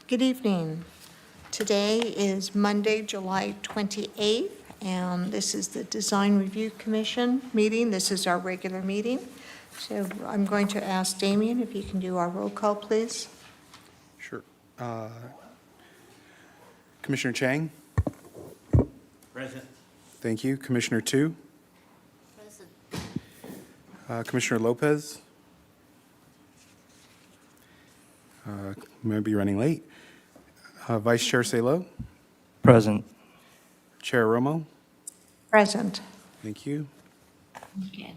Good evening. Today is Monday, July 28th, and this is the Design Review Commission meeting. This is our regular meeting. So I'm going to ask Damien if you can do our roll call, please. Sure. Commissioner Chang? Present. Thank you. Commissioner Tu? Present. Commissioner Lopez? Might be running late. Vice Chair Salo? Present. Chair Romo? Present. Thank you. Okay.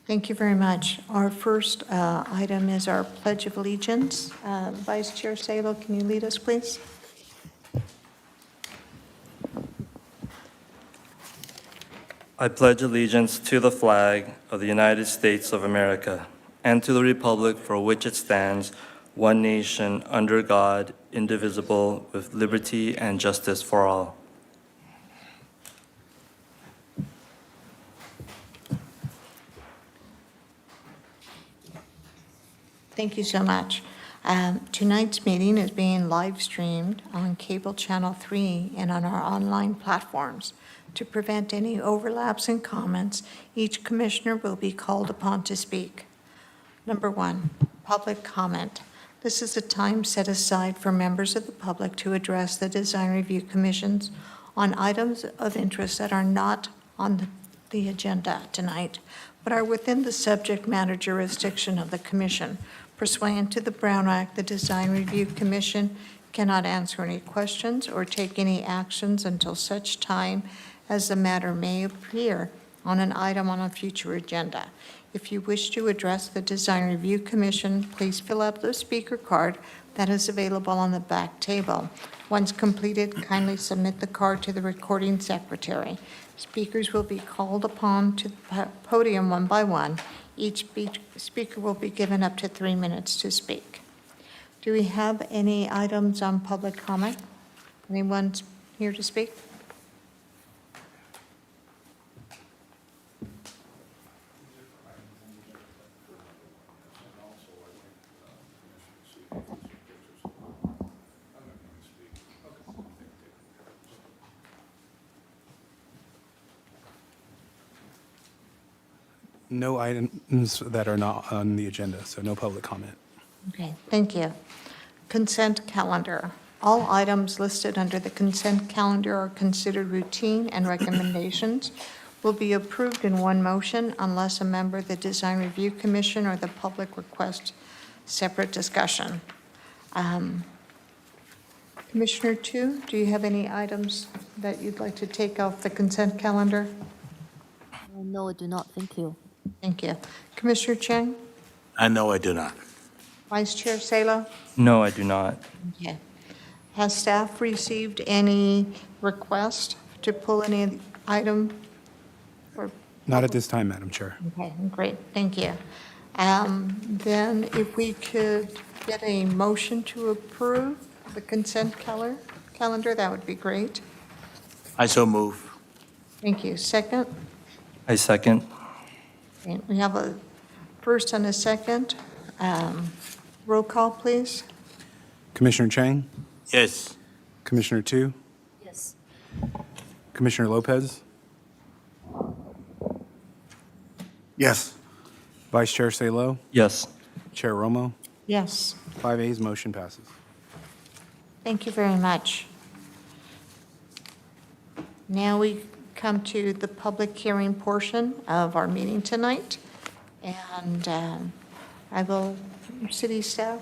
Thank you very much. Our first item is our Pledge of Allegiance. Vice Chair Salo, can you lead us, please? I pledge allegiance to the flag of the United States of America and to the republic for which it stands, one nation, under God, indivisible, with liberty and justice for all. Thank you so much. Tonight's meeting is being live streamed on Cable Channel 3 and on our online platforms. To prevent any overlaps in comments, each commissioner will be called upon to speak. Number 1, public comment. This is a time set aside for members of the public to address the Design Review Commissions on items of interest that are not on the agenda tonight, but are within the subject matter jurisdiction of the Commission. Pursuant to the Brown Act, the Design Review Commission cannot answer any questions or take any actions until such time as the matter may appear on an item on a future agenda. If you wish to address the Design Review Commission, please fill out the speaker card that is available on the back table. Once completed, kindly submit the card to the recording secretary. Speakers will be called upon to the podium one by one. Each speaker will be given up to 3 minutes to speak. Do we have any items on public comment? Anyone here to speak? No items that are not on the agenda, so no public comment. Okay, thank you. Consent calendar. All items listed under the consent calendar are considered routine, and recommendations will be approved in one motion unless a member of the Design Review Commission or the public requests separate discussion. Commissioner Tu, do you have any items that you'd like to take off the consent calendar? No, I do not. Thank you. Thank you. Commissioner Chen? No, I do not. Vice Chair Salo? No, I do not. Okay. Has staff received any request to pull any item? Not at this time, Madam Chair. Okay, great, thank you. Then if we could get a motion to approve the consent calendar, that would be great. I so move. Thank you. Second? I second. Okay, we have a first and a second. Roll call, please. Commissioner Chang? Yes. Commissioner Tu? Yes. Commissioner Lopez? Yes. Vice Chair Salo? Yes. Chair Romo? Yes. 5 ayes, motion passes. Thank you very much. Now we come to the public hearing portion of our meeting tonight. And I will, city staff,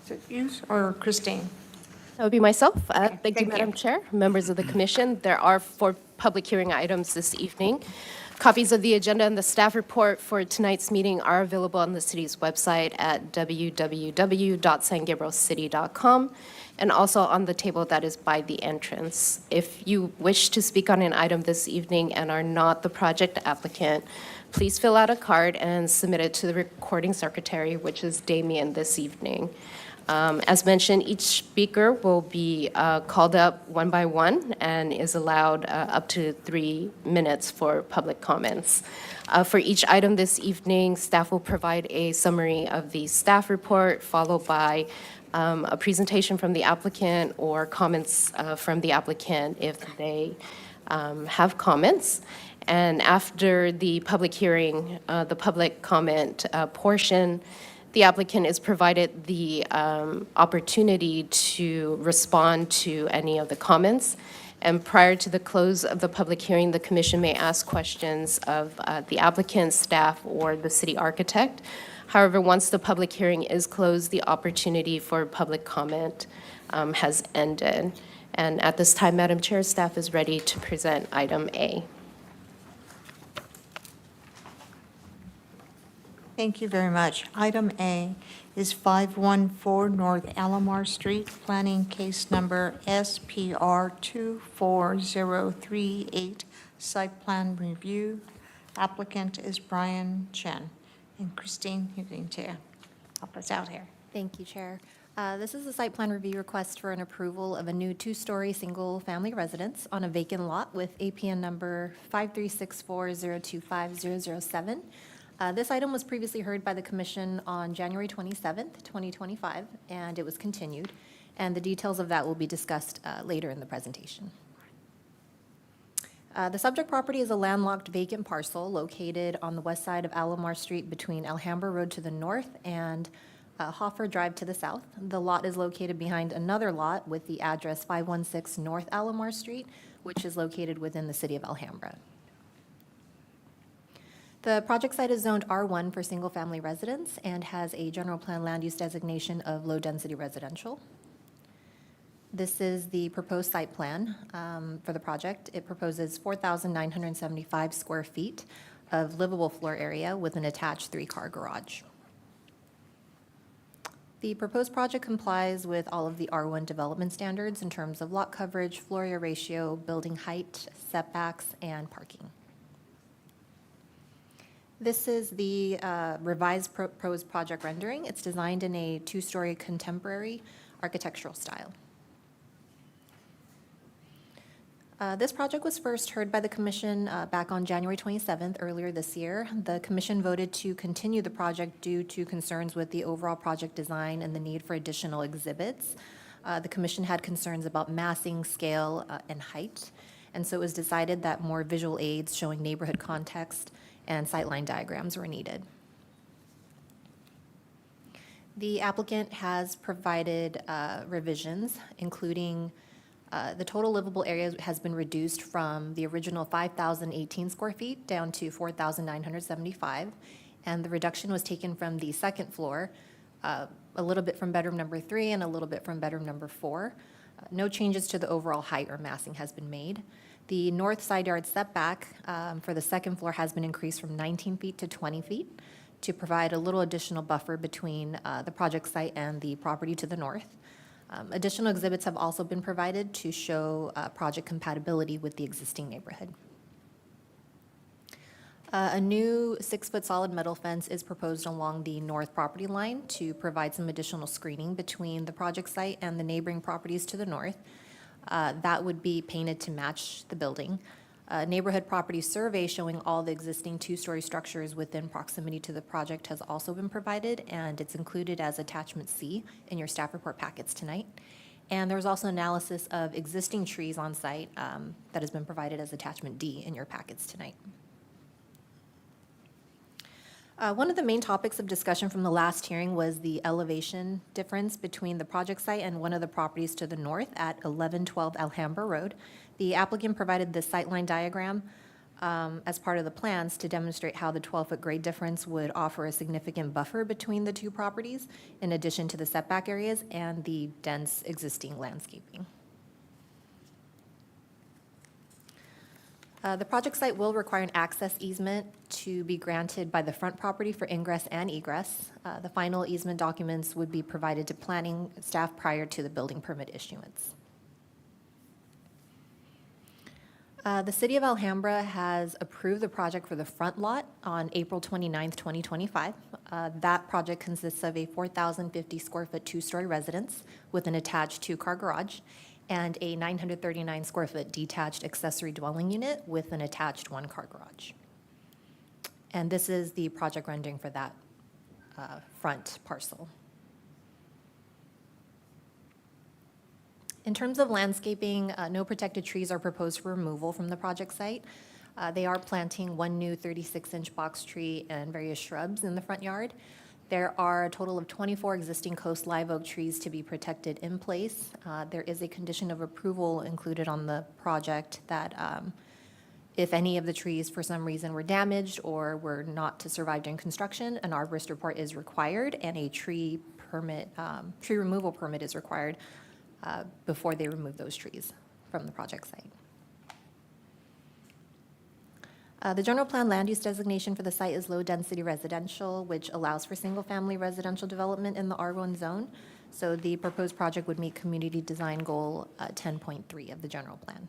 is it you or Christine? That would be myself. Thank thank you, you. Madam Chair, members of the commission. There are 4 public hearing items this evening. Copies of the agenda and the staff report for tonight's meeting are available on the city's website at www.sangabrielcity.com and also on the table that is by the entrance. If you wish to speak on an item this evening and are not the project applicant, please fill out a card and submit it to the recording secretary, which is Damien, this evening. As mentioned, each speaker will be called up one by one and is allowed up to 3 minutes for public comments. For each item this evening, staff will provide a summary of the staff report, followed by a presentation from the applicant or comments from the applicant if they have comments. And after the public hearing, the public comment portion, the applicant is provided the opportunity to respond to any of the comments. And prior to the close of the public hearing, the commission may ask questions of the applicant, staff, or the city architect. However, once the public hearing is closed, the opportunity for public comment has ended. And at this time, Madam Chair, staff is ready to present item A. Thank you very much. Item A is 514 North Alahmar Street, planning case number SPR 24038, site plan review. Applicant is Brian Chen. And Christine, you're going to help us out here. Thank you, Chair. This is a site plan review request for an approval of a new two-story single-family residence on a vacant lot with APN number 53640250007. This item was previously heard by the Commission on January 27th, 2025, and it was continued. And the details of that will be discussed later in the presentation. The subject property is a landlocked vacant parcel located on the west side of Alahmar Street between Alhambra Road to the north and Hoffer Drive to the south. The lot is located behind another lot with the address 516 North Alahmar Street, which is located within the city of Alhambra. The project site is zoned R1 for single-family residence and has a general plan land use designation of low-density residential. This is the proposed site plan for the project. It proposes 4,975 square feet of livable floor area with an attached three-car garage. The proposed project complies with all of the R1 development standards in terms of lot coverage, floor area ratio, building height, setbacks, and parking. This is the revised proposed project rendering. It's designed in a two-story contemporary architectural style. This project was first heard by the Commission back on January 27th, earlier this year. The Commission voted to continue the project due to concerns with the overall project design and the need for additional exhibits. The Commission had concerns about massing, scale, and height, and so it was decided that more visual aids showing neighborhood context and sightline diagrams were needed. The applicant has provided revisions, including the total livable area has been reduced from the original 5,018 square feet down to 4,975, and the reduction was taken from the second floor, a little bit from bedroom number 3 and a little bit from bedroom number 4. No changes to the overall height or massing has been made. The north side yard setback for the second floor has been increased from 19 feet to 20 feet to provide a little additional buffer between the project site and the property to the north. Additional exhibits have also been provided to show project compatibility with the existing neighborhood. A new 6-foot solid metal fence is proposed along the north property line to provide some additional screening between the project site and the neighboring properties to the north. That would be painted to match the building. A neighborhood property survey showing all the existing two-story structures within proximity to the project has also been provided, and it's included as attachment C in your staff report packets tonight. And there's also analysis of existing trees on site that has been provided as attachment D in your packets tonight. One of the main topics of discussion from the last hearing was the elevation difference between the project site and one of the properties to the north at 1112 Alhambra Road. The applicant provided the sightline diagram as part of the plans to demonstrate how the 12-foot grade difference would offer a significant buffer between the two properties, in addition to the setback areas and the dense existing landscaping. The project site will require an access easement to be granted by the front property for ingress and egress. The final easement documents would be provided to planning staff prior to the building permit issuance. The City of Alhambra has approved the project for the front lot on April 29th, 2025. That project consists of a 4,050 square foot two-story residence with an attached two-car garage and a 939 square foot detached accessory dwelling unit with an attached one-car garage. And this is the project rendering for that front parcel. In terms of landscaping, no protected trees are proposed for removal from the project site. They are planting one new 36-inch box tree and various shrubs in the front yard. There are a total of 24 existing coast live oak trees to be protected in place. There is a condition of approval included on the project that if any of the trees for some reason were damaged or were not to survive during construction, an arborist report is required and a tree removal permit is required before they remove those trees from the project site. The general plan land use designation for the site is low-density residential, which allows for single-family residential development in the R1 zone. So the proposed project would meet community design goal 10.3 of the general plan.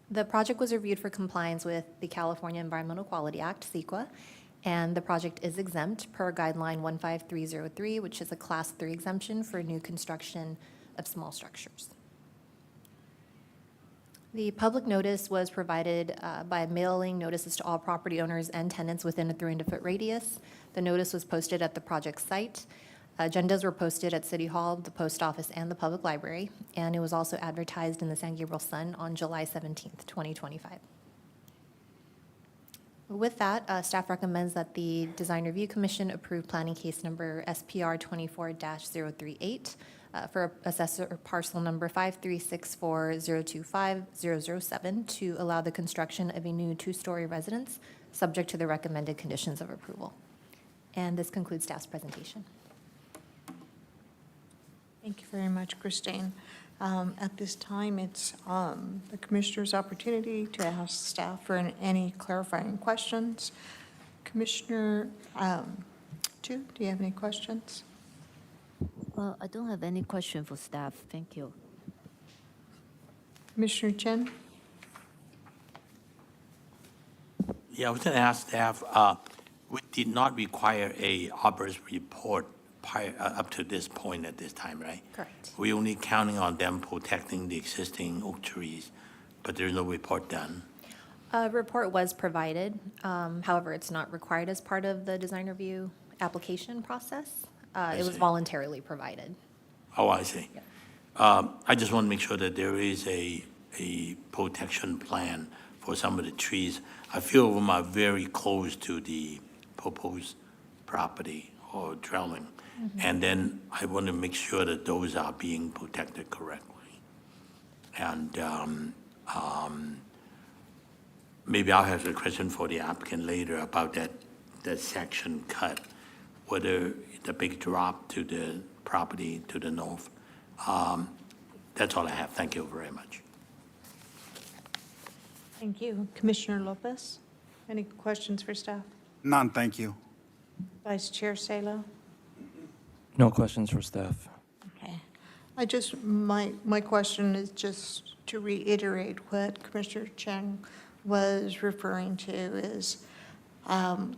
The project was reviewed for compliance with the California Environmental Quality Act, CEQA, and the project is exempt per guideline 15303, which is a class 3 exemption for new construction of small structures. The public notice was provided by mailing notices to all property owners and tenants within a 300-foot radius. The notice was posted at the project site. Agendas were posted at City Hall, the post office, and the public library, and it was also advertised in the San Gabriel Sun on July 17th, 2025. With that, staff recommends that the Design Review Commission approve planning case number SPR 24-038 for assessor parcel number 5364025-007 to allow the construction of a new 2-story residence subject to the recommended conditions of approval. And this concludes staff's presentation. Thank you very much, Christine. At this time, it's the commissioner's opportunity to ask staff for any clarifying questions. Commissioner Zhou, do you have any questions? I don't have any question for staff. Thank you. Commissioner Chen? Yeah, I was going to ask staff, we did not require a arborist report up to this point at this time, right? Correct. We're only counting on them protecting the existing oak trees, but there's no report done. A report was provided. However, it's not required as part of the design review application process. It was see. voluntarily provided. Oh, I see. I just want to make sure that there is a protection plan for some of the trees. A few of them are very close to the proposed property or dwelling. And then I want to make sure that those are being protected correctly. And maybe I'll have a question for the applicant later about that section cut, whether the big drop to the property to the north. That's all I have. Thank you very much. Thank you. Commissioner Lopez, any questions for staff? None, thank you. Vice Chair Salo? No questions for staff. Okay. My question is just to reiterate what Commissioner Chen was referring to is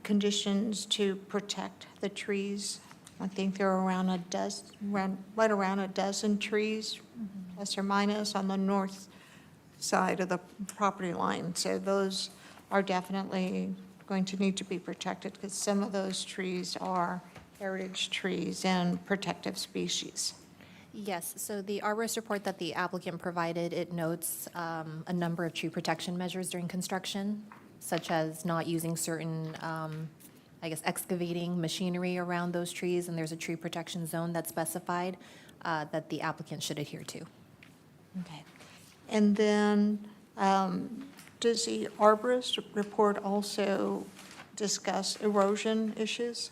conditions to protect the trees. I think there are around right around a dozen trees, plus or minus, on the north side of the property line. So those are definitely going to need to be protected because some of those trees are heritage trees and protective species. Yes, so the arborist report that the applicant provided, it notes a number of tree protection measures during construction, such as not using certain, excavating machinery around those trees, and there's a tree protection zone that's specified that the applicant should adhere to. Okay. And then, does the arborist report also discuss erosion issues?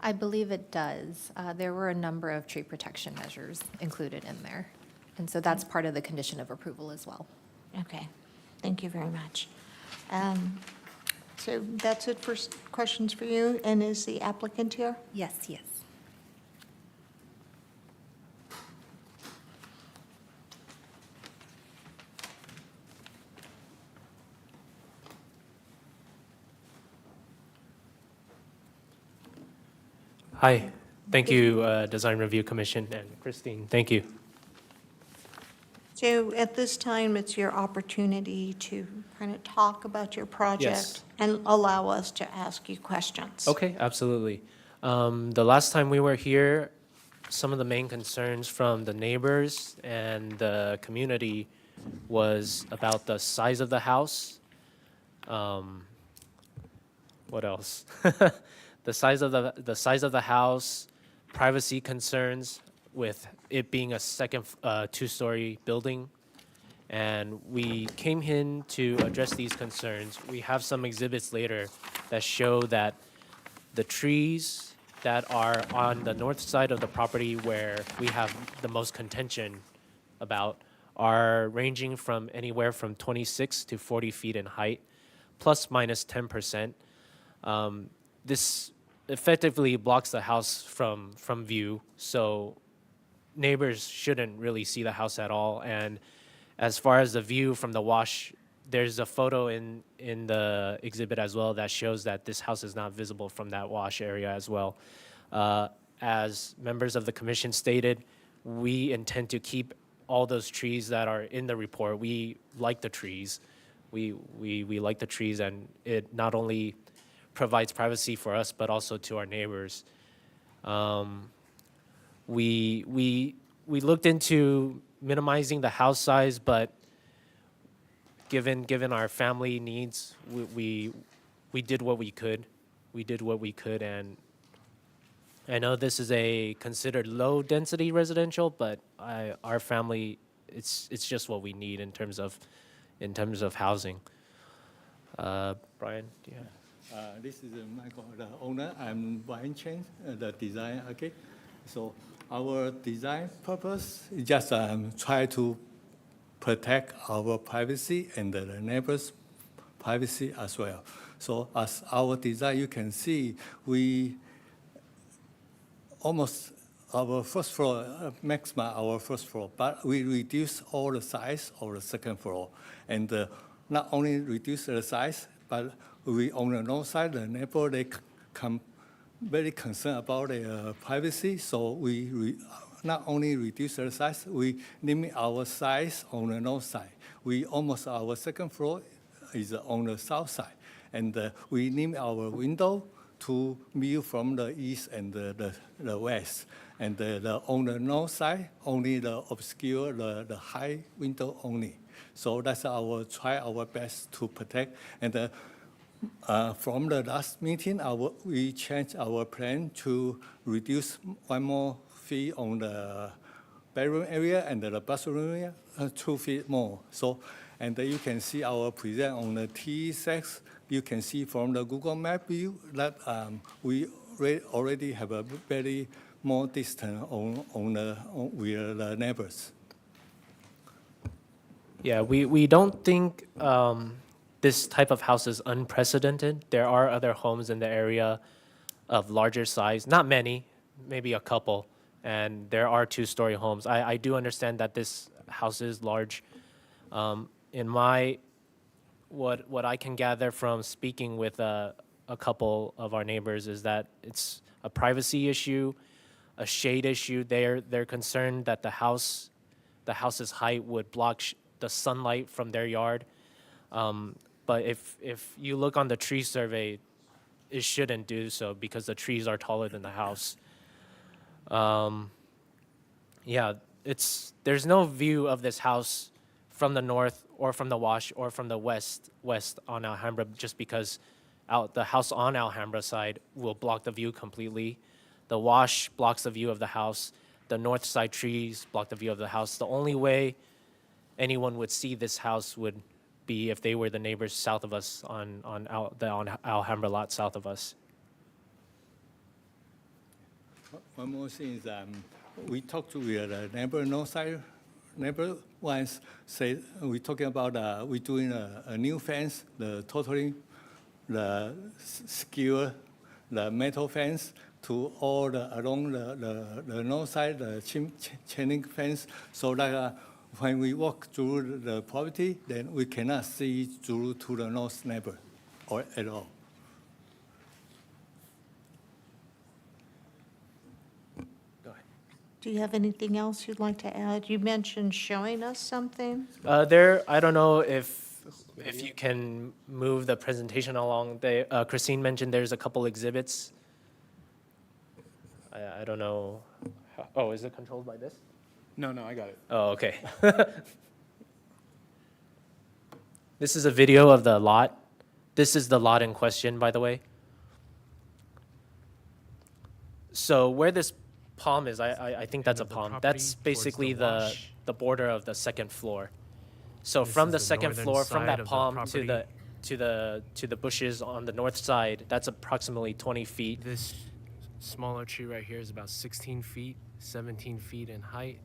I believe it does. There were a number of tree protection measures included in there, and so that's part of the condition of approval as well. Okay, thank you very much. So that's it for questions for you, and is the applicant here? Yes, yes. Hi, thank you, Design Review Commission, and Christine, thank you. So at this time, it's your opportunity to kind of talk about your project Yes. and allow us to ask you questions. Okay, absolutely. The last time we were here, some of the main concerns from the neighbors and the community was about the size of the house. What else? The size of the house, privacy concerns with it being a second, two-story building. And we came in to address these concerns. We have some exhibits later that show that the trees that are on the north side of the property where we have the most contention about are ranging from anywhere from 26 to 40 feet in height, plus minus 10%. This effectively blocks the house from view, so neighbors shouldn't really see the house at all. And as far as the view from the wash, there's a photo in the exhibit as well that shows that this house is not visible from that wash area as well. As members of the commission stated, we intend to keep all those trees that are in the report. We like the trees. We like the trees, and it not only provides privacy for us, but also to our neighbors. We looked into minimizing the house size, but given our family needs, we did what we could. We did what we could, and I know this is a considered low density residential, but our family, it's just what we need in terms of housing. Brian, do you have? This is Michael, the owner. I'm Brian Chen, the design architect. So our design purpose is just try to protect our privacy and the neighbors' privacy as well. So as our design, you can see, we almost our first floor, maximum our first floor, but we reduce all the size of the second floor. And not only reduce the size, but we on the north side, the neighbor, they come very concerned about their privacy. So we not only reduce the size, we limit our size on the north side. We almost, our second floor is on the south side. And we limit our window to view from the east and the west. And on the north side, only the obscure, the high window only. So that's try our best to protect. And from the last meeting, we changed our plan to reduce 1 more feet on the bedroom area and the bathroom area, 2 feet more. So, and you can see our present on the T6. You can see from the Google Map view that we already have a very more distance with the neighbors. Yeah, we don't think this type of house is unprecedented. There are other homes in the area of larger size, not many, maybe a couple, and there are two-story homes. I do understand that this house is large. What I can gather from speaking with a couple of our neighbors is that it's a privacy issue, a shade issue. They're concerned that the house's height would block the sunlight from their yard. But if you look on the tree survey, it shouldn't do so because the trees are taller than the house. Yeah, there's no view of this house from the north or from the wash or from the west on Alhambra, just because the house on Alhambra side will block the view completely. The wash blocks the view of the house. The north side trees block the view of the house. The only way anyone would see this house would be if they were the neighbors south of us on Alhambra lot south of us. One more thing is we talked to the neighbor north side. Neighbor once said we're talking about we're doing a new fence, the secure the metal fence to all along the north side, the chain link fence, so that when we walk through the property, then we cannot see through to the north neighbor or at all. Do you have anything else you'd like to add? You mentioned showing us something. I don't know if you can move the presentation along. Christine mentioned there's a couple exhibits. I don't know Oh, is it controlled by this? No, I got it. Oh, okay. This is a video of the lot. This is the lot in question, by the way. So where this palm is, I think that's a of the palm. property That's towards basically the wash. the border of the second floor. So This from is the the second northern floor, from side that of the palm property. to the bushes on the north side, that's approximately 20 feet. This smaller tree right here is about 16 feet, 17 feet in height.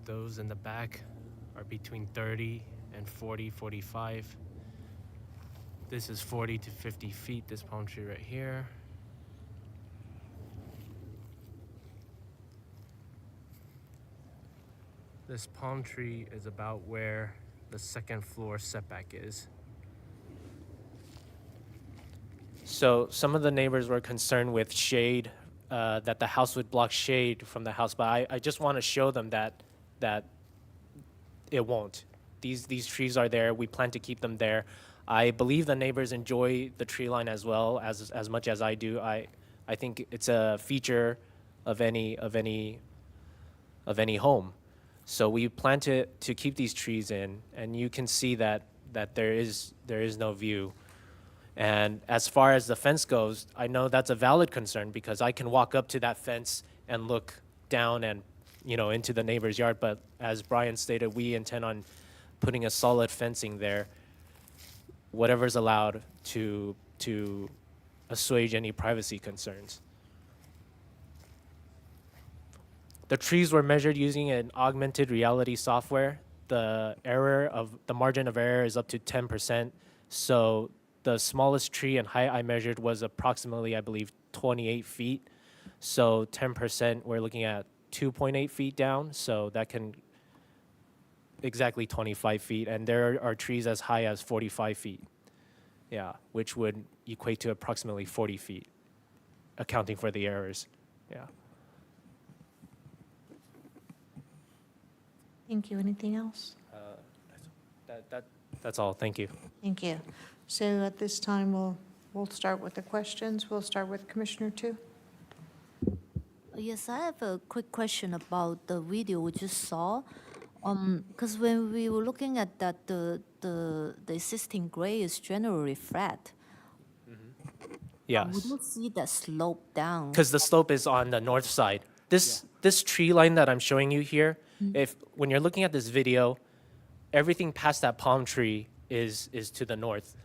Those in the back are between 30 and 40, 45. This is 40 to 50 feet, this palm tree right here. This palm tree is about where the second floor setback is. So some of the neighbors were concerned with shade, that the house would block shade from the house, but I just want to show them that it won't. These trees are there. We plan to keep them there. I believe the neighbors enjoy the tree line as well as much as I do. I think it's a feature of any home. So we plan to keep these trees in, and you can see that there is no view. And as far as the fence goes, I know that's a valid concern because I can walk up to that fence and look down and into the neighbor's yard. But as Brian stated, we intend on putting a solid fencing there, whatever's allowed to assuage any privacy concerns. The trees were measured using an augmented reality software. The margin of error is up to 10%. So the smallest tree in height I measured was approximately, I believe, 28 feet. So 10%, we're looking at 2.8 feet down. So that can exactly 25 feet. And there are trees as high as 45 feet. Yeah, which would equate to approximately 40 feet, accounting for the errors. Yeah. Thank you. Anything else? That's all. Thank you. Thank you. So at this time, we'll start with the questions. We'll start with Commissioner Tu. Yes, I have a quick question about the video we just saw. Because when we were looking at that, the existing grade is generally flat. We Yes. don't see that slope down. Because the slope is on the north side. This tree line that I'm showing you here, when you're looking at this video, everything past that palm tree is to the north.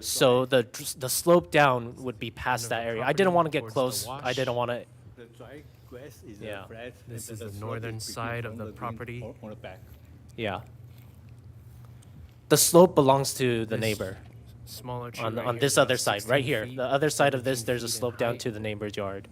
So the slope down would be past that area. I didn't want to get Towards the close. wash. I didn't want to. The dry grass is Yeah. flat. This and is the the slope northern between side of on the green property. On the back. Yeah. The slope belongs to the This neighbor Smaller tree on right on here this is about other side, right 16 here. feet, The other side of this, 17 there's a feet in slope down height. to the neighbor's yard.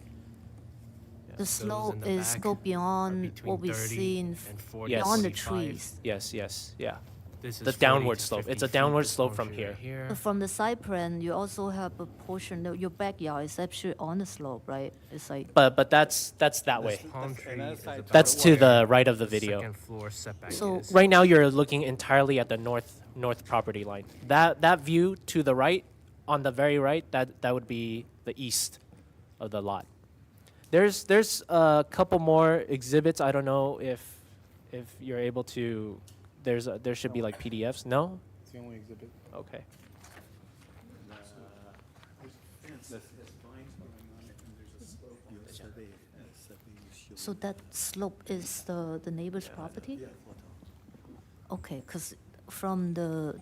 The Those slope in the is back go are beyond between what we 30 see in and 40, Yes. beyond the 45. trees. Yes, yeah. This is The 40 downward to slope. 50 It's a feet, downward this slope palm from tree here. right here. But from the side plan, you also have a portion that your backyard is actually on the slope, right? It's like But that's that way. This palm tree another is side. about That's to the where right of the the video. second floor setback So- is. Right now, you're looking entirely at the north property line. That view to the right, on the very right, that would be the east of the lot. There's a couple more exhibits. I don't know if you're able to. There should be like PDFs. No. It's the only exhibit. Okay. so that slope is the neighbor's property? Okay, because from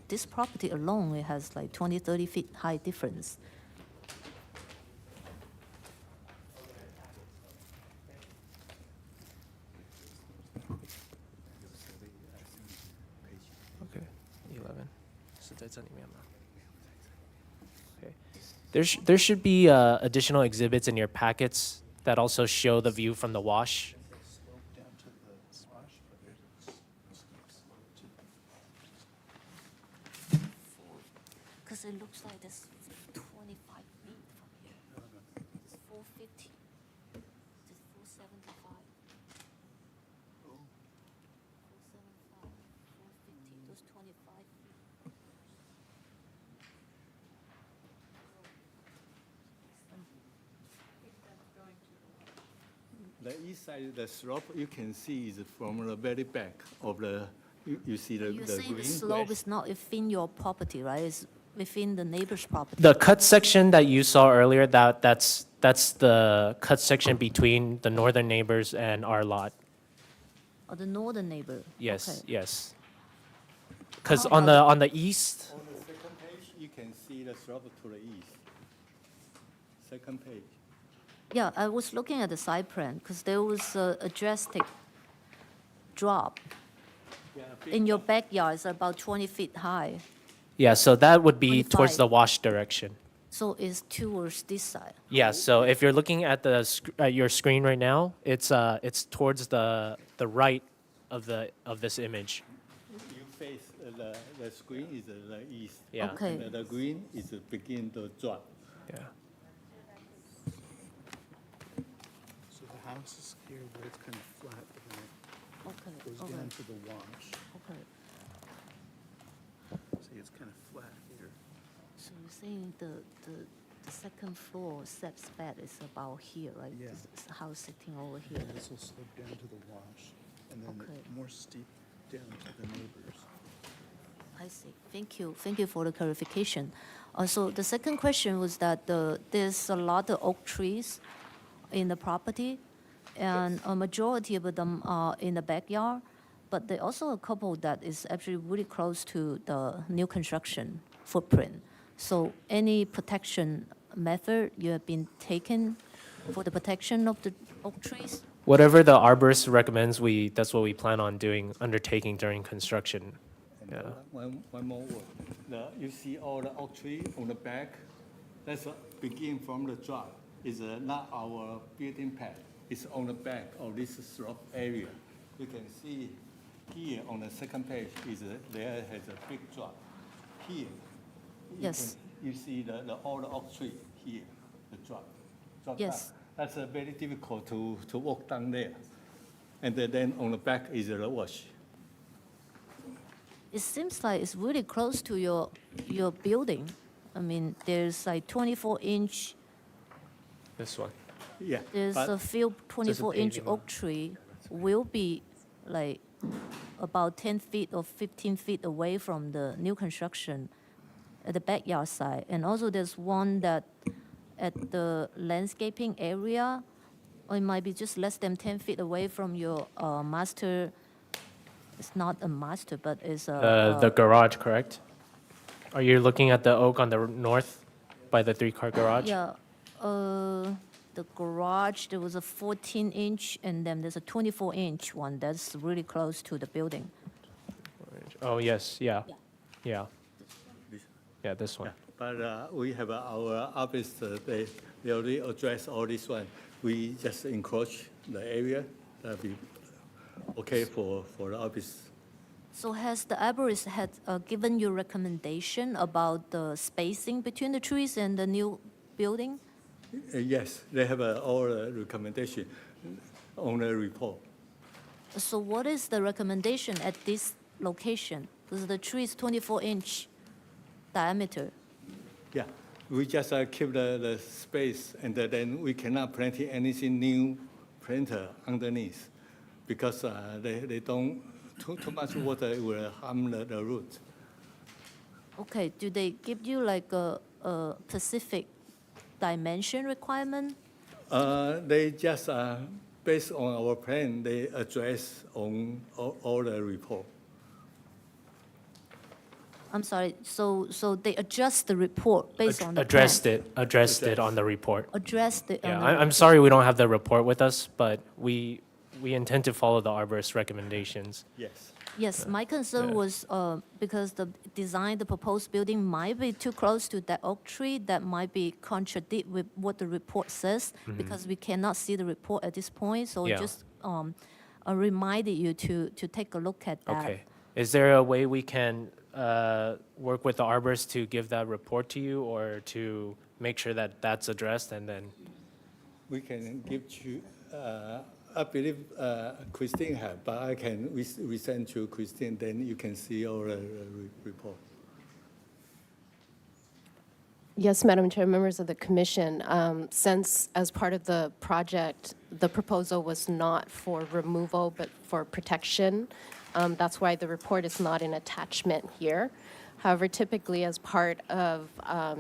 this property alone, it has like 20, 30 feet high difference. Okay. 11. 是在这里面吗? Okay. There should be additional exhibits in your packets that also show the view from the wash. Because it looks like it's 25 feet from here. It's 450. It's 475. 475, 450, those 25 feet. the east side, the slope, you can see is from the very back of the, you see the You're green saying the slope grass. is not within your property, right? It's within the neighbor's property. The cut section that you saw earlier, that's the cut section between the northern neighbors and our lot. Or the northern neighbor? Yes, Okay. yes. Because How on about the east, On the second page, you can see the slope to the east. Second page. Yeah, I was looking at the side plan, because there was a drastic drop. In your backyard, it's about 20 feet high, yeah, so that would be towards 25. the wash direction. so it's towards this side. Yeah, so if you're looking at at your screen right now, it's towards the right of this image. You face the screen is the east. Yeah. Okay. And the green is begin to drop. Yeah. So the house is here, but it's kind of flat, and then Okay, it goes okay, down to the wash. okay. See, it's kind of flat here. So you're saying the second floor steps back is about here, right? Yeah. This house sitting over here. And this will slope down to the wash, and then Okay. more steep down to the neighbors. I see. Thank you. Thank you for the clarification. So the second question was that there's a lot of oak trees in the property, and a majority of them are in the backyard, but there also a couple that is actually really close to the new construction footprint. So any protection method you have been taken for the protection of the oak trees? Whatever the arborist recommends, that's what we plan on undertaking during construction. And Yeah. one more word. You see all the oak tree on the back, that's begin from the drop. It's not our building pad. It's on the back of this slope area. You can see here on the second page there has a big drop. Here, Yes. you see all the oak tree here, the drop. Yes. Down. That's very difficult to walk down there. And then on the back is the wash. It seems like it's really close to your building. I mean, there's like 24-inch, This one. Yeah. there's but- a few 24-inch paving oak tree will be like about 10 feet or 15 feet away from the new construction at the backyard side. And also there's one that at the landscaping area, or it might be just less than 10 feet away from your master. It's not a master, but it's The garage, correct? Are you looking at the oak on the north by the 3-car garage? Yeah, the garage, there was a 14-inch, and then there's a 24-inch one that's really close to the building. Oh, yes, yeah. Yeah. Yeah. Yeah, this one. But we have our office, they already address all this one. We just encroach the area, that'll be okay for the office. So has the arborist had given you recommendation about the spacing between the trees and the new building? Yes, they have all the recommendation on the report. So what is the recommendation at this location? Because the tree is 24-inch diameter. Yeah, we just keep the space, and then we cannot plant anything new planter underneath, because they don't, too much water will harm the root. Okay, do they give you like a specific dimension requirement? They just, based on our plan, they address on all the report. I'm sorry, so they adjust the report based on the plan? Addressed it on the report. Addressed it on Yeah, the I'm report. sorry we don't have the report with us, but we intend to follow the arborist recommendations. Yes. Yes, my concern Yeah. was because the design, the proposed building might be too close to that oak tree, that might be contradict with what the report says, because we cannot see the report at this point, so Mm-hmm. Yeah. just reminded you to take a look at that. Okay. Is there a way we can work with the arborist to give that report to you, or to make sure that that's addressed, and then? We can give you, I believe Christine have, but I can resend to Christine, then you can see all the report. Yes, Madam Chair, members of the commission, since as part of the project, the proposal was not for removal, but for protection, that's why the report is not an attachment here. However, typically as part of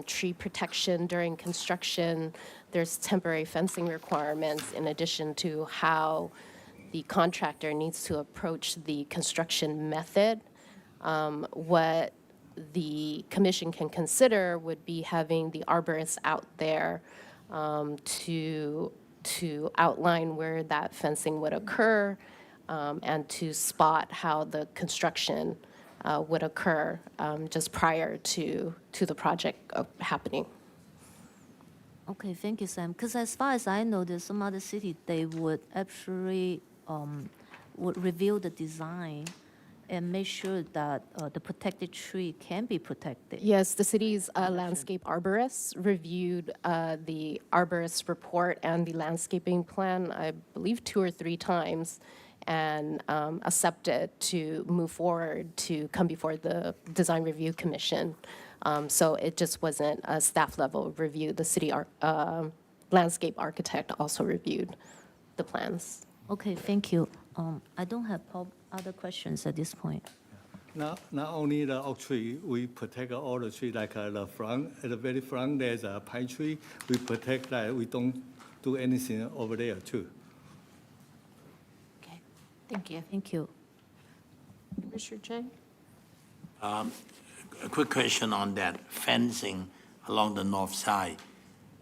tree protection during construction, there's temporary fencing requirements in addition to how the contractor needs to approach the construction method. What the commission can consider would be having the arborist out there to outline where that fencing would occur and to spot how the construction would occur just prior to the project happening. Okay, thank you, Sam. Because as far as I know, there's some other city, they would actually would review the design and make sure that the protected tree can be protected. Yes, the city's landscape arborists reviewed the arborist report and the landscaping plan, I believe 2 or 3 times, and accepted to move forward to come before the Design Review Commission. So it just wasn't a staff level review. The city landscape architect also reviewed the plans. Okay, thank you. I don't have other questions at this point. Not only the oak tree, we protect all the tree, like the front, at the very front, there's a pine tree. We protect that, we don't do anything over there too. Okay, thank you. Thank you. Commissioner Chen? A quick question on that fencing along the north side.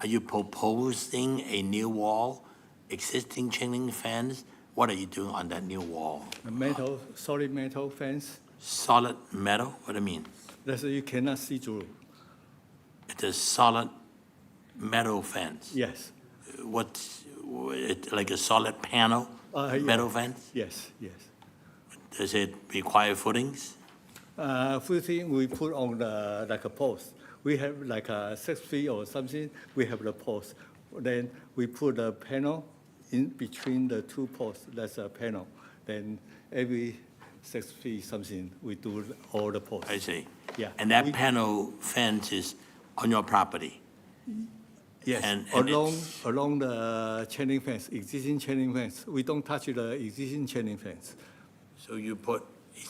Are you proposing a new wall, existing chain link fence? What are you doing on that new wall? The metal, solid metal fence, Solid metal? What do you mean? that's you cannot see through. It's a solid metal fence? Yes, What's, it like a solid panel, yeah. metal fence? yes, yes. Does it require footings? Footing we put on the, like a post. We have like a 6 feet or something, we have the post. Then we put a panel in between the 2 posts, that's a panel. Then every 6 feet something, we do all the posts. I see. Yeah. And that We- panel fence is on your property? Yes, and along the chain link fence, existing chain link fence. We don't touch the existing chain link fence So you put,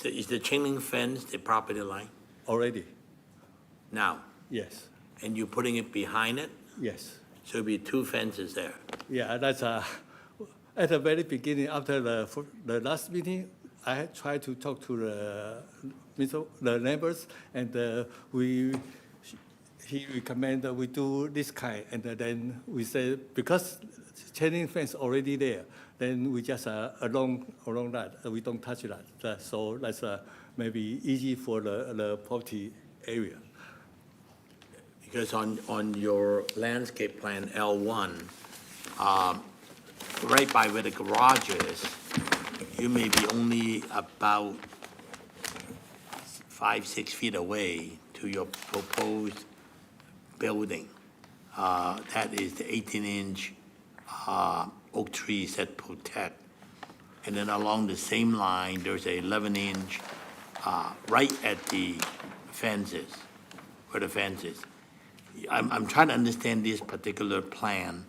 is the chain link fence the property line already. now? Yes, And you're putting it behind it? yes. So it'll be 2 fences there. Yeah, that's at the very beginning, after the last meeting, I had tried to talk to the neighbors, and he recommended we do this kind, and then we said, because chain link fence already there, then we just along that, we don't touch that. So that's maybe easy for the property area. Because on your landscape plan, L1, right by where the garage is, you may be only about 5-6 feet away to your proposed building. That is the 18-inch oak trees that protect. And then along the same line, there's a 11-inch right at the fences, where the fence is. I'm trying to understand this particular plan.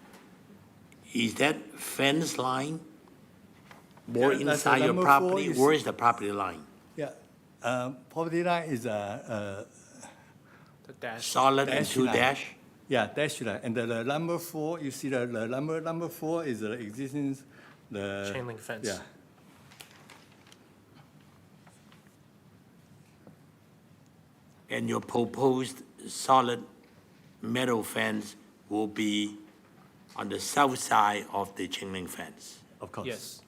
Is that fence line more Yeah, that's inside your number 4 property? is- Where is the property line? Yeah, property line is The dash. Solid and Dash 2 line. dash? yeah, dash line, and the number 4, you see the number 4 is the existing, the. Chain link fence. Yeah, And your proposed solid metal fence will be on the south side of the chain link fence? of course. Yes.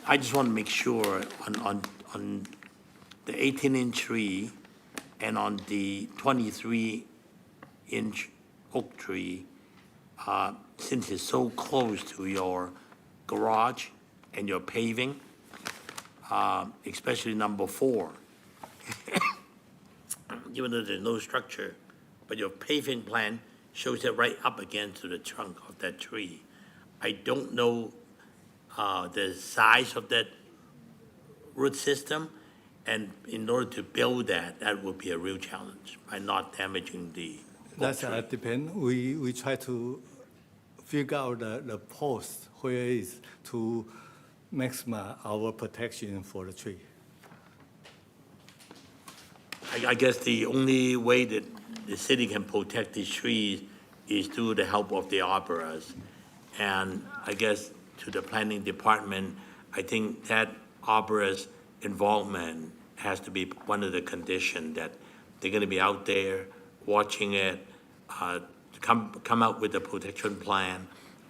I just want to make sure on the 18-inch tree and on the 23-inch oak tree, since it's so close to your garage and your paving, especially number 4, even though there's no structure, but your paving plan shows it right up against the trunk of that tree. I don't know the size of that root system, And in order to build that, that would be a real challenge by not damaging the oak That's tree. depend. We try to figure out the post where it is to maximize our protection for the tree. I guess the only way that the city can protect these trees is through the help of the arborists. And I guess to the planning department, I think that arborist involvement has to be one of the conditions, that they're gonna be out there watching it, come out with a protection plan,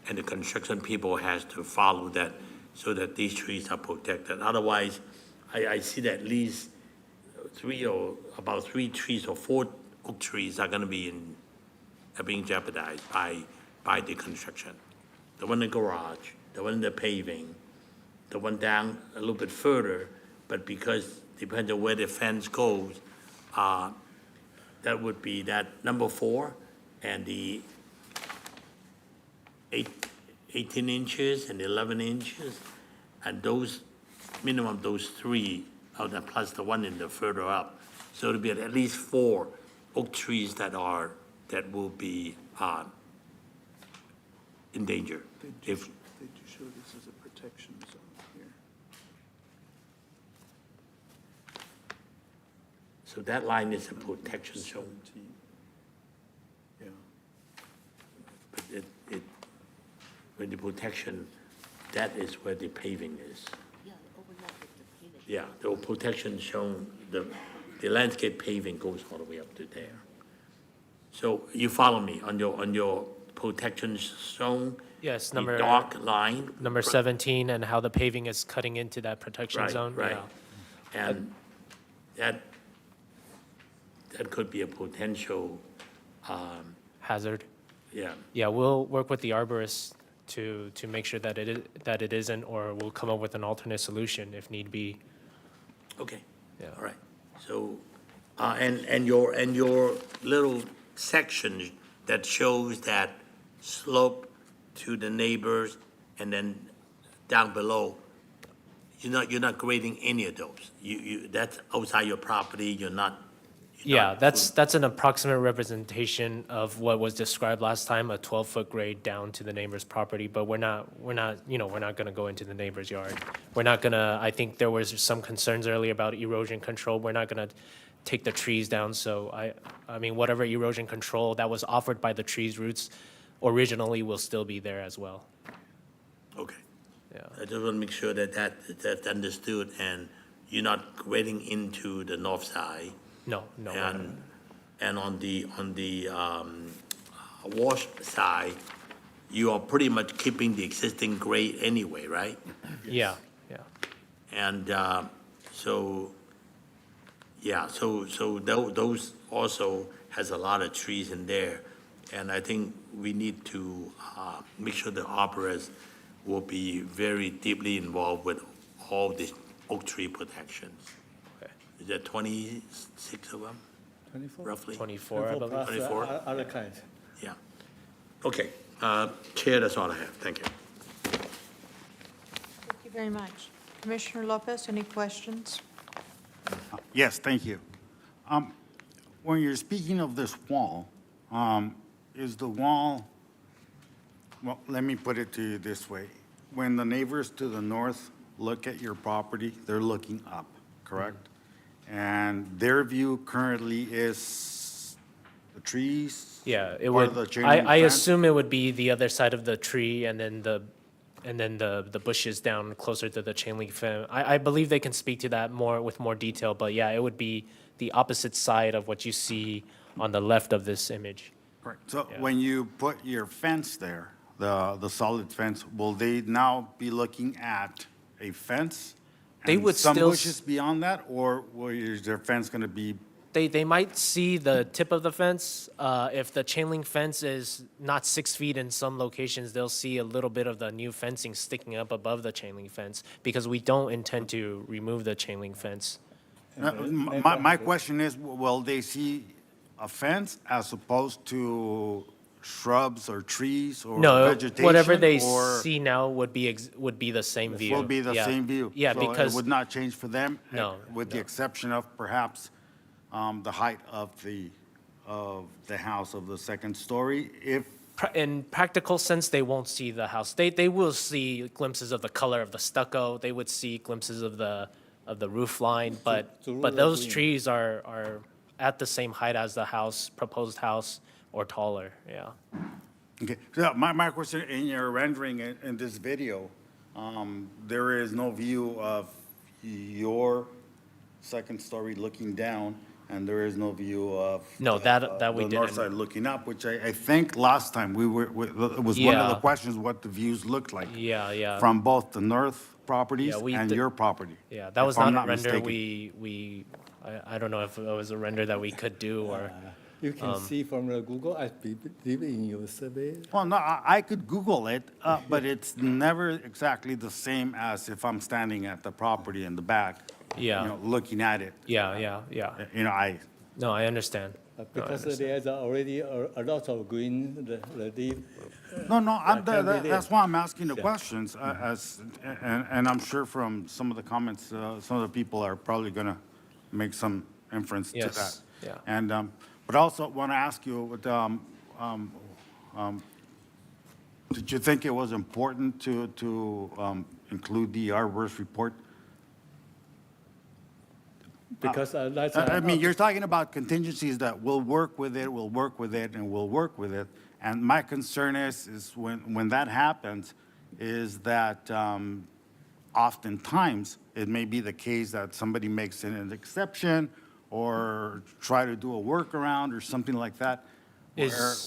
and the construction people has to follow that so that these trees are protected. Otherwise, I see that at least about three trees or four oak trees are gonna be being jeopardized by the construction. The one in the garage, the one in the paving, the one down a little bit further, but because depends on where the fence goes, that would be that number 4 and the 18 inches and 11 inches, and those, minimum those 3 out there, plus the one in the further up. So it'll be at least 4 oak trees that will be in danger. If, Did you show this as a protection zone here? so that line is a protection zone. Yeah. But with the protection, that is where the paving is. Yeah, the protection zone, the landscape paving goes all the way up to there. So you follow me on your protection zone? Yes, the number dark line? number 17, and how the paving is cutting into that protection Right, zone. right. Yeah. And that could be a potential, Hazard. yeah, Yeah, we'll work with the arborist to make sure that it isn't, or we'll come up with an alternate solution if need be. okay. Yeah. All right, so, and your little section that shows that slope to the neighbors and then down below, you're not grading any of those. That's outside your property, you're not. Yeah, that's an approximate representation of what was described last time, a 12-foot grade down to the neighbor's property, but we're not gonna go into the neighbor's yard. We're not gonna, I think there was some concerns earlier about erosion control. We're not gonna take the trees down, so I mean, whatever erosion control that was offered by the tree's roots originally will still be there as well. Okay. Yeah. I just want to make sure that's understood, and you're not grading into the north side. No. And on the wash side, you are pretty much keeping the existing grade anyway, right? Yeah. And so those also has a lot of trees in there. And I think we need to make sure the arborists will be very deeply involved with all the oak tree protections. Okay. Is there 26 of them, 24? roughly? 24, I believe. Plus 24? other kinds. Yeah. Okay. Chair, that's all I have. Thank you. Thank you very much. Commissioner Lopez, any questions? Yes, thank you. When you're speaking of this wall, is the wall, well, let me put it to you this way. When the neighbors to the north look at your property, they're looking up, correct? And their view currently is the trees? Yeah, it part would. of the chain I link fence? assume it would be the other side of the tree, and then the bushes down closer to the chain link fence. I believe they can speak to that with more detail, but yeah, it would be the opposite side of what you see on the left of this image. Correct. So Yeah. when you put your fence there, the solid fence, will they now be looking at a fence? They and would some still bushes beyond that, or is their fence going to be? They might see the tip of the fence. If the chain link fence is not 6 feet in some locations, they'll see a little bit of the new fencing sticking up above the chain link fence, because we don't intend to remove the chain link fence. My question is, will they see a fence as opposed to shrubs or trees or No, vegetation? whatever they or see now would be the same view. Will be the Yeah. same view? Yeah, So because it would not change for them? No, With the no. exception of perhaps the height of the house of the second story, if, in practical sense, they won't see the house. They will see glimpses of the color of the stucco. They would see glimpses of the roof line, but to those green. trees are at the same height as the house, proposed house, or taller. Yeah. okay. So my question, in your rendering in this video, there is no view of your second story looking down, and there is no view of. No, that we The north didn't. side looking up, which I think last time it was one of the Yeah. questions, what the views looked like. Yeah, yeah. From both the north properties Yeah, we and did- your property. Yeah, that was if I'm not a render mistaken. I don't know if it was a render that we could do or. You can see from the Google, I believe in your survey. Well, no, I could Google it, but it's never exactly the same as if I'm standing at the property in the back. Yeah. You know, looking at it. Yeah. You know, No, I understand. Because there's already a lot of green, the leaf. No, can be that's there. why I'm asking the Yeah. questions, and I'm sure from some of the comments, some of the people are probably gonna make some inference to that. Yes, yeah. And, but I also want to ask you, did you think it was important to include the arborist report? Because that's. I mean, you're talking about contingencies that we'll work with it, we'll work with it, and we'll work with it. And my concern is when that happens, is that oftentimes it may be the case that somebody makes an exception or try to do a workaround or something like that.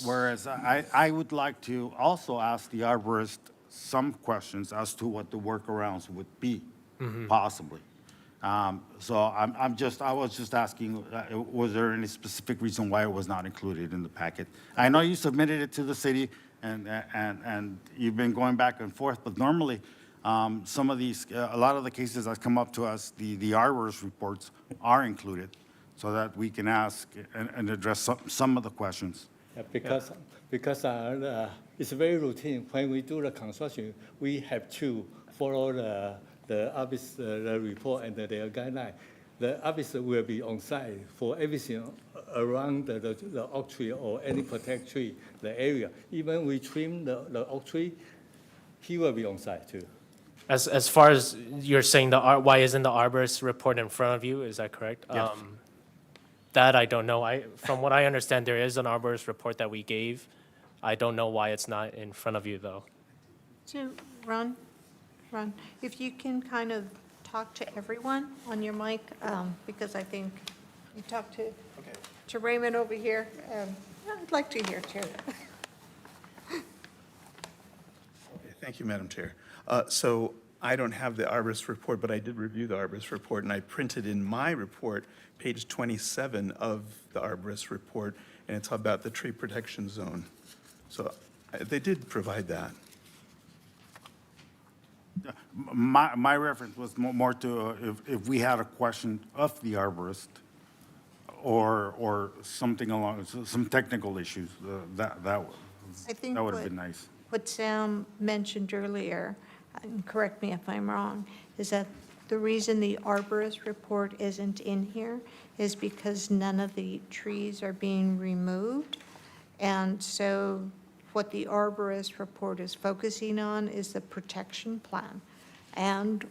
Whereas I would like to also ask the arborist some questions as to what the workarounds would be, possibly. So I was just asking, was there any specific reason why it was not included in the packet? I know you submitted it to the city, and you've been going back and forth, but normally, some of these, a lot of the cases that come up to us, the arborist reports are included, so that we can ask and address some of the questions. Yeah, because it's very routine. When we do the construction, we have to follow the office, the report and their guideline. The office will be on site for everything around the oak tree or any protect tree, the area. Even we trim the oak tree, he will be on site too. As far as you're saying, why isn't the arborist report in front of you? Is that correct? Yes. That I don't know. From what I understand, there is an arborist report that we gave. I don't know why it's not in front of you, though. So, Ron, if you can kind of talk to everyone on your mic, because I think you talked to Raymond over here. I'd like to hear too. Okay, thank you, Madam Chair. So I don't have the arborist report, but I did review the arborist report, and I printed in my report page 27 of the arborist report, and it's about the tree protection zone. So they did provide that. My reference was more to if we had a question of the arborist or something along, some technical issues, that I think would have been nice. What Sam mentioned earlier, and correct me if I'm wrong, is that the reason the arborist report isn't in here is because none of the trees are being removed. And so what the arborist report is focusing on is the protection plan. And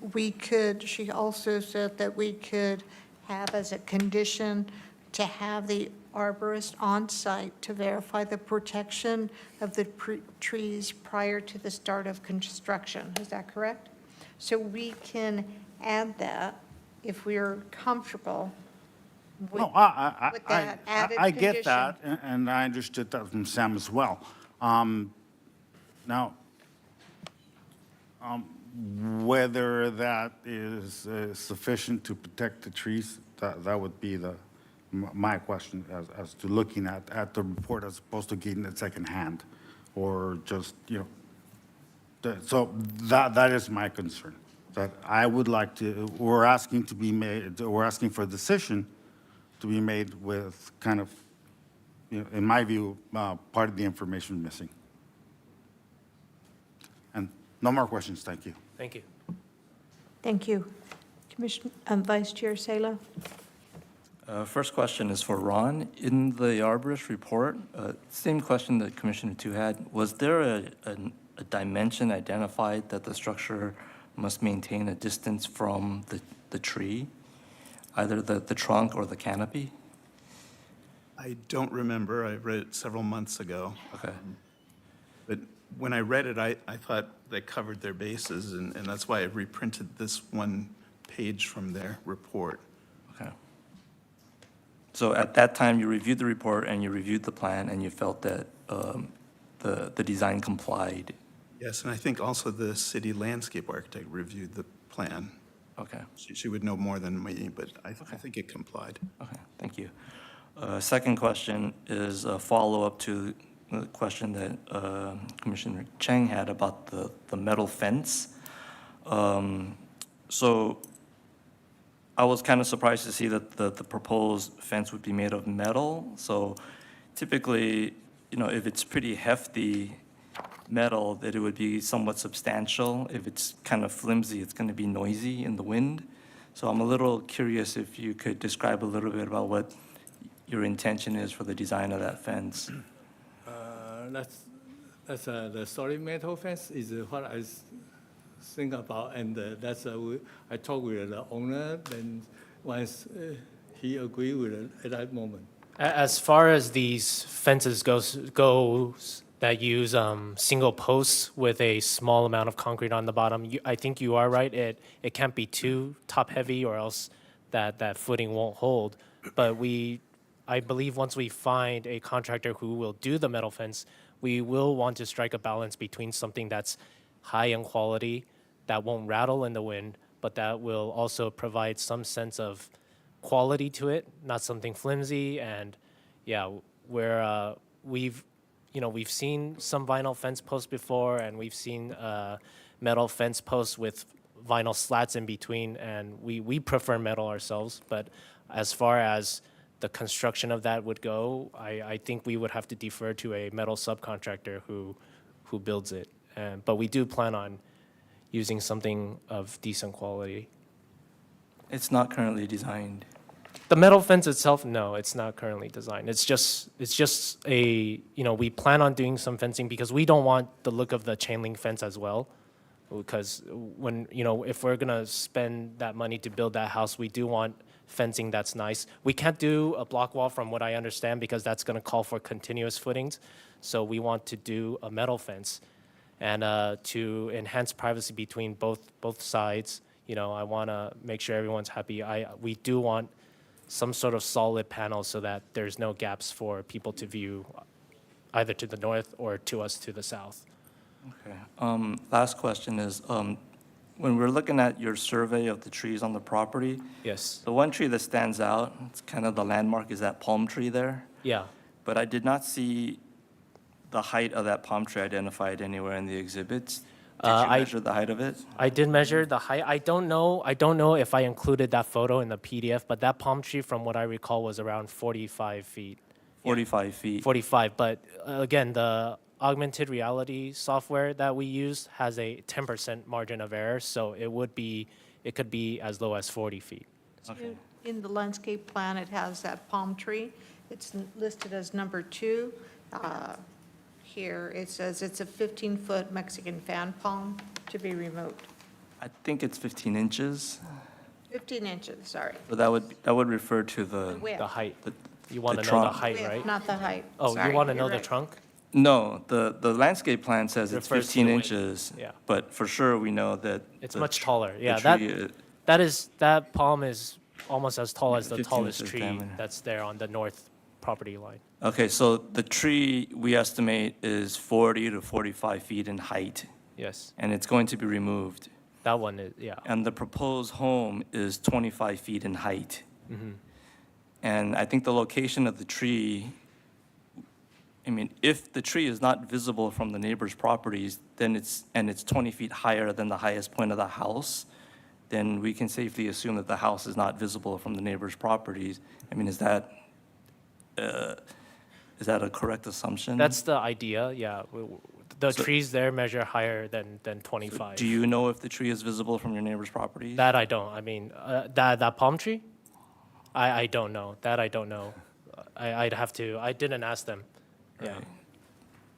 she also said that we could have as a condition to have the arborist on site to verify the protection of the trees prior to the start of construction. Is that correct? So we can add that if we're comfortable with No, with that added I get condition. that, and I understood that from Sam as well. Now, whether that is sufficient to protect the trees, that would be my question as to looking at the report as opposed to getting it secondhand, or just, so that is my concern. That I would like to, we're asking for a decision to be made with kind of, in my view, part of the information missing. And no more questions, thank you. Thank you. Thank you. Commissioner, Vice Chair Salo? First question is for Ron. In the arborist report, same question that Commissioner Tu had, was there a dimension identified that the structure must maintain a distance from the tree, either the trunk or the canopy? I don't remember. I read it several months ago. Okay. But when I read it, I thought they covered their bases, and that's why I reprinted this one page from their report. Okay. So at that time, you reviewed the report and you reviewed the plan and you felt that the design complied? Yes, and I think also the city landscape architect reviewed the plan. Okay. She would know more than me, but I think it complied. Okay, thank you. Second question is a follow-up to the question that Commissioner Cheng had about the metal fence. So I was kind of surprised to see that the proposed fence would be made of metal. So typically, you know, if it's pretty hefty metal, that it would be somewhat substantial. If it's kind of flimsy, it's going to be noisy in the wind. So I'm a little curious if you could describe a little bit about what your intention is for the design of that fence. That's the solid metal fence is what I think about, and that's I talked with the owner. Then once he agreed with it at that moment. As far as these fences goes that use single posts with a small amount of concrete on the bottom, I think you are right. It can't be too top heavy, or else that footing won't hold. But I believe once we find a contractor who will do the metal fence, we will want to strike a balance between something that's high in quality, that won't rattle in the wind, but that will also provide some sense of quality to it, not something flimsy. And yeah, we've seen some vinyl fence posts before, and we've seen metal fence posts with vinyl slats in between, and we prefer metal ourselves. But as far as the construction of that would go, I think we would have to defer to a metal subcontractor who builds it. But we do plan on using something of decent quality. It's not currently designed. The metal fence itself, no, it's not currently designed. It's just we plan on doing some fencing because we don't want the look of the chain link fence as well. Because if we're gonna spend that money to build that house, we do want fencing that's nice. We can't do a block wall from what I understand because that's gonna call for continuous footings. So we want to do a metal fence. And to enhance privacy between both sides, I wanna make sure everyone's happy. We do want some sort of solid panel so that there's no gaps for people to view either to the north or to us to the south. Okay. Last question is, when we're looking at your survey of the trees on the property, Yes. the one tree that stands out, it's kind of the landmark, is that palm tree there. Yeah. But I did not see the height of that palm tree identified anywhere in the exhibits. Did you measure the height of it? I did measure the height. I don't know if I included that photo in the PDF, but that palm tree, from what I recall, was around 45 feet. 45 feet. 45, but again, the augmented reality software that we use has a 10% margin of error, so it could be as low as 40 feet. Okay. In the landscape plan, it has that palm tree. It's listed as number 2. Here, it says it's a 15-foot Mexican fan palm to be removed. I think it's 15 inches, 15 inches, sorry. but that would refer to the, Width. The height. the You want the to know the trunk. height, Width, right? not the height. Oh, Sorry, you want to you're know the right. trunk? No, the landscape plan says it's Refers to 15 the width. inches. Yeah. But for sure, we know that. It's the much tr- taller. the Yeah, tree, that palm is almost as tall as the 15 tallest inches tree diameter. that's there on the north property line. Okay, so the tree, we estimate, is 40 to 45 feet in height, Yes, and it's going to be removed. that one is, yeah. And the proposed home is 25 feet in height. And I think the location of the tree, I mean, if the tree is not visible from the neighbor's properties, then it's 20 feet higher than the highest point of the house, then we can safely assume that the house is not visible from the neighbor's properties. I mean, is that Is that a correct assumption? That's the idea, yeah. The So- trees there measure higher than 25. Do you know if the tree is visible from your neighbor's property? That I don't. I mean, that palm tree? I don't know. That I don't know. I'd have to, I didn't ask them. Yeah. Right.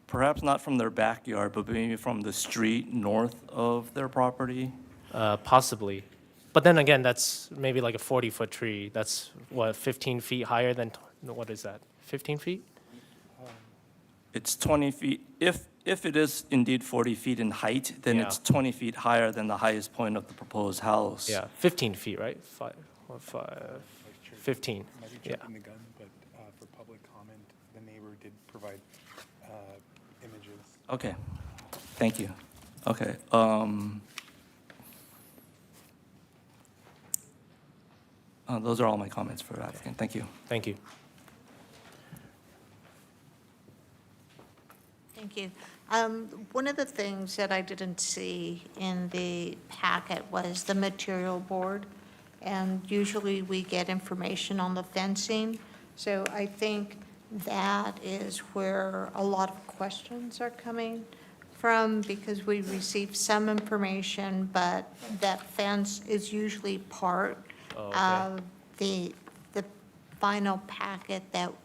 Perhaps not from their backyard, but maybe from the street north of their property? Possibly. But then again, that's maybe like a 40-foot tree. That's what, 15 feet higher than, what is that? 15 feet? It's 20 feet. If it is indeed 40 feet in height, then Yeah. it's 20 feet higher than the highest point of the proposed house. Yeah, 15 feet, right? 15, Might be yeah. jumping the gun, but for public comment, the neighbor did provide images. Okay, thank you. Okay. Those are all my comments for applicant. Thank you. Thank you. Thank you. One of the things that I didn't see in the packet was the material board, and usually we get information on the fencing. So I think that is where a lot of questions are coming from, because we received some information, but that fence is usually part Oh, okay. of the final packet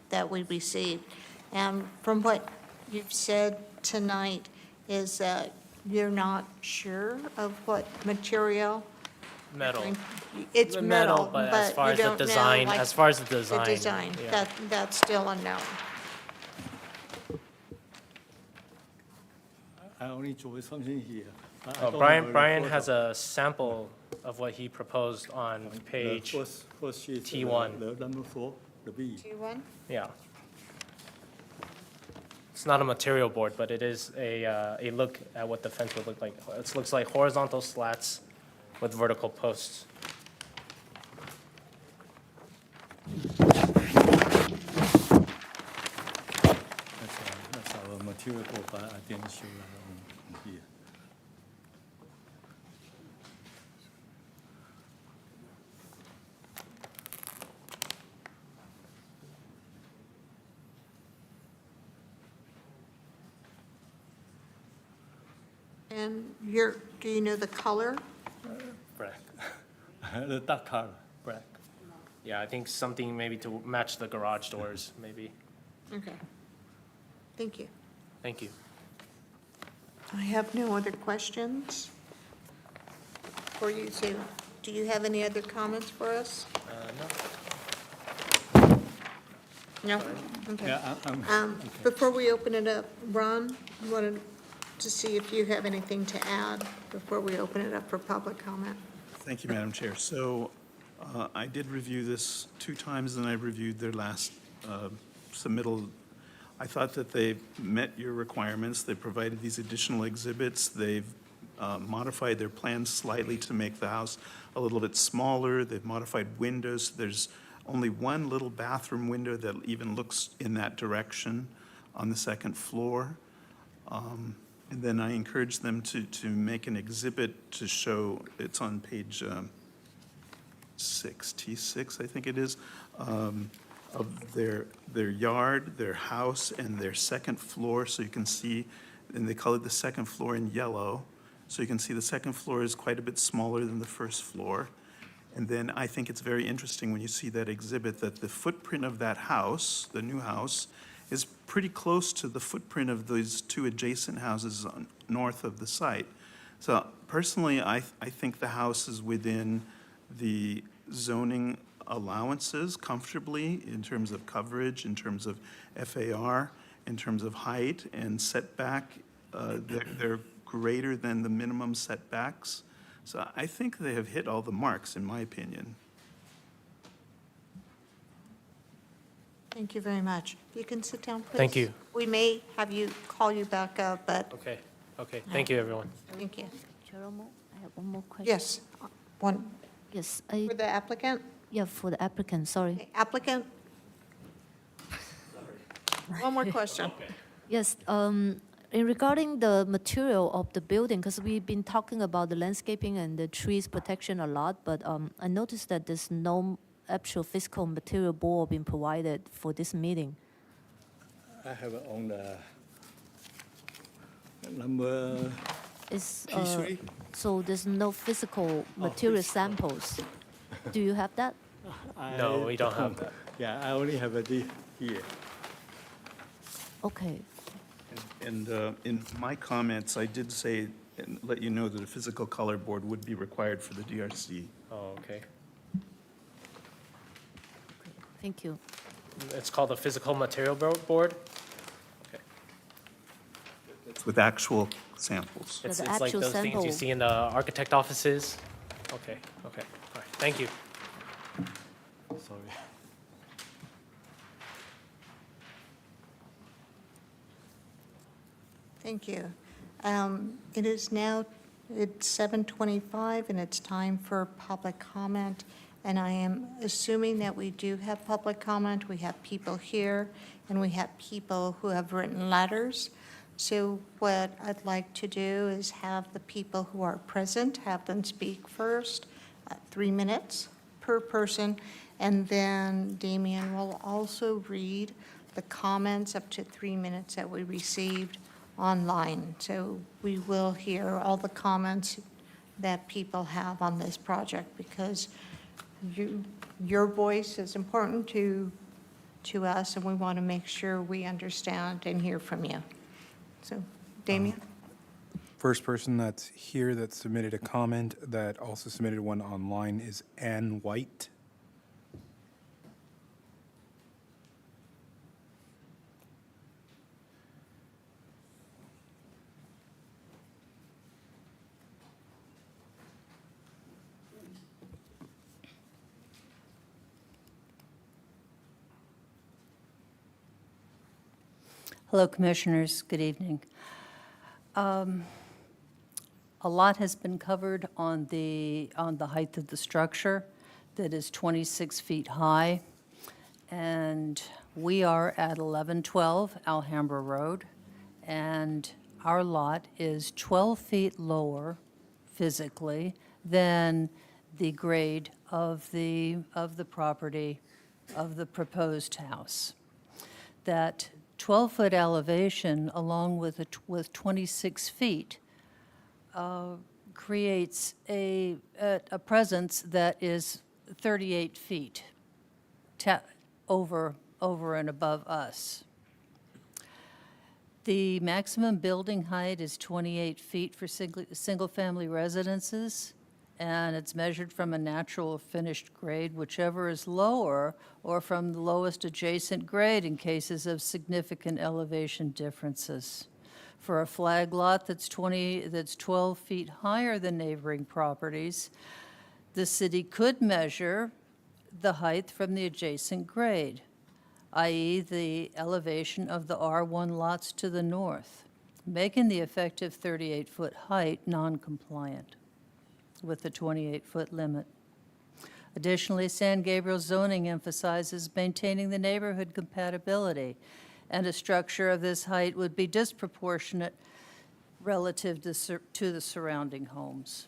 that we received. And from what you've said tonight is that you're not sure of what material? Metal. It's metal, but as but far you as the don't know, design, like, as far as the the design. design, yeah. that's still unknown. I only draw something here. I Oh, don't Brian, have a Brian photo. has a sample of what he proposed on The page, first sheet, T1. The number 4, the B. T1? yeah. It's not a material board, but it is a look at what the fence would look like. It looks like horizontal slats with vertical posts. That's our material board, but I didn't show that on here. And do you know the color? Black. The dark color, black. Yeah, I think something maybe to match the garage doors, maybe. Okay. Thank you. Thank you. I have no other questions for you, so do you have any other comments for us? No. No? Okay. Yeah, Before we open it up, Ron, you wanted to see if you have anything to add before we open it up for public comment? Thank you, Madam Chair. So I did review this 2 times, and I reviewed their last submittal. I thought that they met your requirements. They provided these additional exhibits. They've modified their plans slightly to make the house a little bit smaller. They've modified windows. There's only one little bathroom window that even looks in that direction on the 2nd floor. And then I encouraged them to make an exhibit to show, it's on page 6, T6, I think it is, of their yard, their house, and their 2nd floor. So you can see, and they colored the 2nd floor in yellow. So you can see the 2nd floor is quite a bit smaller than the 1st floor. And then I think it's very interesting when you see that exhibit that the footprint of that house, the new house, is pretty close to the footprint of those 2 adjacent houses north of the site. So personally, I think the house is within the zoning allowances comfortably in terms of coverage, in terms of FAR, in terms of height and setback. They're greater than the minimum setbacks. So I think they have hit all the marks, in my opinion. Thank you very much. You can sit down, please. Thank you. We may have you call you back up, but Okay, okay. Thank you, everyone. thank you. Chairman, I have one more question. Yes, one, Yes, for the applicant? yeah, for the applicant, sorry. Okay, Applicant? One more question. Yes, in regarding the material of the building, because we've been talking about the landscaping and the trees protection a lot, but I noticed that there's no actual physical material board being provided for this meeting. I have it on the number Is, P3. so there's no physical material samples. Do you have that? No, we don't have that. Yeah, I only have it here. Okay, And in my comments, I did say, and let you know that a physical color board would be required for the DRC. Oh, okay. thank you. It's called a physical material board? Okay. It's with actual samples. Yeah, It's the like actual those things you sample. see in the architect offices? Okay, okay. All right, thank you. Sorry. Thank you. It is now, it's 7:25, and it's time for public comment. And I am assuming that we do have public comment. We have people here, and we have people who have written letters. So what I'd like to do is have the people who are present, have them speak first, 3 minutes per person, and then Damien will also read the comments up to 3 minutes that we received online. So we will hear all the comments that people have on this project, because your voice is important to us, and we want to make sure we understand and hear from you. So, Damien? First person that's here that submitted a comment that also submitted one online is Ann White. Hello, Commissioners. Good evening. A lot has been covered on the height of the structure that is 26 feet high, and we are at 1112 Alhambra Road, and our lot is 12 feet lower physically than the grade of the property of the proposed house. That 12-foot elevation, along with 26 feet, creates a presence that is 38 feet over and above us. The maximum building height is 28 feet for single-family residences, and it's measured from a natural or finished grade, whichever is lower, or from the lowest adjacent grade in cases of significant elevation differences. For a flag lot that's 12 feet higher than neighboring properties, the city could measure the height from the adjacent grade, i.e. the elevation of the R1 lots to the north, making the effective 38-foot height non-compliant with the 28-foot limit. Additionally, San Gabriel zoning emphasizes maintaining the neighborhood compatibility, and a structure of this height would be disproportionate relative to the surrounding homes.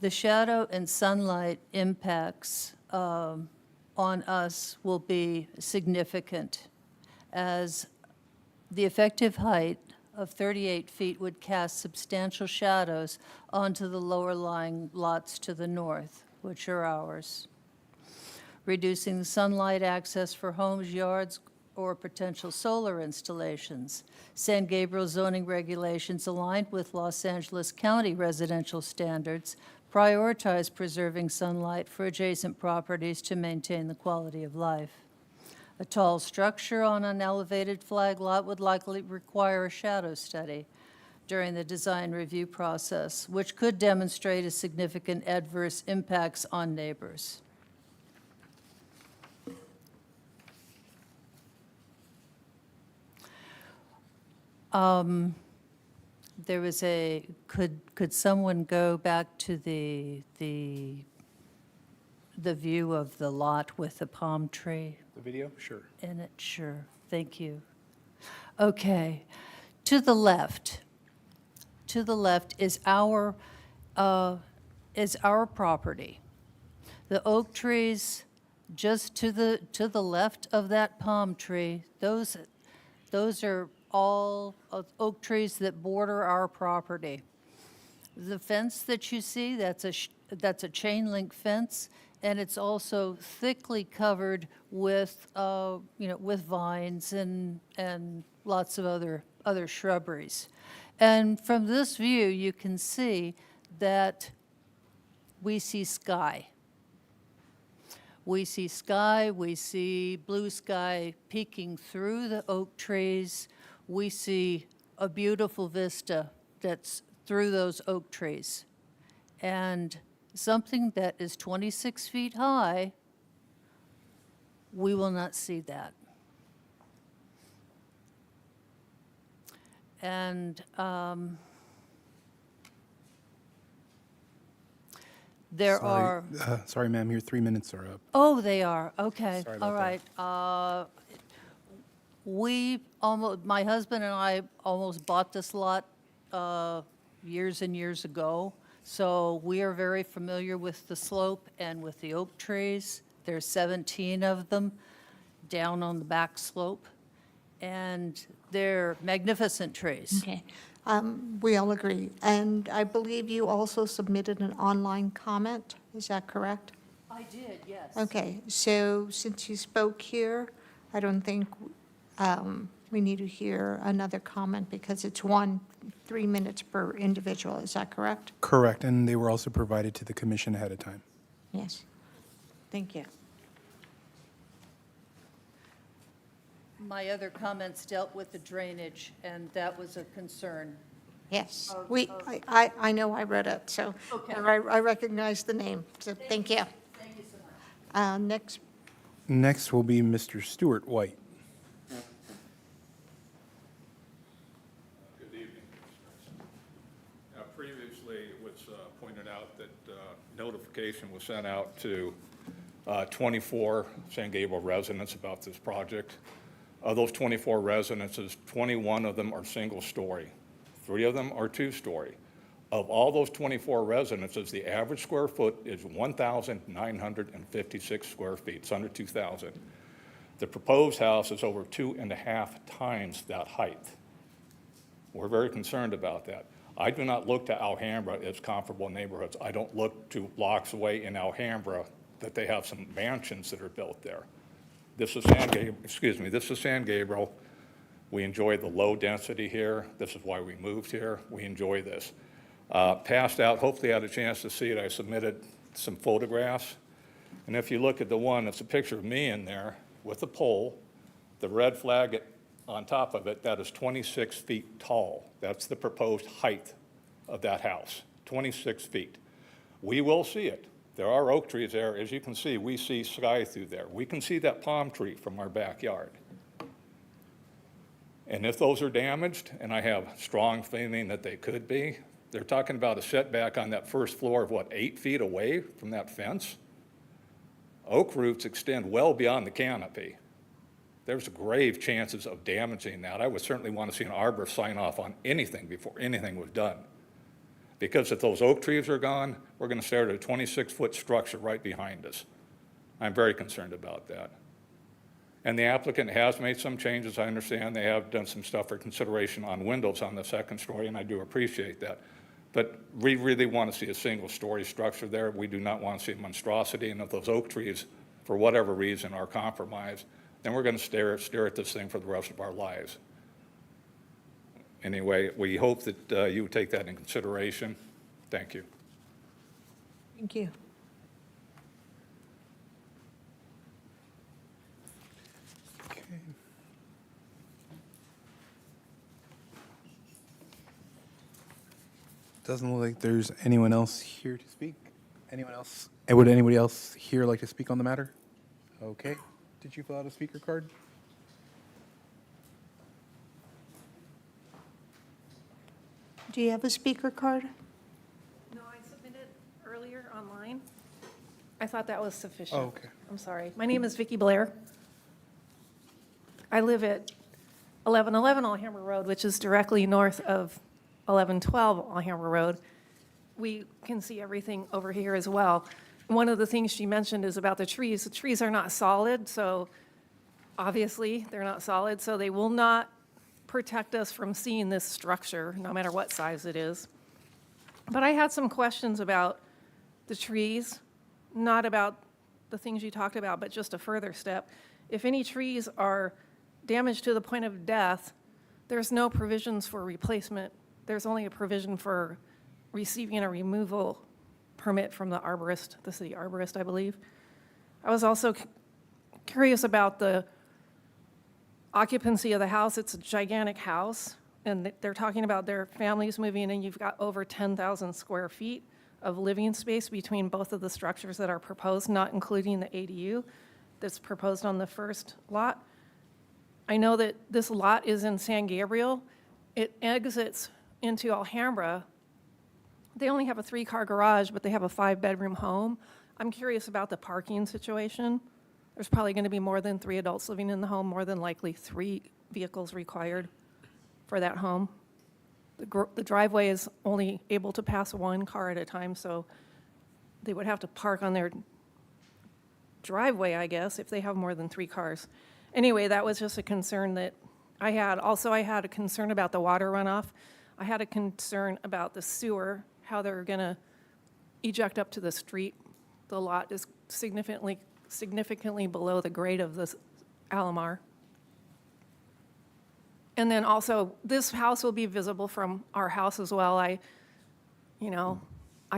The shadow and sunlight impacts on us will be significant, as the effective height of 38 feet would cast substantial shadows onto the lower lying lots to the north, which are ours, reducing the sunlight access for homes, yards, or potential solar installations. San Gabriel zoning regulations aligned with Los Angeles County residential standards prioritize preserving sunlight for adjacent properties to maintain the quality of life. A tall structure on an elevated flag lot would likely require a shadow study during the design review process, which could demonstrate a significant adverse impacts on neighbors. There was could someone go back to the view of the lot with the palm tree The video? Sure. in it? Sure, thank you. Okay, to the left, to the left is our property. The oak trees just to the left of that palm tree, those are all oak trees that border our property. The fence that you see, that's a chain link fence, and it's also thickly covered with, with vines and lots of other shrubberies. And from this view, you can see that we see sky. We see sky, we see blue sky peeking through the oak trees. We see a beautiful vista that's through those oak trees. And something that is 26 feet high, we will not see that. And there are... Sorry, ma'am, your 3 minutes are up. Oh, they are, okay, Sorry all about right. My husband and I almost bought this lot years and years ago, so we are very familiar with the slope and with the oak trees. There's 17 of them down on the back slope, and they're magnificent trees. Okay. We all agree. And I believe you also submitted an online comment. Is that correct? I did, yes. Okay. So since you spoke here, I don't think we need to hear another comment because it's 3 minutes per individual. Is that correct? Correct, and they were also provided to the commission ahead of time. Yes. Thank you. My other comments dealt with the drainage, and that was a concern. Yes. Of- I know I read it, so Okay. I recognize the name. So thank you. Thank you so much. Next, Next will be Mr. Stuart White. Good evening, Commissioners. Previously, it was pointed out that notification was sent out to 24 San Gabriel residents about this project. Of those 24 residences, 21 of them are single-story. 3 of them are 2-story. Of all those 24 residences, the average square foot is 1,956 square feet. It's under 2,000. The proposed house is over 2.5 times that height. We're very concerned about that. I do not look to Alhambra as comparable neighborhoods. I don't look to blocks away in Alhambra that they have some mansions that are built there. This is San Gabriel. We enjoy the low density here. This is why we moved here. We enjoy this. Passed out, hopefully you had a chance to see it. I submitted some photographs. And if you look at the one, it's a picture of me in there with a pole, the red flag on top of it, that is 26 feet tall. That's the proposed height of that house, 26 feet. We will see it. There are oak trees there. As you can see, we see sky through there. We can see that palm tree from our backyard. And if those are damaged, and I have strong feeling that they could be, they're talking about a setback on that first floor of, 8 feet away from that fence? Oak roots extend well beyond the canopy. There's grave chances of damaging that. I would certainly want to see an arborist sign off on anything before anything was done. Because if those oak trees are gone, we're going to stare at a 26-foot structure right behind us. I'm very concerned about that. And the applicant has made some changes. I understand they have done some stuff for consideration on windows on the second story, and I do appreciate that. But we really want to see a single-story structure there. We do not want to see a monstrosity. And if those oak trees, for whatever reason, are compromised, then we're going to stare at this thing for the rest of our lives. Anyway, we hope that you would take that in consideration. Thank you. thank you. Okay. Doesn't look like there's anyone else here to speak. Anyone else? Would anybody else here like to speak on the matter? Okay. Did you fill out a speaker card? Do you have a speaker card? No, I submitted earlier online. I thought that was sufficient. Oh, okay. I'm sorry. My name is Vicki Blair. I live at 1111 Alhambra Road, which is directly north of 1112 Alhambra Road, we can see everything over here as well. One of the things she mentioned is about the trees. The trees are not solid, so obviously they're not solid, so they will not protect us from seeing this structure, no matter what size it is. But I had some questions about the trees, not about the things you talked about, but just a further step. If any trees are damaged to the point of death, there's no provisions for replacement. There's only a provision for receiving a removal permit from the arborist, the city arborist, I believe. I was also curious about the occupancy of the house. It's a gigantic house, and they're talking about their families moving in, and you've got over 10,000 square feet of living space between both of the structures that are proposed, not including the ADU that's proposed on the first lot. I know that this lot is in San Gabriel. It exits into Alhambra. They only have a 3-car garage, but they have a 5-bedroom home. I'm curious about the parking situation. There's probably going to be more than 3 adults living in the home, more than likely 3 vehicles required for that home. The driveway is only able to pass 1 car at a time, so they would have to park on their driveway, I guess, if they have more than 3 cars. Anyway, that was just a concern that I had. Also, I had a concern about the water runoff. I had a concern about the sewer, how they're going to eject up to the street. The lot is significantly below the grade of this Alahmar. And then also, this house will be visible from our house as well. I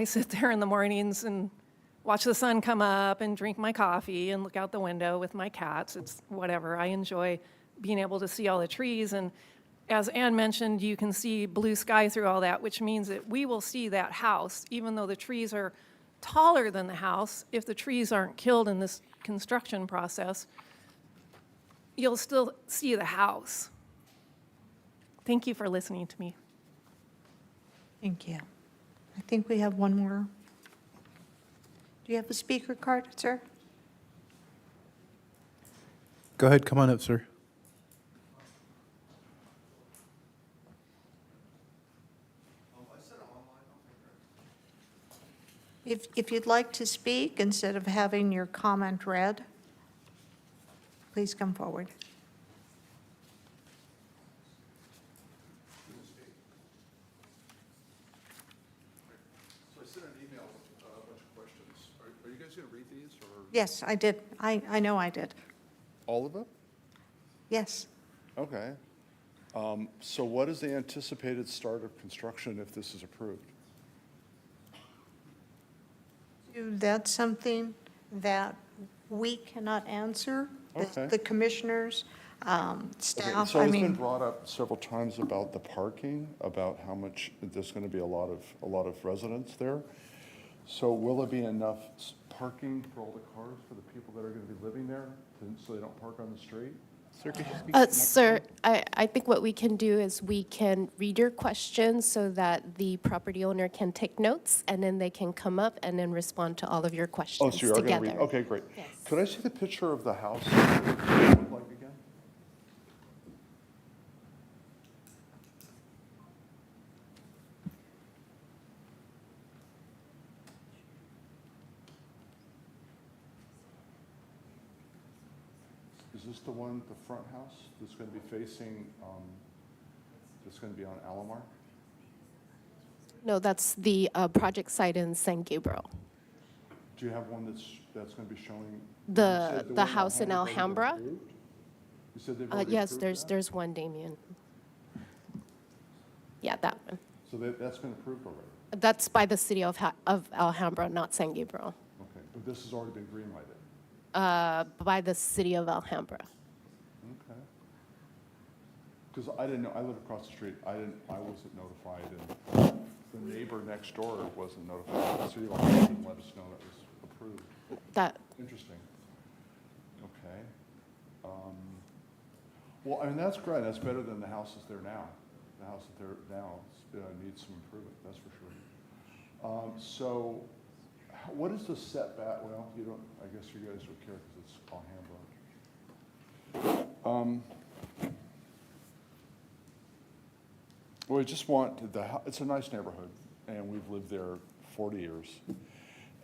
sit there in the mornings and watch the sun come up and drink my coffee and look out the window with my cats. It's whatever. I enjoy being able to see all the trees. And as Ann mentioned, you can see blue sky through all that, which means that we will see that house, even though the trees are taller than the house. If the trees aren't killed in this construction process, you'll still see the house. Thank you for listening to me. Thank you. I think we have one more. Do you have a speaker card, sir? Go ahead, come on up, sir. If you'd like to speak, instead of having your comment read, please come forward. So I sent an email with a bunch of questions. Are you guys going to read these, or? Yes, I did. I know I did. All of them? Yes. Okay. So what is the anticipated start of construction if this is approved? That's something that we cannot answer. Okay. The commissioners, Okay, staff, so I it's been mean, brought up several times about the parking, about how much, there's going to be a lot of residents there. So will there be enough parking for all the cars for the people that are going to be living there, so they don't park on the street? Sir, could you speak to the Sir, I think what we can do is we can read your questions so that the property owner can take notes, and then they can come up and then respond to all of your Oh, questions so you are going to together. read, okay, great. Yes. Could I see the picture of the house? What does it look like again? Is this the one, the front house, that's going to be facing, that's going to be on Alahmar? No, that's the project site in San Gabriel. Do you have one that's going to be showing? you The said one house in already been Alhambra? approved? You said they've already Yes, approved that? there's one, Damien. Yeah, that one. So that's been approved already? That's by the city of Alhambra, not San Gabriel. Okay, but this has already been greenlighted? By the city of Alhambra. Okay. Because I didn't know, I live across the street, I wasn't notified, and the neighbor next door wasn't notified. The city of Alhambra didn't let us know that was approved. Interesting. Okay. Well, I mean, that's great, that's better than the houses there now. The house that they're now needs some improvement, that's for sure. So, what is the setback? Well, you don't, I guess you guys would care because it's Alhambra. Well, we just want, it's a nice neighborhood, and we've lived there 40 years.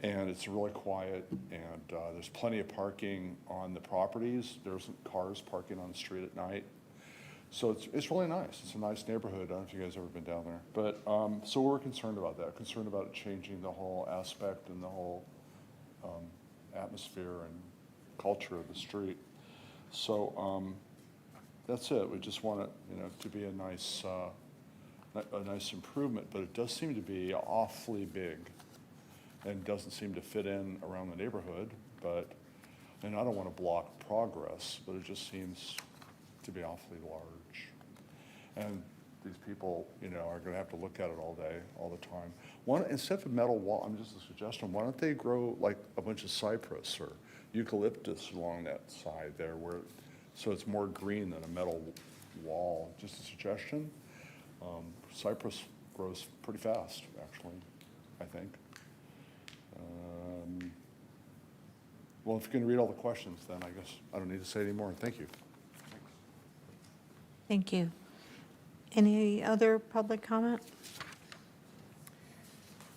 And it's really quiet, and there's plenty of parking on the properties. There isn't cars parking on the street at night. So it's really nice. It's a nice neighborhood. I don't know if you guys have ever been down there. But, so we're concerned about that, concerned about it changing the whole aspect and the whole atmosphere and culture of the street. So that's it. We just want it, to be a nice improvement, but it does seem to be awfully big and doesn't seem to fit in around the neighborhood. And I don't want to block progress, but it just seems to be awfully large. And these people, are going to have to look at it all day, all the time. Instead of a metal wall, just a suggestion, why don't they grow like a bunch of cypress or eucalyptus along that side there so it's more green than a metal wall? Just a suggestion. Cypress grows pretty fast, actually, I think. Well, if you can read all the questions, then I guess I don't need to say any more. Thank you. Thank you. Any other public comment?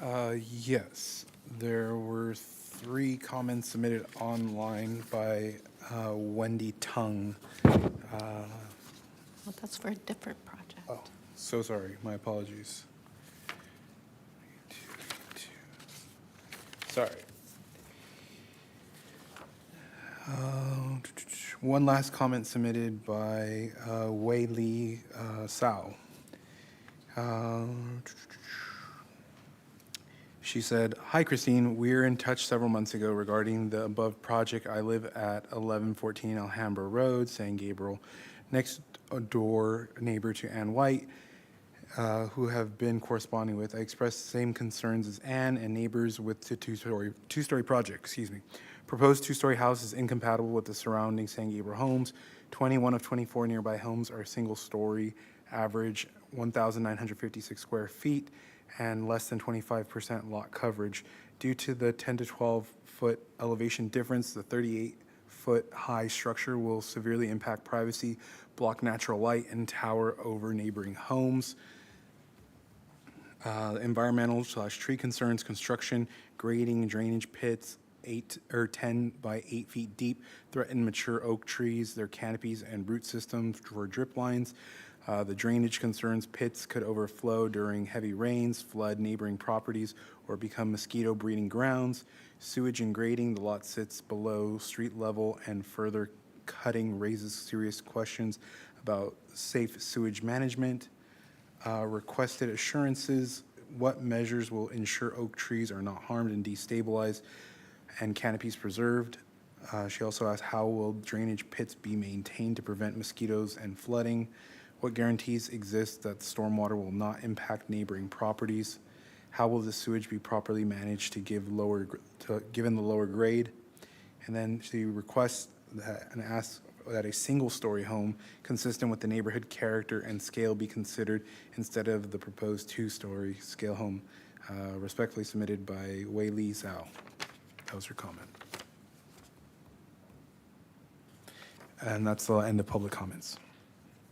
Yes, there were 3 comments submitted online by Wendy Tung. Well, that's for a different project. Oh, so sorry. My apologies. Sorry. One last comment submitted by Wei Li Sao. She said, "Hi, Christine. We were in touch several months ago regarding the above project. I live at 1114 Alhambra Road, San Gabriel, next door neighbor to Ann White, who have been corresponding with. I expressed the same concerns as Ann and neighbors with the two-story project. Proposed two-story house is incompatible with the surrounding San Gabriel homes. 21 of 24 nearby homes are single-story, average 1,956 square feet, and less than 25% lot coverage. Due to the 10 to 12-foot elevation difference, the 38-foot high structure will severely impact privacy, block natural light, and tower over neighboring homes. Environmental/tree concerns, construction, grading, drainage pits, 8 or 10 by 8 feet deep, threaten mature oak trees, their canopies and root systems for drip lines. The drainage concerns, pits could overflow during heavy rains, flood neighboring properties, or become mosquito breeding grounds. Sewage and grading, the lot sits below street level, and further cutting raises serious questions about safe sewage management. Requested assurances, what measures will ensure oak trees are not harmed and destabilized and canopies preserved? She also asked, how will drainage pits be maintained to prevent mosquitoes and flooding? What guarantees exist that stormwater will not impact neighboring properties? How will the sewage be properly managed given the lower grade? And then she requests and asks that a single-story home consistent with the neighborhood character and scale be considered instead of the proposed two-story scale home. Respectfully submitted by Wei Li Zhao. That was her comment. And that's the end of public comments.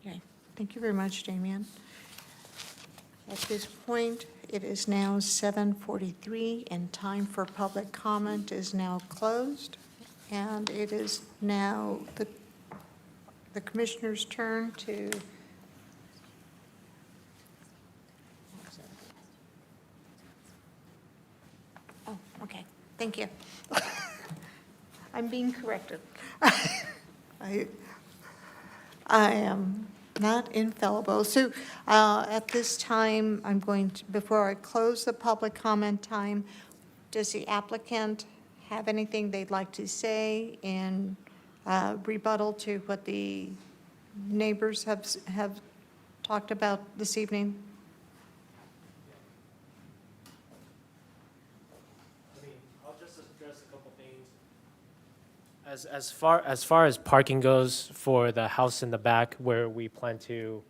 Okay, thank you very much, Damien. At this point, it is now 7:43, and time for public comment is now closed. And it is now the commissioner's turn to oh, okay, thank you. I'm being corrected. I am not infallible. So at this time, I'm going to, before I close the public comment time, does the applicant have anything they'd like to say in rebuttal to what the neighbors have talked about this evening? I'll just address a couple things. As far as parking goes for the house in the back where we plan to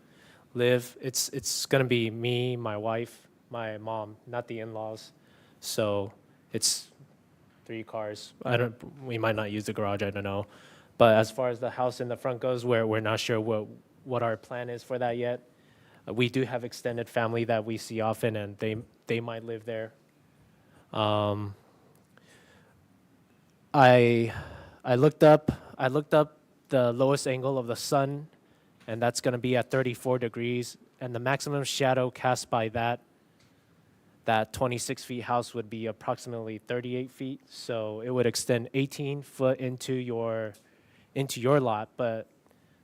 live, it's gonna be me, my wife, my mom, not the in-laws. So it's 3 cars. We might not use the garage, I don't know. But as far as the house in the front goes, we're not sure what our plan is for that yet. We do have extended family that we see often, and they might live there. I looked up the lowest angle of the sun, and that's going to be at 34 degrees, and the maximum shadow cast by that 26 feet house would be approximately 38 feet. So it would extend 18 foot into your lot, but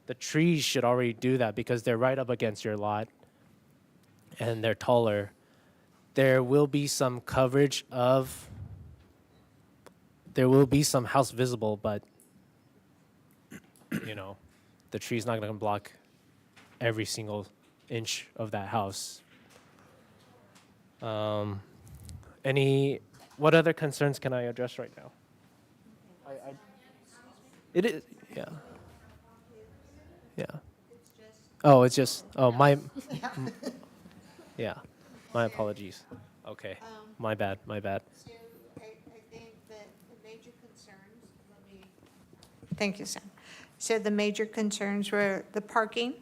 the trees should already do that because they're right up against your lot and they're taller. There will be some coverage of, there will be some house visible, but you know, the tree's not going to block every single inch of that house. What other concerns can I address right now? It is, yeah. Yeah. Oh, it's just, yeah, my apologies. Okay, my bad. So I think that the major concerns, thank you, Sam. So the major concerns were the parking,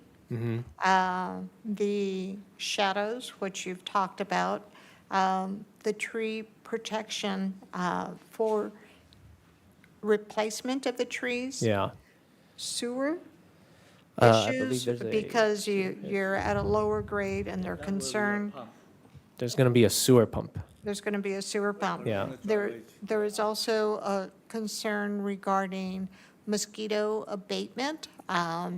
the shadows, which you've talked about, the tree protection for replacement of the trees. Yeah. Sewer I believe issues, there's because you're at a lower grade and they're concerned. There's going to be a sewer pump. There's going to be a sewer pump. Yeah. There is also a concern regarding mosquito abatement,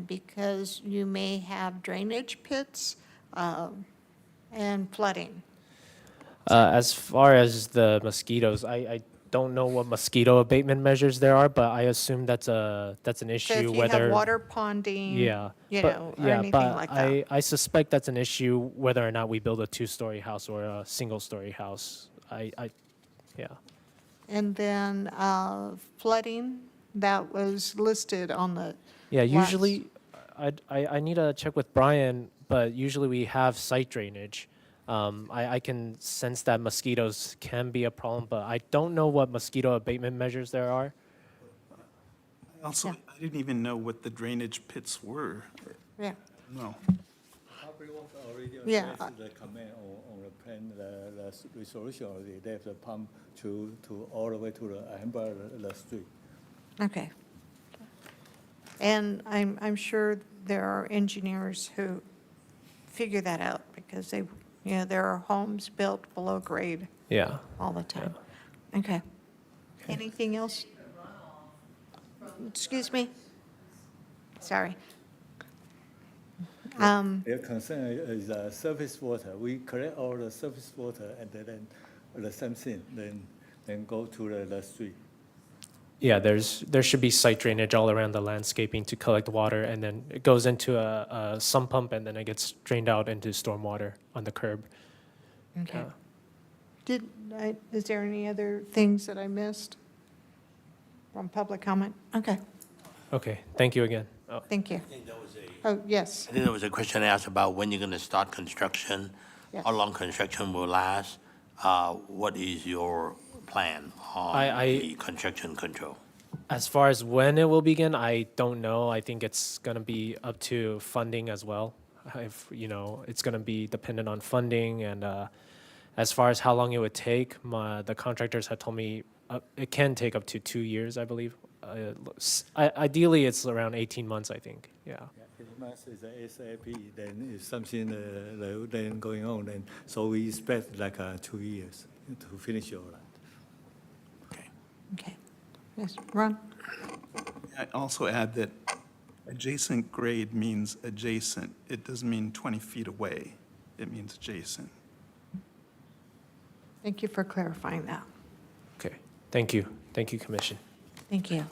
because you may have drainage pits and flooding. As far as the mosquitoes, I don't know what mosquito abatement measures there are, but I assume that's an So issue if you whether. have water ponding, Yeah, or anything like that. I suspect that's an issue whether or not we build a 2-story house or a single-story house. Yeah. And then flooding, that was listed on the. Yeah, last- usually, I need to check with Brian, but usually we have site drainage. I can sense that mosquitoes can be a problem, but I don't know what mosquito abatement measures there are. Also, I didn't even know what the drainage pits were. Yeah. No. Public Works already Yeah, addressed the comment on the plan, the resolution already. They have the pump to all the way to the Alahmar, the street. Okay. And I'm sure there are engineers who figure that out, because there are homes built below grade Yeah. all the time. Okay. Anything else? Excuse me? Then Their concern is surface water. We collect all the surface water and then the same thing, then go to the street. Yeah, there should be site drainage all around the landscaping to collect water, and then it goes into a sump pump, and then it gets drained out into stormwater on the curb. Okay. Is there any other things that I missed from public comment? Okay, Okay, thank you again. Oh. thank you. I think there was Oh, yes. I think there was a question asked about when you're going to start construction, Yes. how long construction will last. What is your plan on the construction control? As far as when it will begin, I don't know. I think it's going to be up to funding as well. It's going to be dependent on funding, and as far as how long it would take, the contractors had told me it can take up to 2 years, I believe. Ideally, it's around 18 months, I think. Yeah. If mass is a SAP, then if something then going on, then so we expect like 2 years to finish your land. Okay. Yes, Ron? I also add that adjacent grade means adjacent. It doesn't mean 20 feet away. It means adjacent. Thank you for clarifying that. Okay. Thank you. Thank you, Commission. Thank you.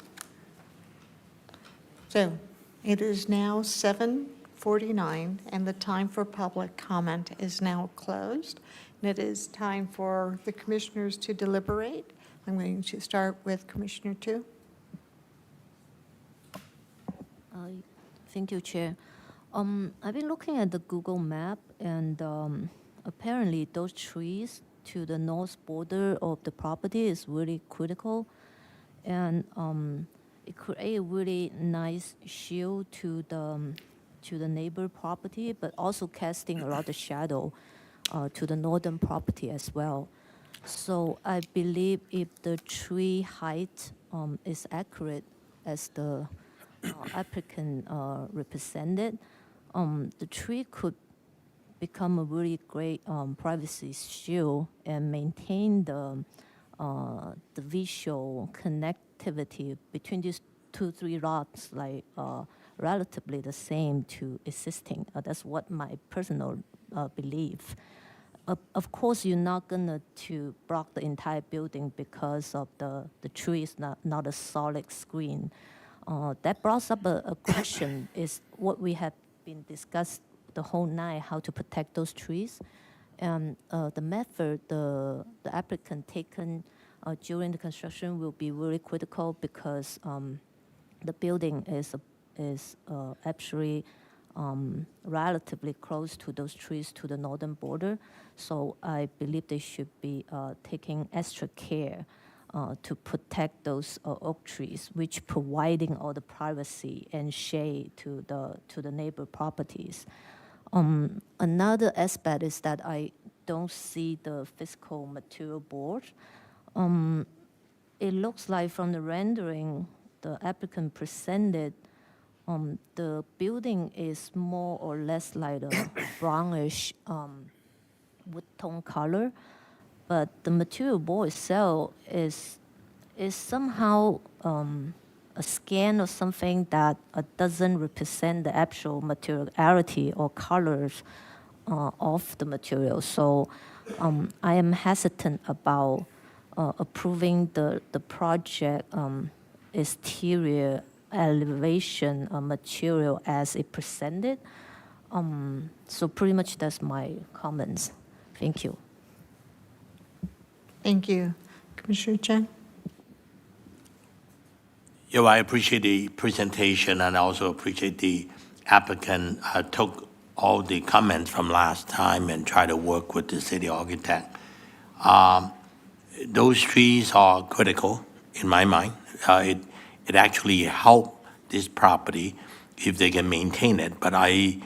So it is now 7:49, and the time for public comment is now closed. And it is time for the commissioners to deliberate. I'm going to start with Commissioner Tu. Thank you, Chair. I've been looking at the Google map, and apparently those trees to the north border of the property is really critical, and it creates a really nice shield to to the neighbor property, but also casting a lot of shadow to the northern property as well. So I believe if the tree height is accurate as the applicant represented, the tree could become a really great privacy shield and maintain the visual connectivity between these 2-3 lots, like relatively the same to existing. That's what my personal belief. Of course, you're not gonna to block the entire building because of the tree is not a solid screen. That brought up a question is what we have been discussed the whole night, how to protect those trees. And the method the applicant taken during the construction will be really critical because the building is actually relatively close to those trees to the northern border. So I believe they should be taking extra care to protect those oak trees, which providing all the privacy and shade to the neighbor properties. Another aspect is that I don't see the physical material board. It looks like from the rendering the applicant presented, the building is more or less like a brownish wood tone color, but the material board itself is somehow a scan or something that doesn't represent the actual materiality or colors of the material. So I am hesitant about approving the project exterior elevation material as it presented. So pretty much that's my comments. Thank you. Thank you. Commissioner Chen? Yeah, I appreciate the presentation and I also appreciate the applicant took all the comments from last time and tried to work with the city architect. Those trees are critical in my mind. It actually help this property if they can maintain it, but I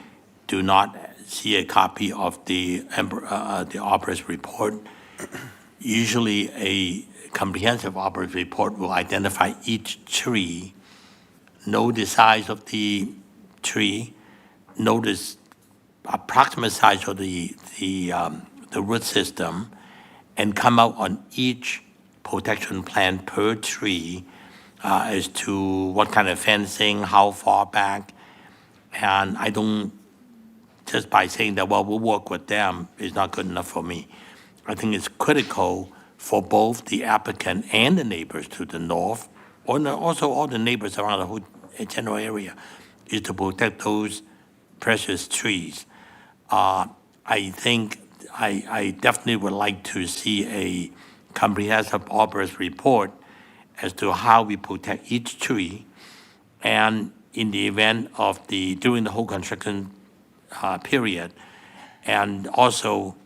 do not see a copy of the arborist report. Usually a comprehensive arborist report will identify each tree, know the size of the tree, know the approximate size of the root system, and come out on each protection plan per tree as to what kind of fencing, how far back. And I don't, just by saying that, well, we'll work with them is not good enough for me. I think it's critical for both the applicant and the neighbors to the north, or also all the neighbors around the whole general area, is to protect those precious trees. I think I definitely would like to see a comprehensive arborist report as to how we protect each tree, and in the event of during the whole construction period, and also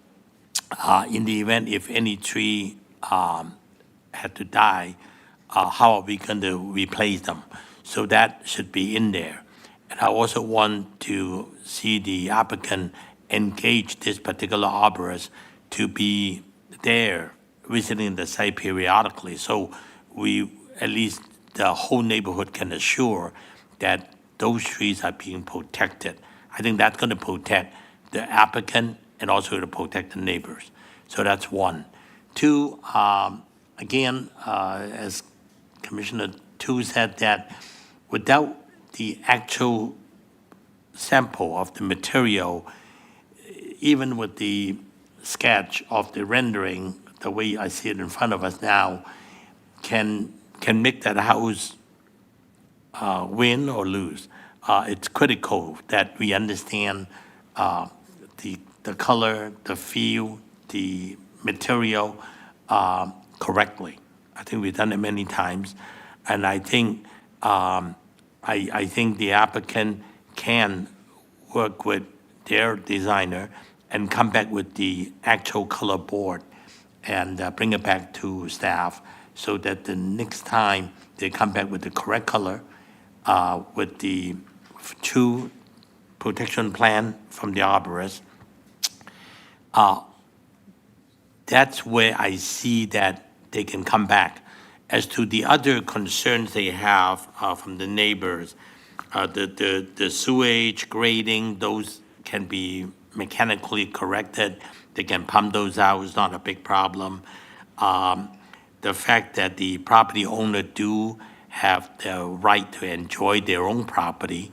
in the event if any tree had to die, how are we going to replace them? So that should be in there. And I also want to see the applicant engage this particular arborist to be there visiting the site periodically, so we, at least the whole neighborhood can assure that those trees are being protected. I think that's going to protect the applicant and also to protect the neighbors. So that's one. Two, again, as Commissioner Tu said, that without the actual sample of the material, even with the sketch of the rendering, the way I see it in front of us now, can make that house win or lose. It's critical that we understand the color, the feel, the material correctly. I think we've done it many times, and I think I think the applicant can work with their designer and come back with the actual color board and bring it back to staff so that the next time they come back with the correct color, with the true protection plan from the arborist, that's where I see that they can come back. As to the other concerns they have from the neighbors, the sewage grading, those can be mechanically corrected. They can pump those out, it's not a big problem. The fact that the property owner do have the right to enjoy their own property,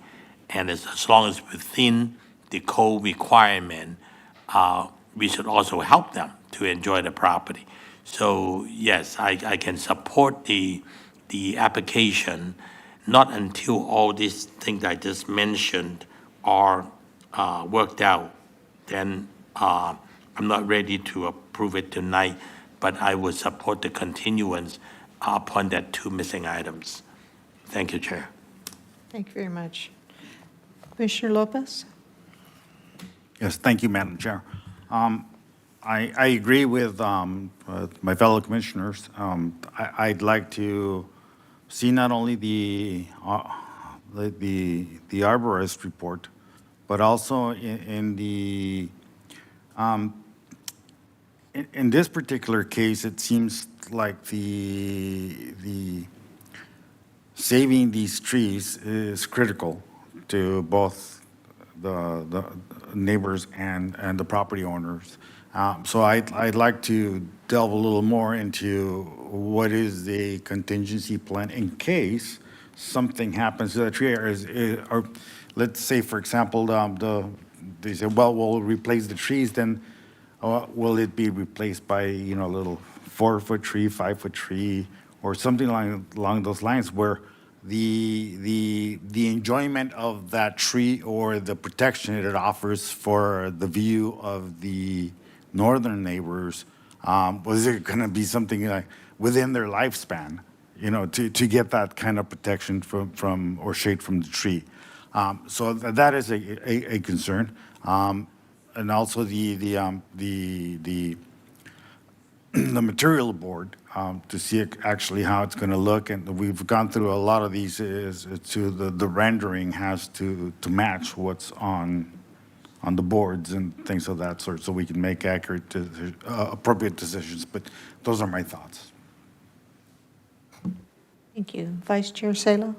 and as long as within the code requirement, we should also help them to enjoy the property. So yes, I can support the application, not until all these things I just mentioned are worked out. Then I'm not ready to approve it tonight, but I would support the continuance upon that two missing items. Thank you, Chair. Thank you very much. Commissioner Lopez? Yes, thank you, Madam Chair. I agree with my fellow commissioners. I'd like to see not only the arborist report, but also in this particular case, it seems like the saving these trees is critical to both the neighbors and the property owners. So I'd like to delve a little more into what is the contingency plan in case something happens to the tree, or let's say, for example, they say, well, we'll replace the trees, then will it be replaced by, a little 4-foot tree, 5-foot tree, or something along those lines where the enjoyment of that tree or the protection it offers for the view of the northern neighbors, was it going to be something like within their lifespan, to get that kind of protection from or shade from the tree? So that is a concern, and also the material board, to see actually how it's going to look, and we've gone through a lot of these. The rendering has to match what's on the boards and things of that sort, so we can make accurate, appropriate decisions. But those are my thoughts. Thank you. Vice Chair Salo?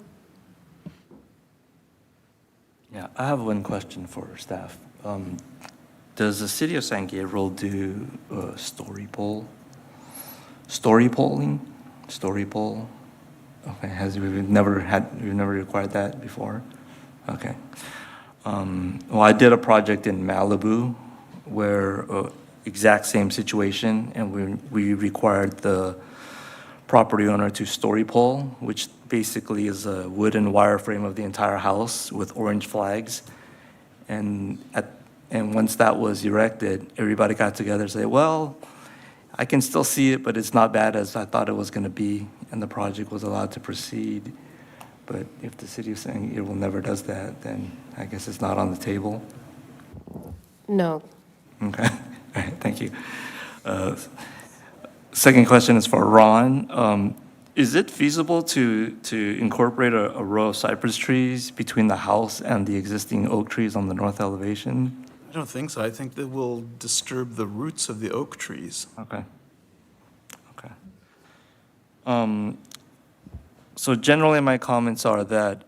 Yeah, I have one question for staff. Does the city of San Gabriel do story polling? Story poll? Okay, we've never required that before? Okay. Well, I did a project in Malibu where exact same situation, and we required the property owner to story pole, which basically is a wooden wireframe of the entire house with orange flags. And once that was erected, everybody got together and said, well, I can still see it, but it's not bad as I thought it was going to be, and the project was allowed to proceed. But if the city of San Gabriel never does that, then I guess it's not on the table. No. Okay, all right, thank you. Second question is for Ron. Is it feasible to incorporate a row of cypress trees between the house and the existing oak trees on the north elevation? I don't think so. I think that will disturb the roots of the oak trees. Okay. So generally, my comments are that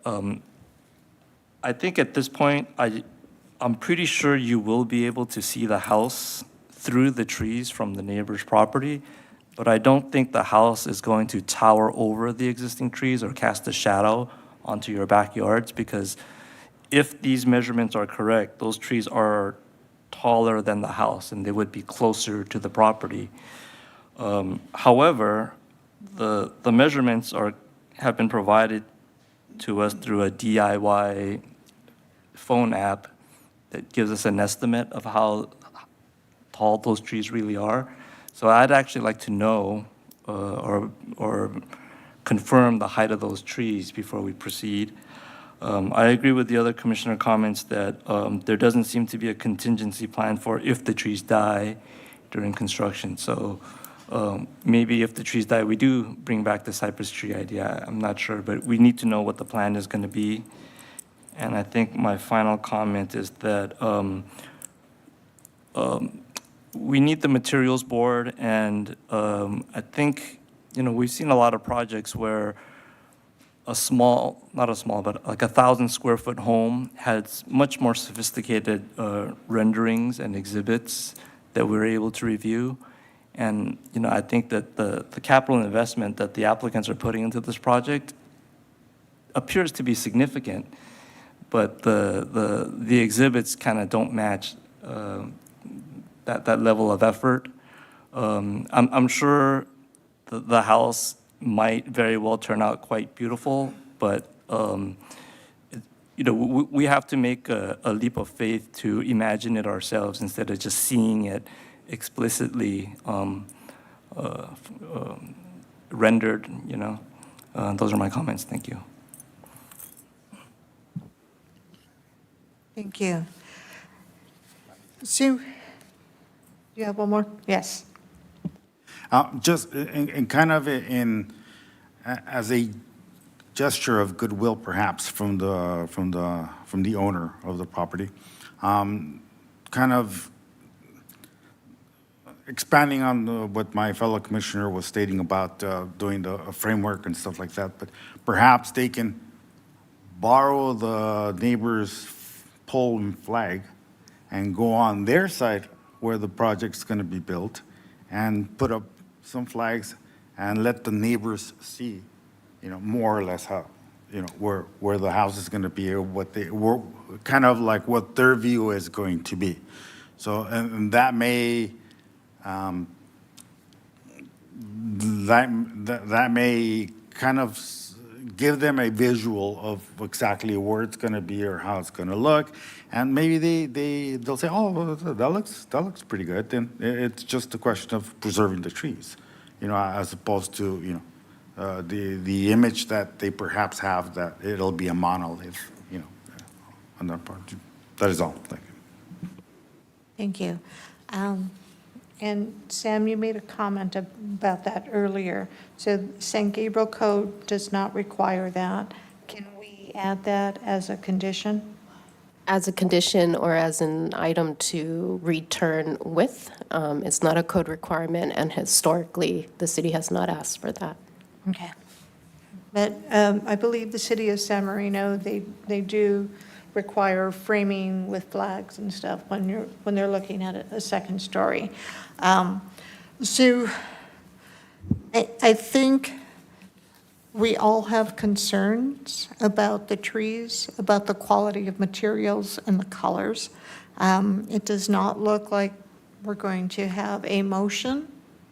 I think at this point, I'm pretty sure you will be able to see the house through the trees from the neighbor's property, but I don't think the house is going to tower over the existing trees or cast a shadow onto your backyards, because if these measurements are correct, those trees are taller than the house and they would be closer to the property. However, the measurements have been provided to us through a DIY phone app that gives us an estimate of how tall those trees really are. So I'd actually like to know or confirm the height of those trees before we proceed. I agree with the other commissioner comments that there doesn't seem to be a contingency plan for if the trees die during construction. So maybe if the trees die, we do bring back the cypress tree idea. I'm not sure, but we need to know what the plan is going to be. And I think my final comment is that we need the materials board, and I think, we've seen a lot of projects where a small, not a small, but like 1,000 square foot home has much more sophisticated renderings and exhibits that we're able to review. And, I think that the capital investment that the applicants are putting into this project appears to be significant, but the exhibits kind of don't match that level of effort. I'm sure the house might very well turn out quite beautiful, but we have to make a leap of faith to imagine it ourselves instead of just seeing it explicitly rendered. Those are my comments. Thank you. Thank you. Zhou, you have one more? Yes. Just in kind of as a gesture of goodwill, perhaps from the owner of the property, kind of expanding on what my fellow commissioner was stating about doing the framework and stuff like that. But perhaps they can borrow the neighbor's pole and flag and go on their side where the project's going to be built and put up some flags and let the neighbors see, more or less how, where the house is going to be, or kind of like what their view is going to be. So, and that may, that may kind of give them a visual of exactly where it's going to be or how it's going to look, and maybe they'll say, "Oh, that looks pretty good." Then it's just a question of preserving the trees, as opposed to the image that they perhaps have that it'll be a monolith, on that part. That is all. Thank you. Thank you. And Sam, you made a comment about that earlier. So San Gabriel Code does not require that. Can we add that as a condition? As a condition or as an item to return with. It's not a code requirement, and historically, the city has not asked for that. Okay. But I believe the city of San Marino, they do require framing with flags and stuff when they're looking at a second story. So I think we all have concerns about the trees, about the quality of materials and the colors. It does not look like we're going to have a motion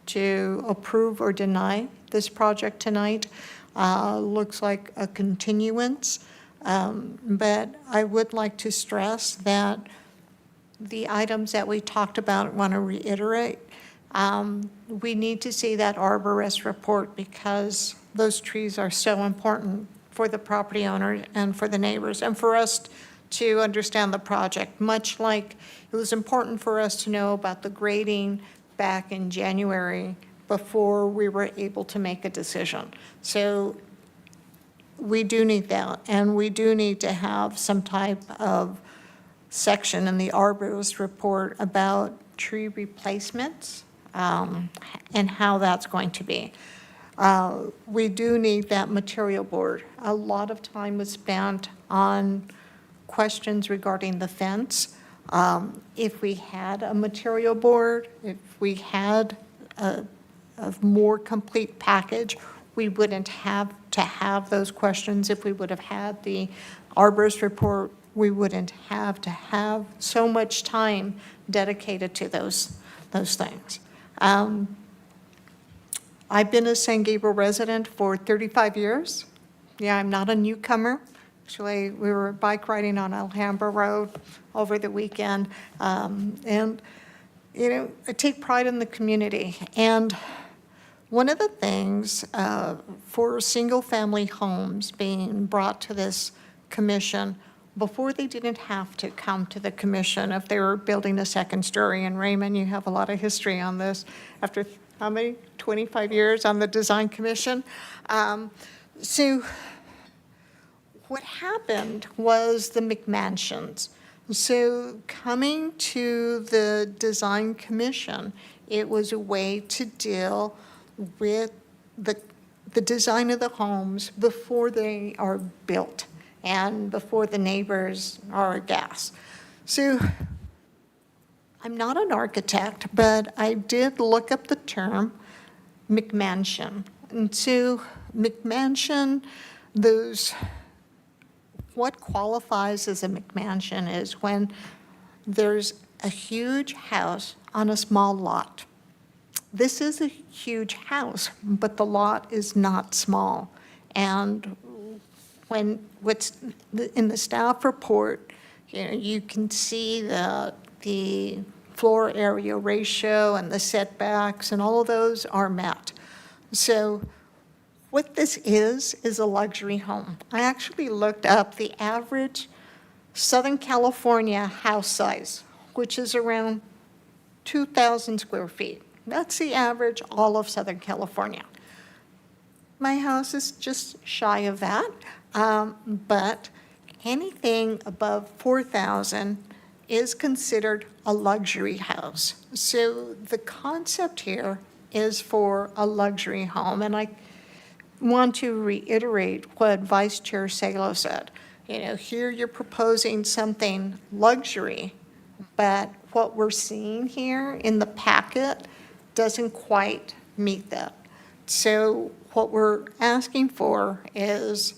to approve or deny this project tonight. Looks like a continuance. But I would like to stress that the items that we talked about, want to reiterate, we need to see that arborist report because those trees are so important for the property owner and for the neighbors and for us to understand the project, much like it was important for us to know about the grading back in January before we were able to make a decision. So we do need that, and we do need to have some type of section in the arborist report about tree replacements and how that's going to be. We do need that material board. A lot of time was spent on questions regarding the fence. If we had a material board, if we had a more complete package, we wouldn't have to have those questions. If we would have had the arborist report, we wouldn't have to have so much time dedicated to those things. I've been a San Gabriel resident for 35 years. Yeah, I'm not a newcomer. Actually, we were bike riding on Alhambra Road over the weekend. And, I take pride in the community. And one of the things for single-family homes being brought to this commission, before they didn't have to come to the commission if they were building a second story. And Raymond, you have a lot of history on this. After how many? 25 years on the design commission. So what happened was the McMansions. So coming to the Design Commission, it was a way to deal with the design of the homes before they are built and before the neighbors are aghast. So I'm not an architect, but I did look up the term McMansion. And so McMansion, what qualifies as a McMansion is when there's a huge house on a small lot. This is a huge house, but the lot is not small. And what's in the staff report, you can see the floor area ratio and the setbacks and all of those are met. So what this is a luxury home. I actually looked up the average Southern California house size, which is around 2,000 square feet. That's the average all of Southern California. My house is just shy of that, but anything above 4,000 is considered a luxury house. So the concept here is for a luxury home, and I want to reiterate what Vice Chair Salo said. Here you're proposing something luxury, but what we're seeing here in the packet doesn't quite meet that. So what we're asking for is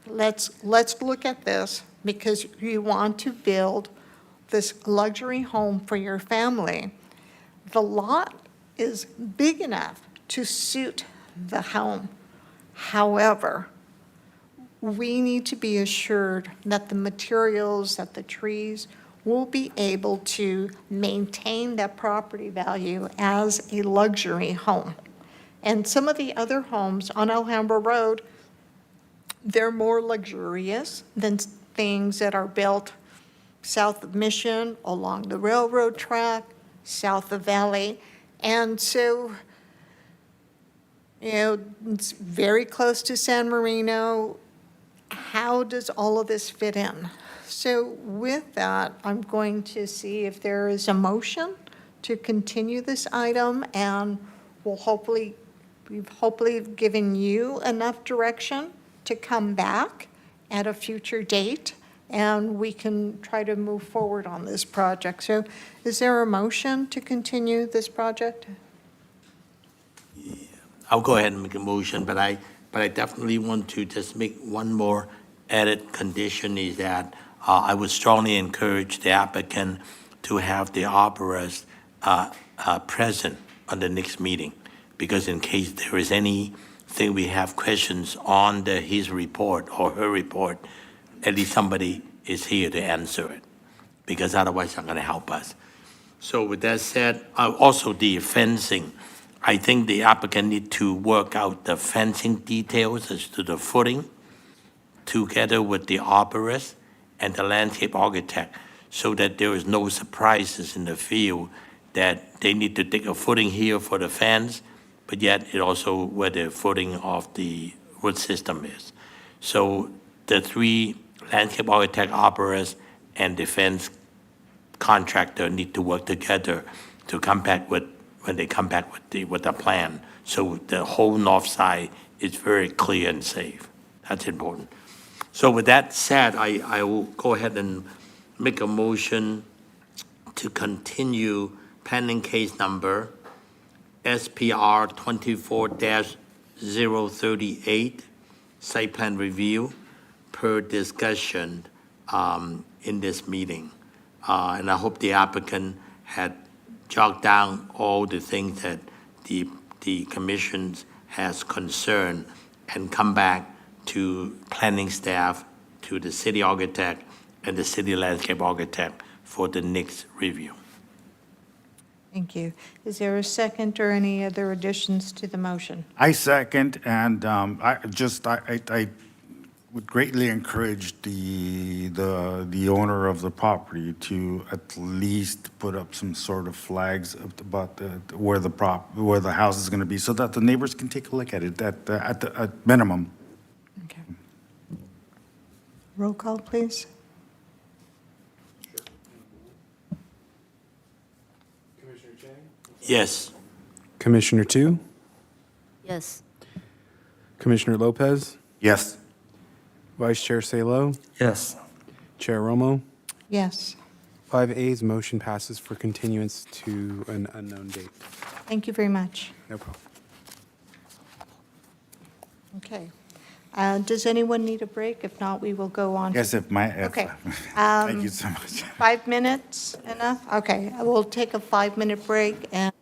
let's look at this because you want to build this luxury home for your family. The lot is big enough to suit the home. However, we need to be assured that the materials, that the trees will be able to maintain that property value as a luxury home. And some of the other homes on Alhambra Road, they're more luxurious than things that are built south of Mission, along the railroad track, south of Valley. And so, it's very close to San Marino. How does all of this fit in? So with that, I'm going to see if there is a motion to continue this item, and we've hopefully given you enough direction to come back at a future date, and we can try to move forward on this project. So is there a motion to continue this project? I'll go ahead and make a motion, but I definitely want to just make one more added condition is that I would strongly encourage the applicant to have the arborist present on the next meeting, because in case there is anything we have questions on his report or her report, at least somebody is here to answer it, because otherwise it's not going to help us. So with that said, also the fencing, I think the applicant need to work out the fencing details as to the footing together with the arborist and the landscape architect, so that there is no surprises in the field that they need to take a footing here for the fence, but yet it also where the footing of the root system is. So the three landscape architect, arborist, and the fence contractor need to work together to come back with, when they come back with the plan, so the whole north side is very clear and safe. That's important. So with that said, I will go ahead and make a motion to continue pending case number SPR 24-038, site plan review per discussion in this meeting. And I hope the applicant had jotted down all the things that the commission has concerned and come back to planning staff, to the city architect, and the city landscape architect for the next review. Thank you. Is there a second or any other additions to the motion? I second, and I would greatly encourage the owner of the property to at least put up some sort of flags about where the house is going to be, so that the neighbors can take a look at it at minimum. Okay. Roll call, please. Commissioner Chang? Yes. Commissioner Tu? Yes. Commissioner Lopez? Yes. Vice Chair Salo? Yes. Chair Romo? Yes. 5 ayes, motion passes for continuance to an unknown date. Thank you very much. No problem. Okay. Does anyone need a break? If not, we will go on. Yes, Okay. Thank you so much. 5 minutes enough? Okay, we'll take a 5-minute break and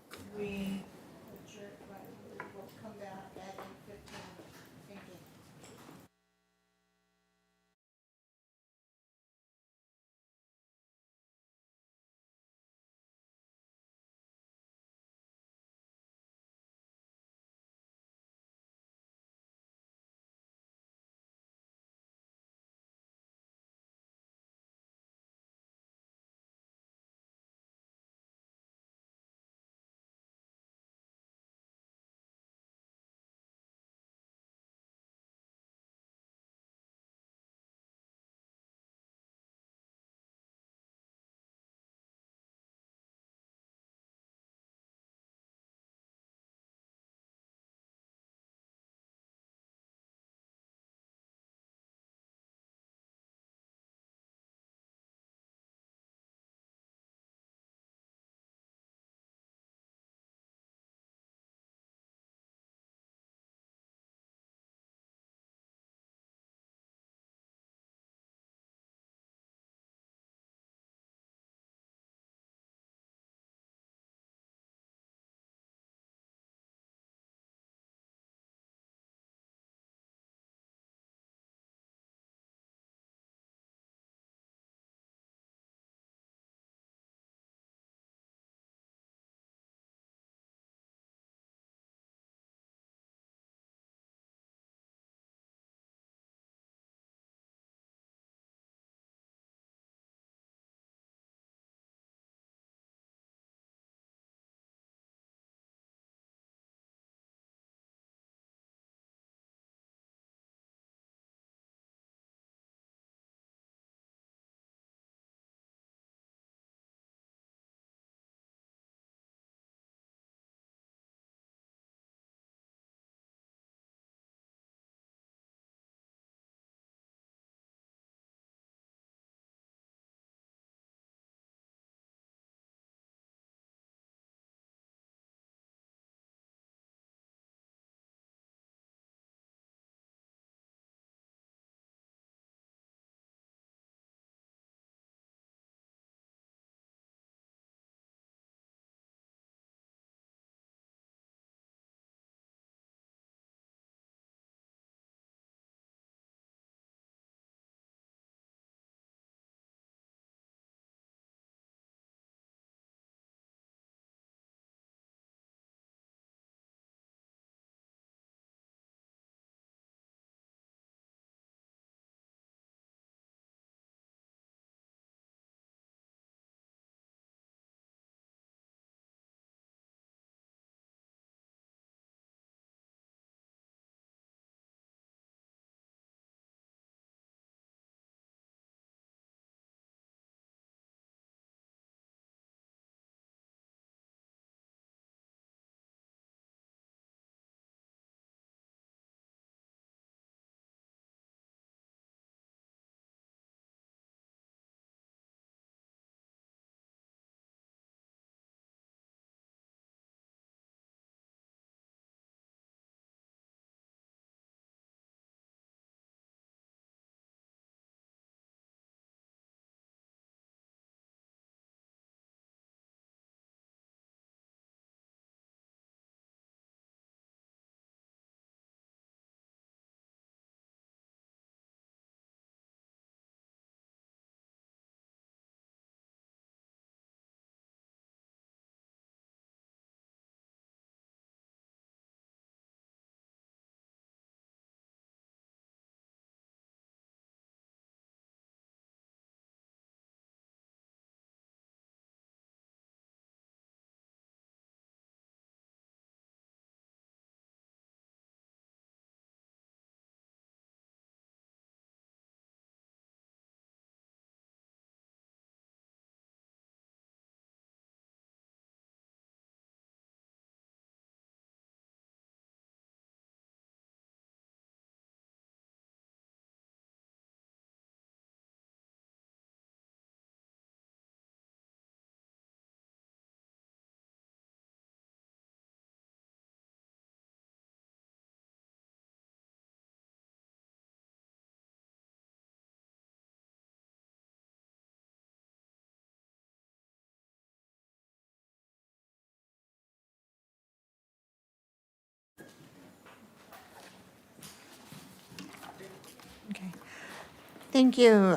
Thank you.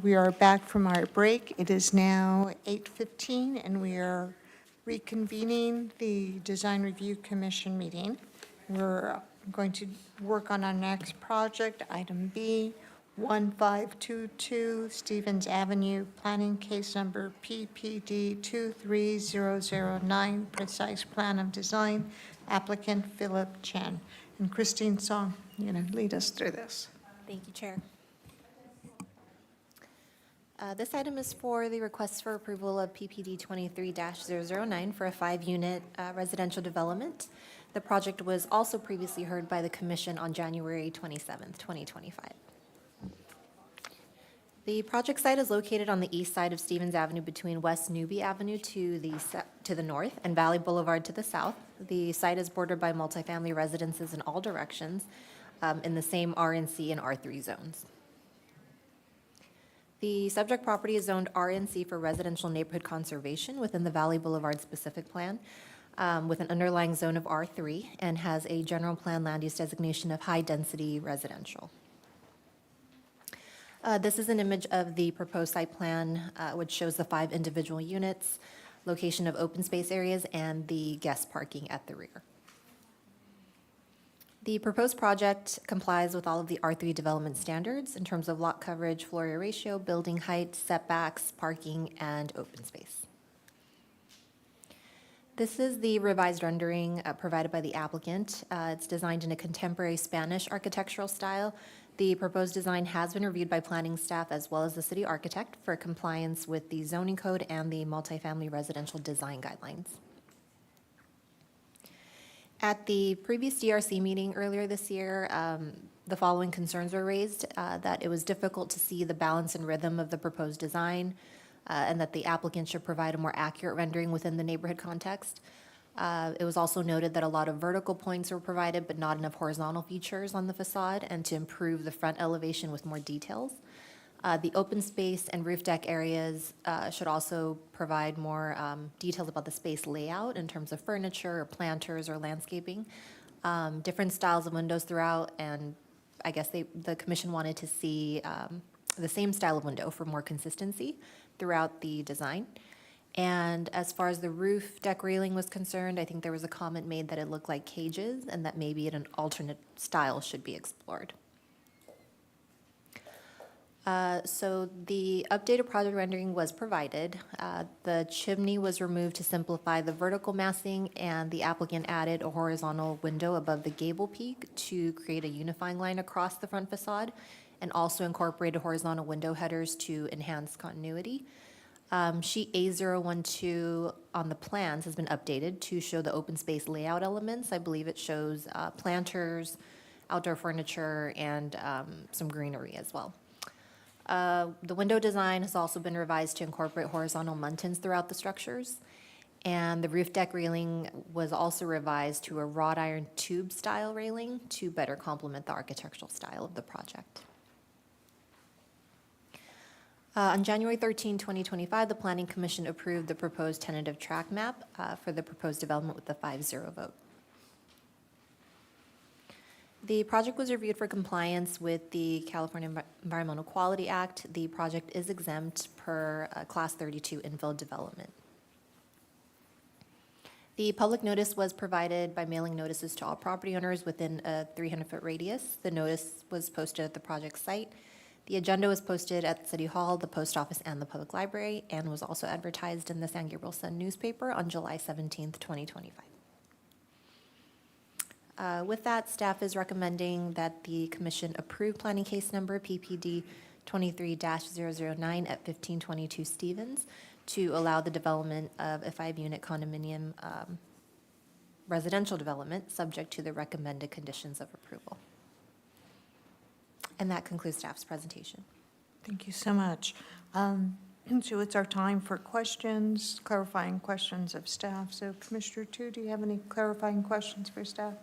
We are back from our break. It is now 8:15, and we are reconvening the Design Review Commission meeting. We're going to work on our next project, item B, 1522 Stevens Avenue, planning case number PPD 23009, precise plan of design, applicant Philip Chen. And Christine Song, you're going to lead us through this. Thank you, Chair. This item is for the request for approval of PPD 23-009 for a 5-unit residential development. The project was also previously heard by the Commission on January 27th, 2025. The project site is located on the east side of Stevens Avenue between West Newby Avenue to the north and Valley Boulevard to the south. The site is bordered by multifamily residences in all directions in the same RNC and R3 zones. The subject property is zoned RNC for residential neighborhood conservation within the Valley Boulevard specific plan with an underlying zone of R3 and has a general plan land use designation of high-density residential. This is an image of the proposed site plan, which shows the 5 individual units, location of open space areas, and the guest parking at the rear. The proposed project complies with all of the R3 development standards in terms of lot coverage, floor area ratio, building height, setbacks, parking, and open space. This is the revised rendering provided by the applicant. It's designed in a contemporary Spanish architectural style. The proposed design has been reviewed by planning staff as well as the city architect for compliance with the zoning code and the multifamily residential design guidelines. At the previous DRC meeting earlier this year, the following concerns were raised, that it was difficult to see the balance and rhythm of the proposed design, and that the applicant should provide a more accurate rendering within the neighborhood context. It was also noted that a lot of vertical points were provided, but not enough horizontal features on the facade, and to improve the front elevation with more details. The open space and roof deck areas should also provide more details about the space layout in terms of furniture or planters or landscaping. Different styles of windows throughout, and I guess the commission wanted to see the same style of window for more consistency throughout the design. And as far as the roof deck railing was concerned, I think there was a comment made that it looked like cages and that maybe an alternate style should be explored. So the updated project rendering was provided. The chimney was removed to simplify the vertical massing, and the applicant added a horizontal window above the gable peak to create a unifying line across the front facade, and also incorporated horizontal window headers to enhance continuity. Sheet A012 on the plans has been updated to show the open space layout elements. I believe it shows planters, outdoor furniture, and some greenery as well. The window design has also been revised to incorporate horizontal muntins throughout the structures. And the roof deck railing was also revised to a wrought iron tube style railing to better complement the architectural style of the project. On January 13, 2025, the Planning Commission approved the proposed tentative track map for the proposed development with a 5-0 vote. The project was reviewed for compliance with the California Environmental Quality Act. The project is exempt per Class 32 infill development. The public notice was provided by mailing notices to all property owners within a 300-foot radius. The notice was posted at the project site. The agenda was posted at City Hall, the post office, and the public library, and was also advertised in the San Gabriel Sun newspaper on July 17th, 2025. With that, staff is recommending that the commission approve planning case number PPD 23-009 at 1522 Stevens to allow the development of a 5-unit condominium residential development subject to the recommended conditions of approval. And that concludes staff's presentation. Thank you so much. So it's our time for questions, clarifying questions of staff. So Commissioner Tu, do you have any clarifying questions for staff?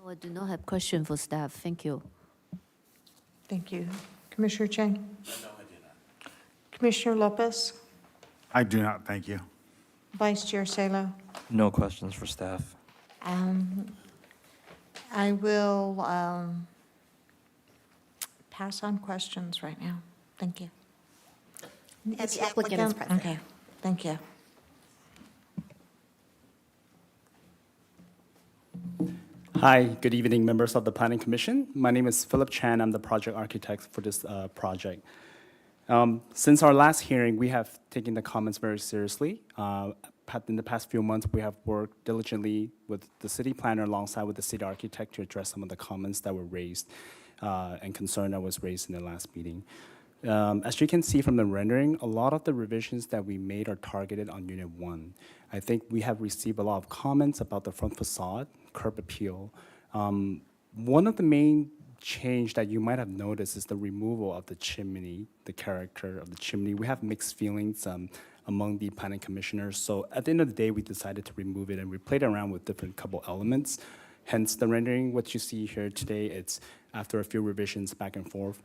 No, I do not have question for staff. Thank you. Thank you. Commissioner Cheng? No, I do not. Commissioner Lopez? I do not, thank you. Vice Chair Salo? No questions for staff. I will pass on questions right now. Thank you. And the applicant is present. Okay, thank you. Hi, good evening, members of the Planning Commission. My name is Philip Chen. I'm the project architect for this project. Since our last hearing, we have taken the comments very seriously. In the past few months, we have worked diligently with the city planner alongside with the city architect to address some of the comments that were raised and concern that was raised in the last meeting. As you can see from the rendering, a lot of the revisions that we made are targeted on Unit 1. I think we have received a lot of comments about the front facade, curb appeal. One of the main change that you might have noticed is the removal of the chimney, the character of the chimney. We have mixed feelings among the planning commissioners. So at the end of the day, we decided to remove it and we played around with different couple elements. Hence the rendering, what you see here today, it's after a few revisions back and forth.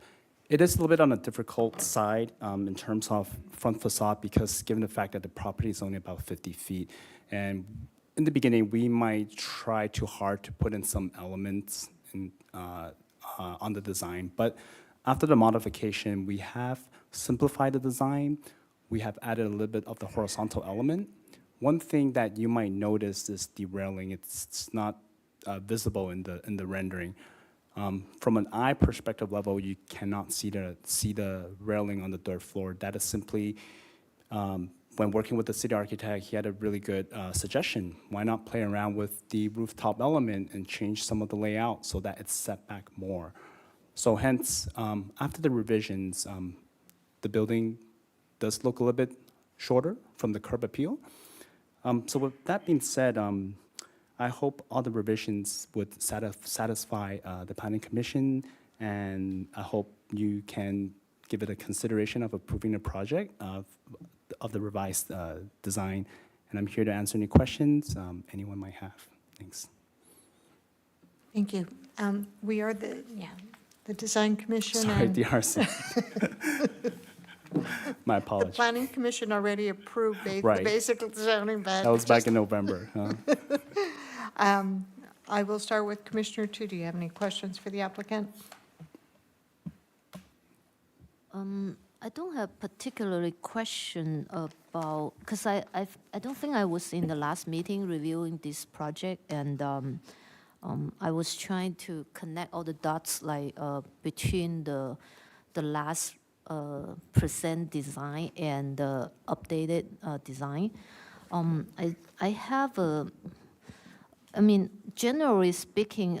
It is a little bit on the difficult side in terms of front facade because given the fact that the property is only about 50 feet. And in the beginning, we might try too hard to put in some elements on the design. But after the modification, we have simplified the design. We have added a little bit of the horizontal element. One thing that you might notice is the railing. It's not visible in the rendering. From an eye perspective level, you cannot see the railing on the third floor. That is simply, when working with the city architect, he had a really good suggestion. Why not play around with the rooftop element and change some of the layout so that it's set back more? So hence, after the revisions, the building does look a little bit shorter from the curb appeal. So with that being said, I hope all the revisions would satisfy the Planning Commission, and I hope you can give it a consideration of approving the project of the revised design. And I'm here to answer any questions anyone might have. Thanks. Thank you. We are the Design Commission. Sorry, and DRC. My The apologies. Planning Commission already approved the Right. basic zoning, but That was back in November. I will start with Commissioner Tu. Do you have any questions for the applicant? I don't have particularly question about, because I don't think I was in the last meeting reviewing this project, and I was trying to connect all the dots like between the last present design and the updated design. I have a, I mean, generally speaking,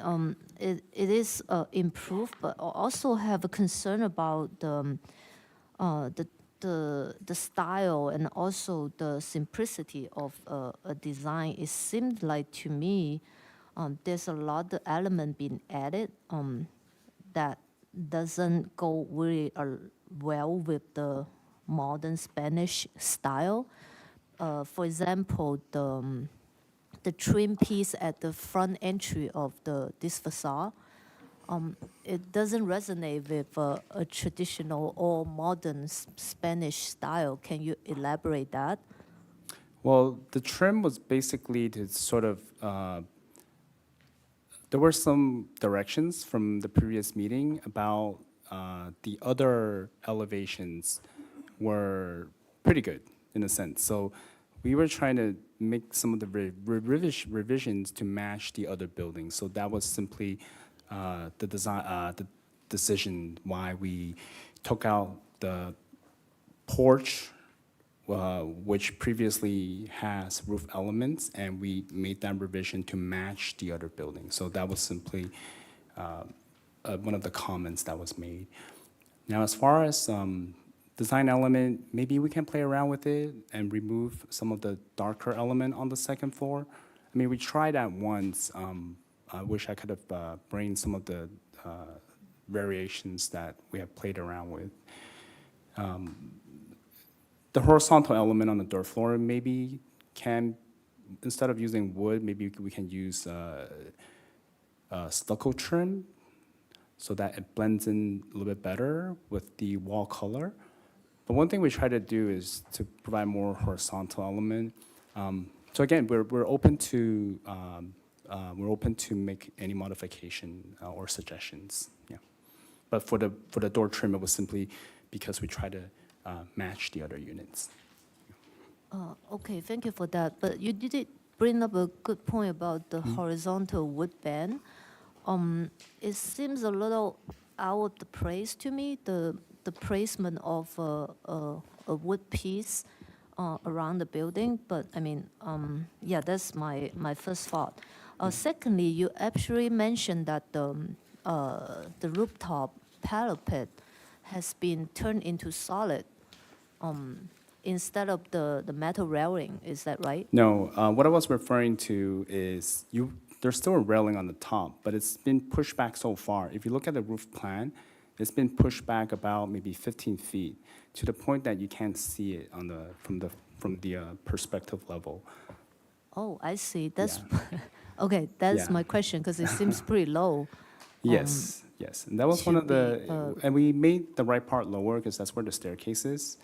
it is improved, but I also have a concern about the style and also the simplicity of a design. It seemed like to me there's a lot of element being added that doesn't go really well with the modern Spanish style. For example, the trim piece at the front entry of this facade, it doesn't resonate with a traditional or modern Spanish style. Can you elaborate that? Well, the trim was basically to sort of, there were some directions from the previous meeting about the other elevations were pretty good in a sense. So we were trying to make some of the revisions to match the other buildings. So that was simply the design, the decision why we took out the porch, which previously has roof elements, and we made that revision to match the other buildings. So that was simply one of the comments that was made. Now, as far as design element, maybe we can play around with it and remove some of the darker element on the second floor. I mean, we tried that once. I wish I could have brought some of the variations that we have played around with. The horizontal element on the third floor maybe can, instead of using wood, maybe we can use stucco trim so that it blends in a little bit better with the wall color. But one thing we try to do is to provide more horizontal element. So again, we're open to make any modification or suggestions. Yeah. But for the door trim, it was simply because we try to match the other units. Okay, thank you for that. But you did bring up a good point about the Mm-hmm. horizontal wood band. It seems a little out of the place to me, the placement of a wood piece around the building. But I mean, yeah, that's my first thought. Secondly, you actually mentioned that the rooftop parapet has been turned into solid instead of the metal railing. Is that right? No, what I was referring to is there's still a railing on the top, but it's been pushed back so far. If you look at the roof plan, it's been pushed back about maybe 15 feet to the point that you can't see it from the perspective level. Oh, I see. That's okay. That's Yeah. my question because it seems pretty low. Yes, yes, and that was one of should be, and we made the right part lower because that's where the staircase is.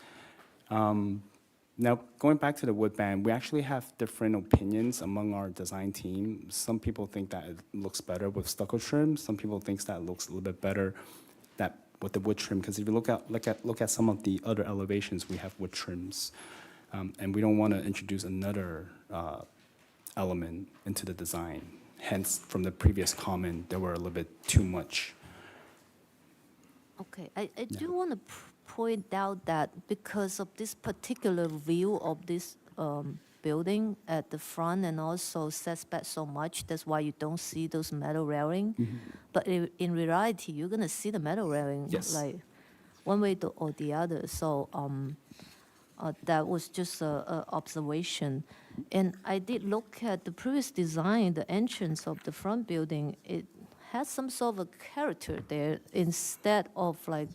Now, going back to the wood band, we actually have different opinions among our design team. Some people think that it looks better with stucco trim. Some people think that it looks a little bit better with the wood trim. Because if you look at some of the other elevations, we have wood trims, and we don't want to introduce another element into the design. Hence, from the previous comment, there were a little bit too much. Okay, I do want to point out that because of this particular view of this building at the front and also sets back so much, that's why you don't see those metal railing. But in reality, you're gonna see the metal railing Yes. like one way or the other. So that was just a observation. And I did look at the previous design, the entrance of the front building. It has some sort of a character there instead of like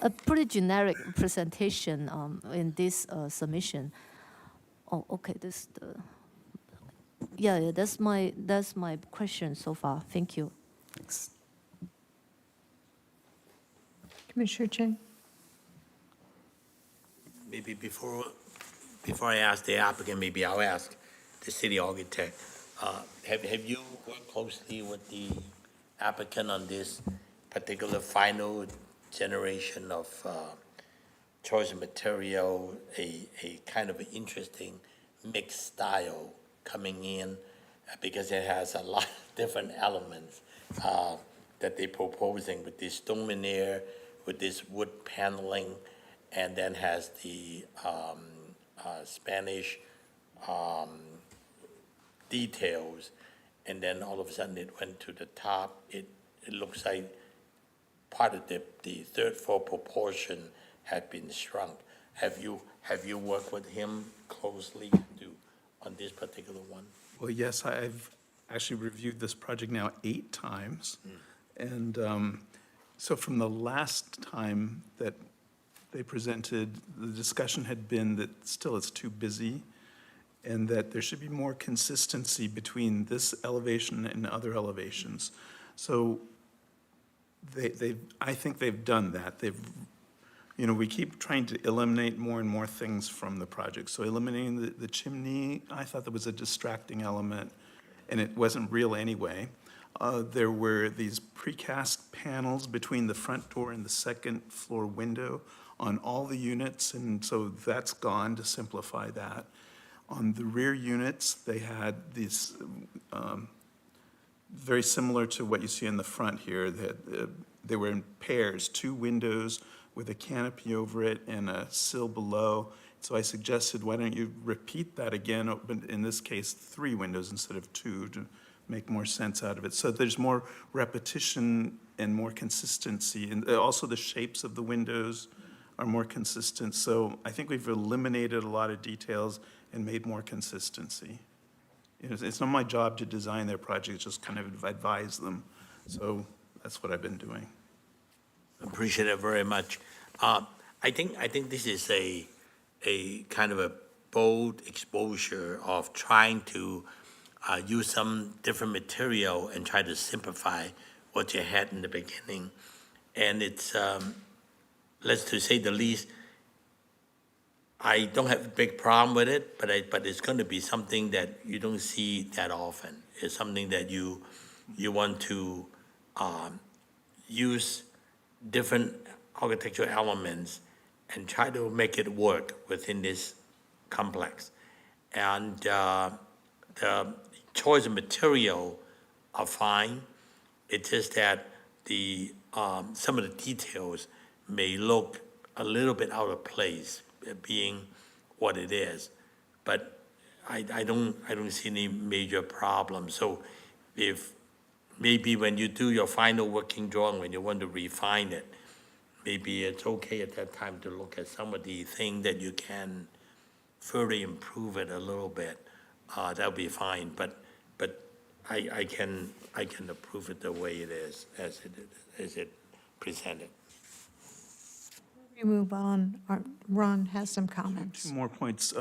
a pretty generic presentation in this submission. Oh, okay. Yeah, that's my question so far. Thank you. Thanks. Commissioner Chen? Maybe before I ask the applicant, maybe I'll ask the city architect. Have you worked closely with the applicant on this particular final generation of choice of material, a kind of an interesting mixed style coming in because it has a lot of different elements that they're proposing with this stone veneer, with this wood paneling, and then has the Spanish details, and then all of a sudden it went to the top. It looks like part of the third floor proportion had been shrunk. Have you worked with him closely on this particular one? Well, yes, I've actually reviewed this project now 8 times. And so from the last time that they presented, the discussion had been that still it's too busy and that there should be more consistency between this elevation and other elevations. So I think they've done that. We keep trying to eliminate more and more things from the project. So eliminating the chimney, I thought that was a distracting element, and it wasn't real anyway. There were these precast panels between the front door and the second floor window on all the units, and so that's gone to simplify that. On the rear units, they had these very similar to what you see in the front here. They were in pairs, 2 windows with a canopy over it and a sill below. So I suggested, why don't you repeat that again, but in this case, 3 windows instead of 2 to make more sense out of it. So there's more repetition and more consistency. And also the shapes of the windows are more consistent. So I think we've eliminated a lot of details and made more consistency. It's not my job to design their projects, just kind of advise them. So that's what I've been doing. Appreciate it very much. I think this is a kind of a bold exposure of trying to use some different material and try to simplify what you had in the beginning. And it's, let's to say the least, I don't have a big problem with it, but it's going to be something that you don't see that often. It's something that you want to use different architectural elements and try to make it work within this complex. And the choice of material are fine. It's just that the some of the details may look a little bit out of place, being what it is. But I don't see any major problem. So if maybe when you do your final working drawing, when you want to refine it, maybe it's okay at that time to look at some of the things that you can further improve it a little bit. That'll be fine. But I can approve it the way it is, as it presented. We move on. Ron has some comments. Two more points.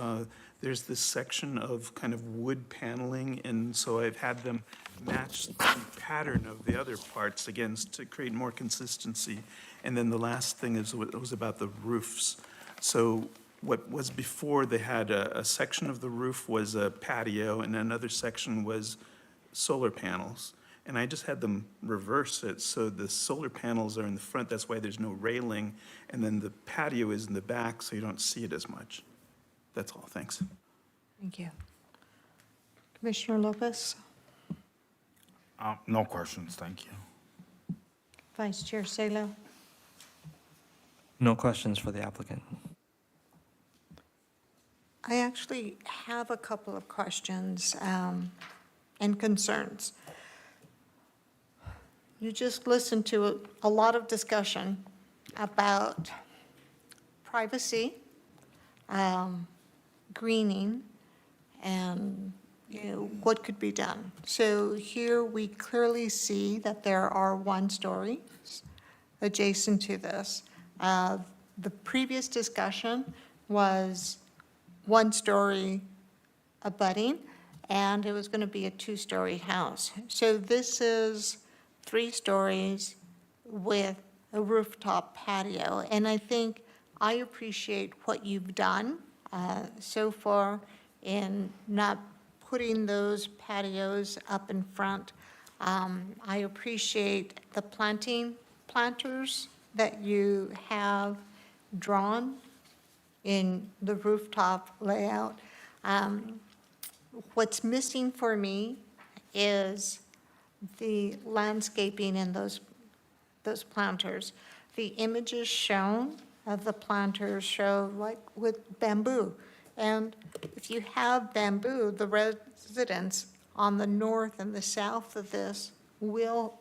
There's this section of kind of wood paneling, and so I've had them match the pattern of the other parts again to create more consistency. And then the last thing was about the roofs. So what was before, they had a section of the roof was a patio, and another section was solar panels. And I just had them reverse it, so the solar panels are in the front, that's why there's no railing, and then the patio is in the back, so you don't see it as much. That's all, thanks. Thank you. Commissioner Lopez? No questions, thank you. Vice Chair Salo? No questions for the applicant. I actually have a couple of questions and concerns. You just listened to a lot of discussion about privacy, greening, and what could be done. So here we clearly see that there are one stories adjacent to this. The previous discussion was one story abutting, and it was going to be a two-story house. So this is 3 stories with a rooftop patio. And I think I appreciate what you've done so far in not putting those patios up in front. I appreciate the planters that you have drawn in the rooftop layout. What's missing for me is the landscaping in those planters. The images shown of the planters show like with bamboo. And if you have bamboo, the residents on the north and the south of this will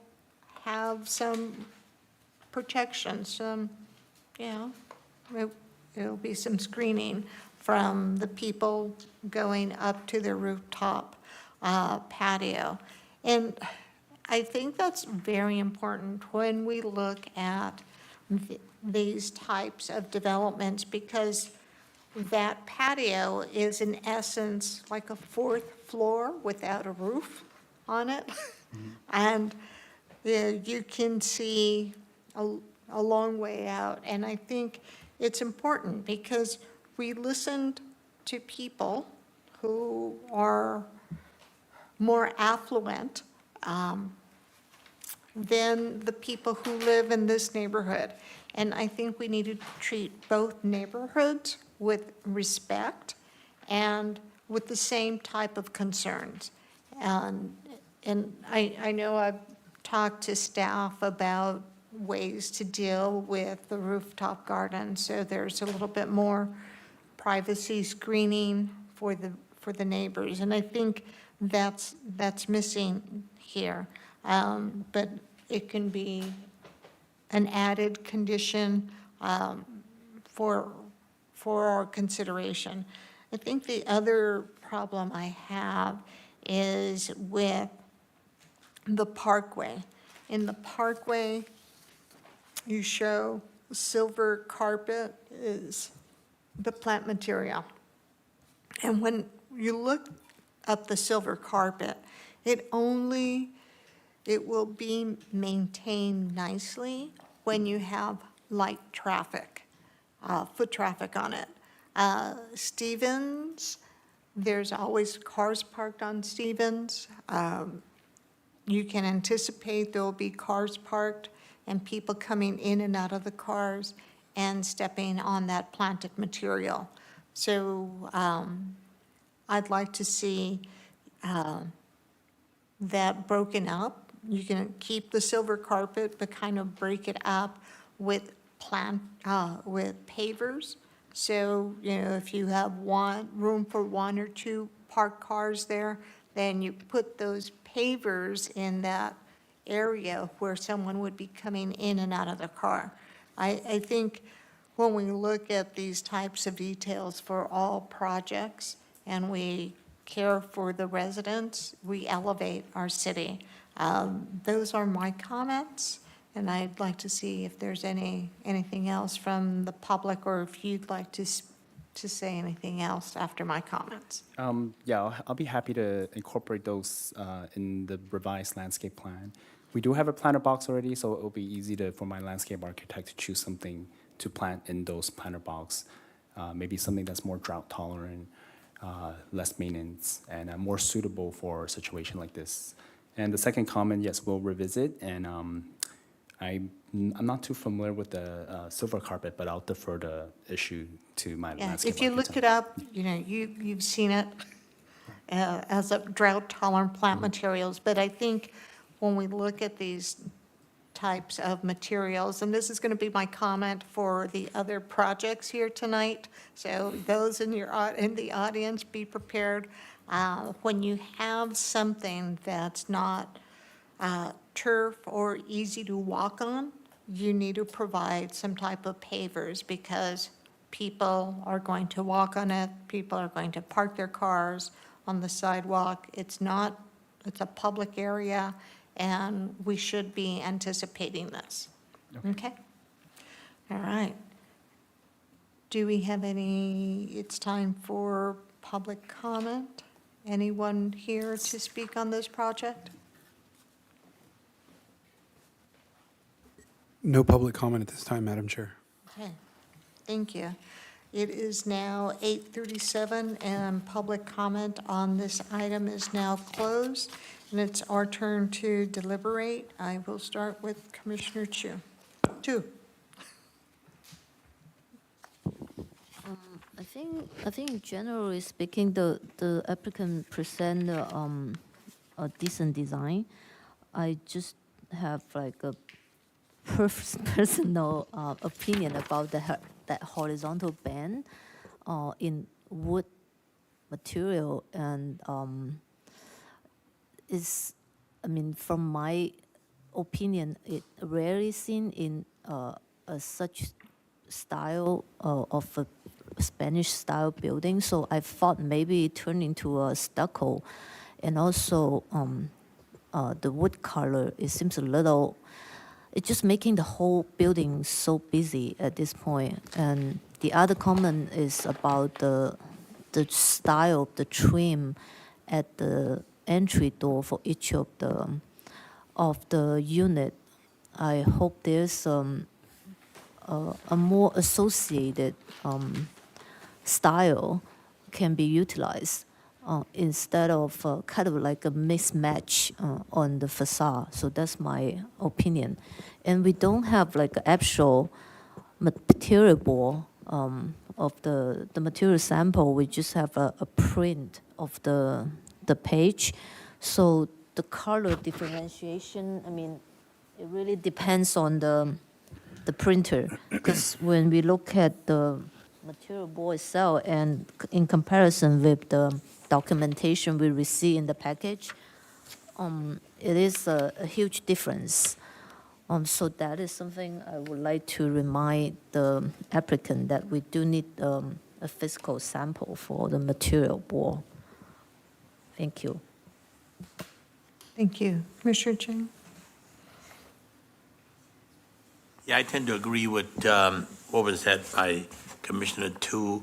have some protection, some, it'll be some screening from the people going up to their rooftop patio. And I think that's very important when we look at these types of developments, because that patio is in essence like a 4th floor without a roof on it. And you can see a long way out. And I think it's important because we listened to people who are more affluent than the people who live in this neighborhood. And I think we need to treat both neighborhoods with respect and with the same type of concerns. And I know I've talked to staff about ways to deal with the rooftop garden, so there's a little bit more privacy screening for the neighbors. And I think that's missing here. But it can be an added condition for our consideration. I think the other problem I have is with the parkway. In the parkway, you show silver carpet is the plant material. And when you look up the silver carpet, it will be maintained nicely when you have light traffic, foot traffic on it. Stevens, there's always cars parked on Stevens. You can anticipate there'll be cars parked and people coming in and out of the cars and stepping on that planted material. So I'd like to see that broken up. You can keep the silver carpet, but kind of break it up with with pavers. So, you know, if you have room for one or two parked cars there, then you put those pavers in that area where someone would be coming in and out of the car. I think when we look at these types of details for all projects and we care for the residents, we elevate our city. Those are my comments, and I'd like to see if there's anything else from the public, or if you'd like to say anything else after my comments. Yeah, I'll be happy to incorporate those in the revised landscape plan. We do have a planter box already, so it'll be easy for my landscape architect to choose something to plant in those planter box. Maybe something that's more drought tolerant, less maintenance, and more suitable for a situation like this. And the second comment, yes, we'll revisit, and I'm not too familiar with the silver carpet, but I'll defer the issue to my Yeah, landscape if you look architect. it up, you know, you've seen it as a drought-tolerant plant materials. But I think when we look at these types of materials, and this is going to be my comment for the other projects here tonight, so those in the audience, be prepared. When you have something that's not turf or easy to walk on, you need to provide some type of pavers, because people are going to walk on it, people are going to park their cars on the sidewalk. It's a public area, and we should be anticipating this. Okay? All right. Do we have it's time for public comment? Anyone here to speak on this project? No public comment at this time, Madam Chair. Okay, thank you. It is now 8:37, and public comment on this item is now closed, and it's our turn to deliberate. I will start with Commissioner Zhou. I think generally speaking, the applicant present a decent design. I just have like a personal opinion about that horizontal band in wood material, and from my opinion, it rarely seen in such style of a Spanish style building. So I thought maybe it turned into a stucco, and also the wood color, it seems a little. It's just making the whole building so busy at this point. And the other comment is about the style of the trim at the entry door for each of the unit. I hope there's a more associated style can be utilized instead of kind of like a mismatch on the facade. So that's my opinion. And we don't have like an actual material board of the material sample. We just have a print of the page. So the color differentiation, it really depends on the printer. Because when we look at the material board itself and in comparison with the documentation we receive in the package, it is a huge difference. So that is something I would like to remind the applicant, that we do need a physical sample for the material board. Thank you. Thank you. Commissioner Chen? Yeah, I tend to agree with what was said by Commissioner Tu.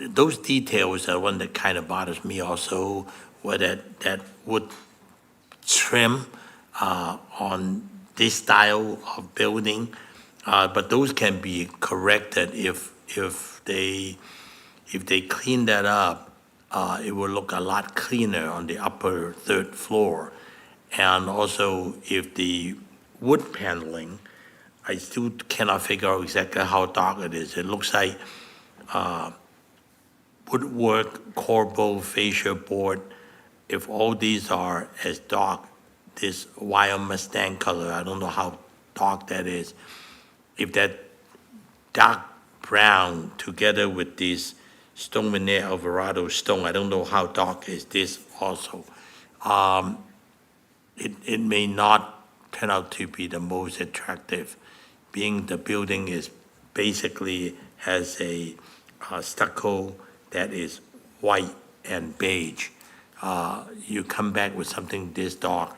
Those details are one that kind of bothers me also, where that wood trim on this style of building, but those can be corrected if they clean that up. It will look a lot cleaner on the upper third floor, and also if the wood paneling, I still cannot figure out exactly how dark it is. It looks like woodwork, corbel, fascia board. If all these are as dark, this wild Mustang color, I don't know how dark that is. If that dark brown together with this stone veneer Alvarado stone, I don't know how dark is this also. It may not turn out to be the most attractive, being the building is basically has a stucco that is white and beige. You come back with something this dark,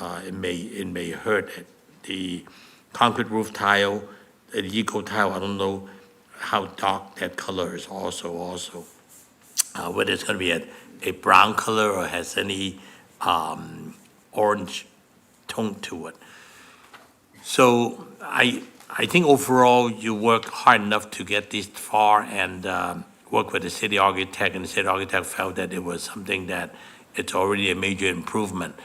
it may hurt it. The concrete roof tile, the eco tile, I don't know how dark that color is also. Whether it's gonna be a brown color or has any orange tone to it. So I think overall you worked hard enough to get this far and work with the city architect, and the city architect felt that it was something that it's already a major improvement.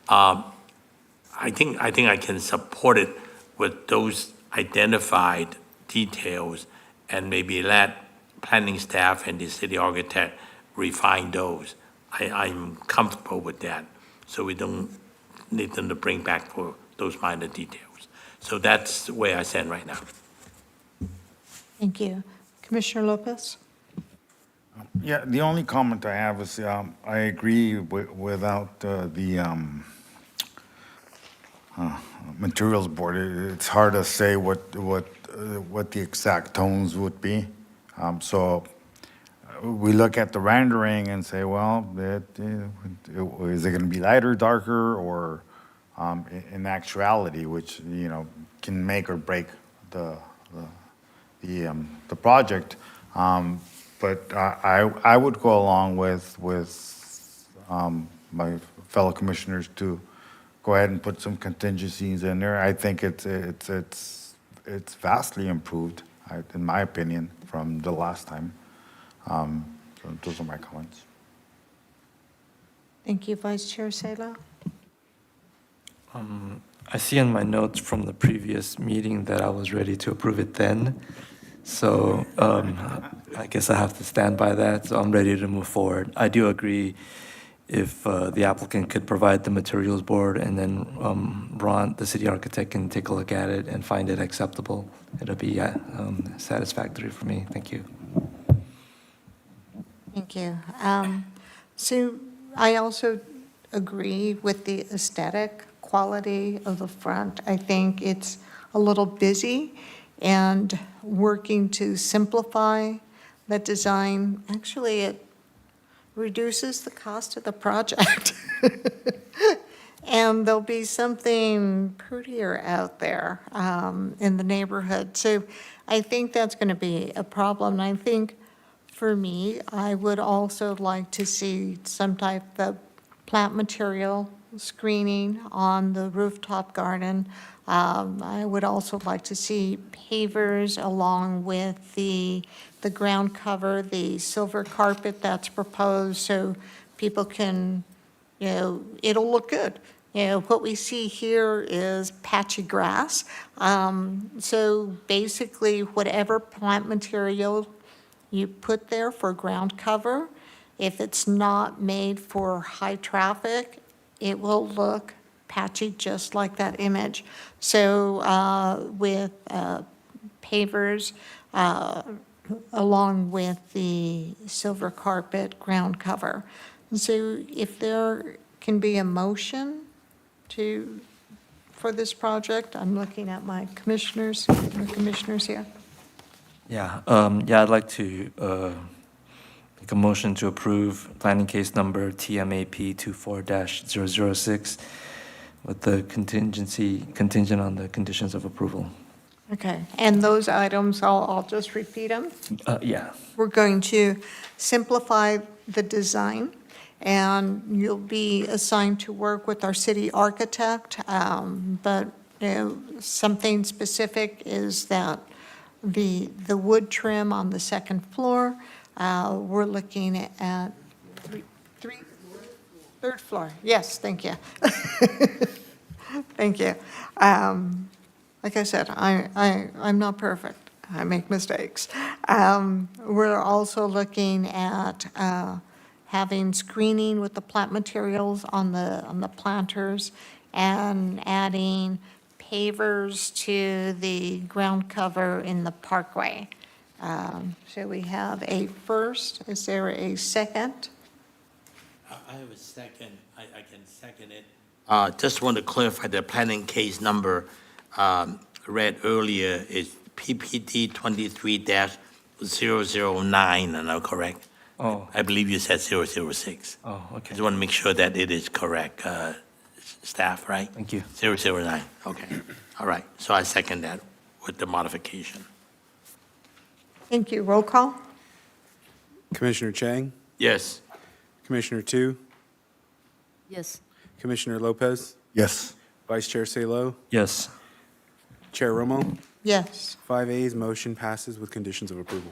I think I can support it with those identified details and maybe let planning staff and the city architect refine those. I'm comfortable with that, so we don't need them to bring back for those minor details. So that's where I stand right now. Thank you. Commissioner Lopez? Yeah, the only comment I have is I agree without the materials board. It's hard to say what the exact tones would be. So we look at the rendering and say, well, is it going to be lighter, darker, or in actuality, which can make or break the project. But I would go along with my fellow commissioners to go ahead and put some contingencies in there. I think it's vastly improved, in my opinion, from the last time. So those are my comments. Thank you, Vice Chair Sela. I see in my notes from the previous meeting that I was ready to approve it then. So I guess I have to stand by that. So I'm ready to move forward. I do agree if the applicant could provide the materials board and then Ron, the city architect, can take a look at it and find it acceptable. It'll be satisfactory for me. Thank you. Thank you. So I also agree with the aesthetic quality of the front. I think it's a little busy, and working to simplify the design, actually it reduces the cost of the project. And there'll be something prettier out there in the neighborhood. So I think that's going to be a problem. And I think for me, I would also like to see some type of plant material screening on the rooftop garden. I would also like to see pavers along with the ground cover, the silver carpet that's proposed, so people can, it'll look good. What we see here is patchy grass. So basically, whatever plant material you put there for ground cover, if it's not made for high traffic, it will look patchy just like that image. So with pavers, along with the silver carpet ground cover. And so if there can be a motion for this project, I'm looking at my commissioners, the commissioners here. Yeah, I'd like to make a motion to approve planning case number TMAP 24-006 with the contingent on the conditions of approval. Okay, and those items, I'll just repeat them. Yeah. We're going to simplify the design, and you'll be assigned to work with our city architect, but something specific is that the wood trim on the second floor, we're looking at third floor. Yes, thank you. Thank you. Like I said, I'm not perfect. I make mistakes. We're also looking at having screening with the plant materials on the planters and adding pavers to the ground cover in the parkway. So we have a first. Is there a second? I have a second. I can second it. Just want to clarify the planning case number read earlier is PPT 23-009, am I correct? Oh. I believe you said 006. Oh, okay. Just want to make sure that it is correct, staff, right? Thank you. 009, okay. All right, so I second that with the modification. Thank you. Roll call? Commissioner Chang, Yes. Commissioner Tu, Yes. Commissioner Lopez, Yes. Vice Chair Salo, Yes. Chair Romo. Yes. 5 ayes, motion passes with conditions of approval.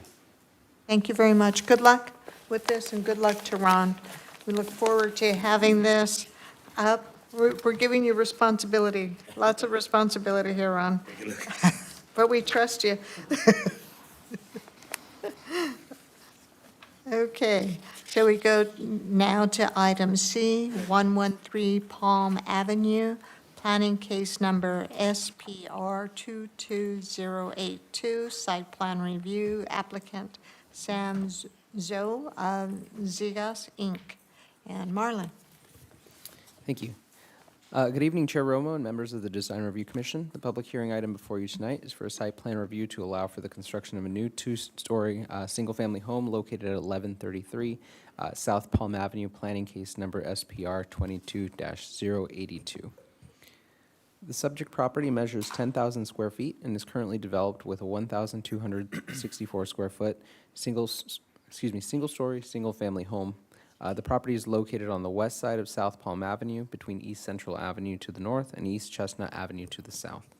Thank you very much. Good luck with this, and good luck to Ron. We look forward to having this up. We're giving you responsibility, lots of responsibility here, Ron. But we trust you. Okay, so we go now to item C, 113 Palm Avenue, planning case number SPR 22082, site plan review, applicant Sam Zhou of Zigas, Inc. And Marlon. Thank you. Good evening, Chair Romo and members of the Design Review Commission. The public hearing item before you tonight is for a site plan review to allow for the construction of a new two-story single-family home located at 1133 South Palm Avenue, planning case number SPR 22-082. The subject property measures 10,000 square feet and is currently developed with a 1,264 square foot single-story, single-family home. The property is located on the west side of South Palm Avenue between East Central Avenue to the north and East Chestnut Avenue to the south.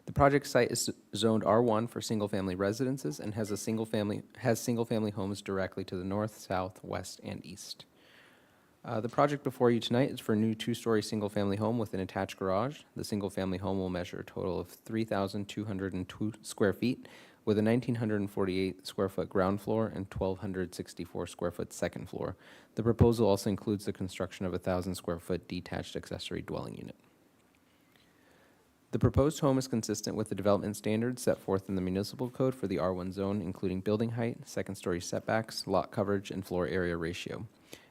The project site is zoned R1 for single-family residences and has single-family homes directly to the north, south, west, and east. The project before you tonight is for a new two-story single-family home with an attached garage. The single-family home will measure a total of 3,202 square feet with a 1,948 square foot ground floor and 1,264 square foot second floor. The proposal also includes the construction of a 1,000 square foot detached accessory dwelling unit. The proposed home is consistent with the development standards set forth in the municipal code for the R1 zone, including building height, second-story setbacks, lot coverage, and floor area ratio.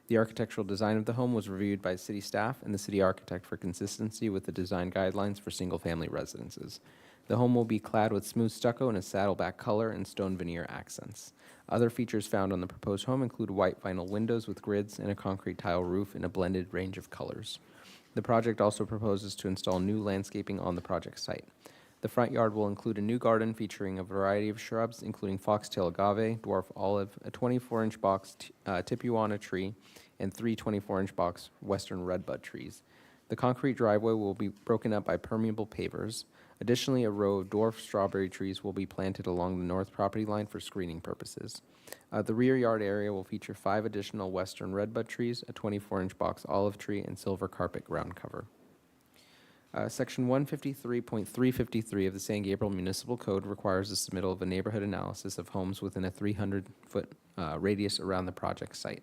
The architectural design of the home was reviewed by city staff and the city architect for consistency with the design guidelines for single-family residences. The home will be clad with smooth stucco in a saddleback color and stone veneer accents. Other features found on the proposed home include white vinyl windows with grids and a concrete tile roof in a blended range of colors. The project also proposes to install new landscaping on the project site. The front yard will include a new garden featuring a variety of shrubs, including foxtail agave, dwarf olive, a 24-inch box tipuana tree, and 3 24-inch box western redbud trees. The concrete driveway will be broken up by permeable pavers. Additionally, a row of dwarf strawberry trees will be planted along the north property line for screening purposes. The rear yard area will feature 5 additional western redbud trees, a 24-inch box olive tree, and silver carpet ground cover. Section 153.353 of the San Gabriel Municipal Code requires the submittal of a neighborhood analysis of homes within a 300-foot radius around the project site.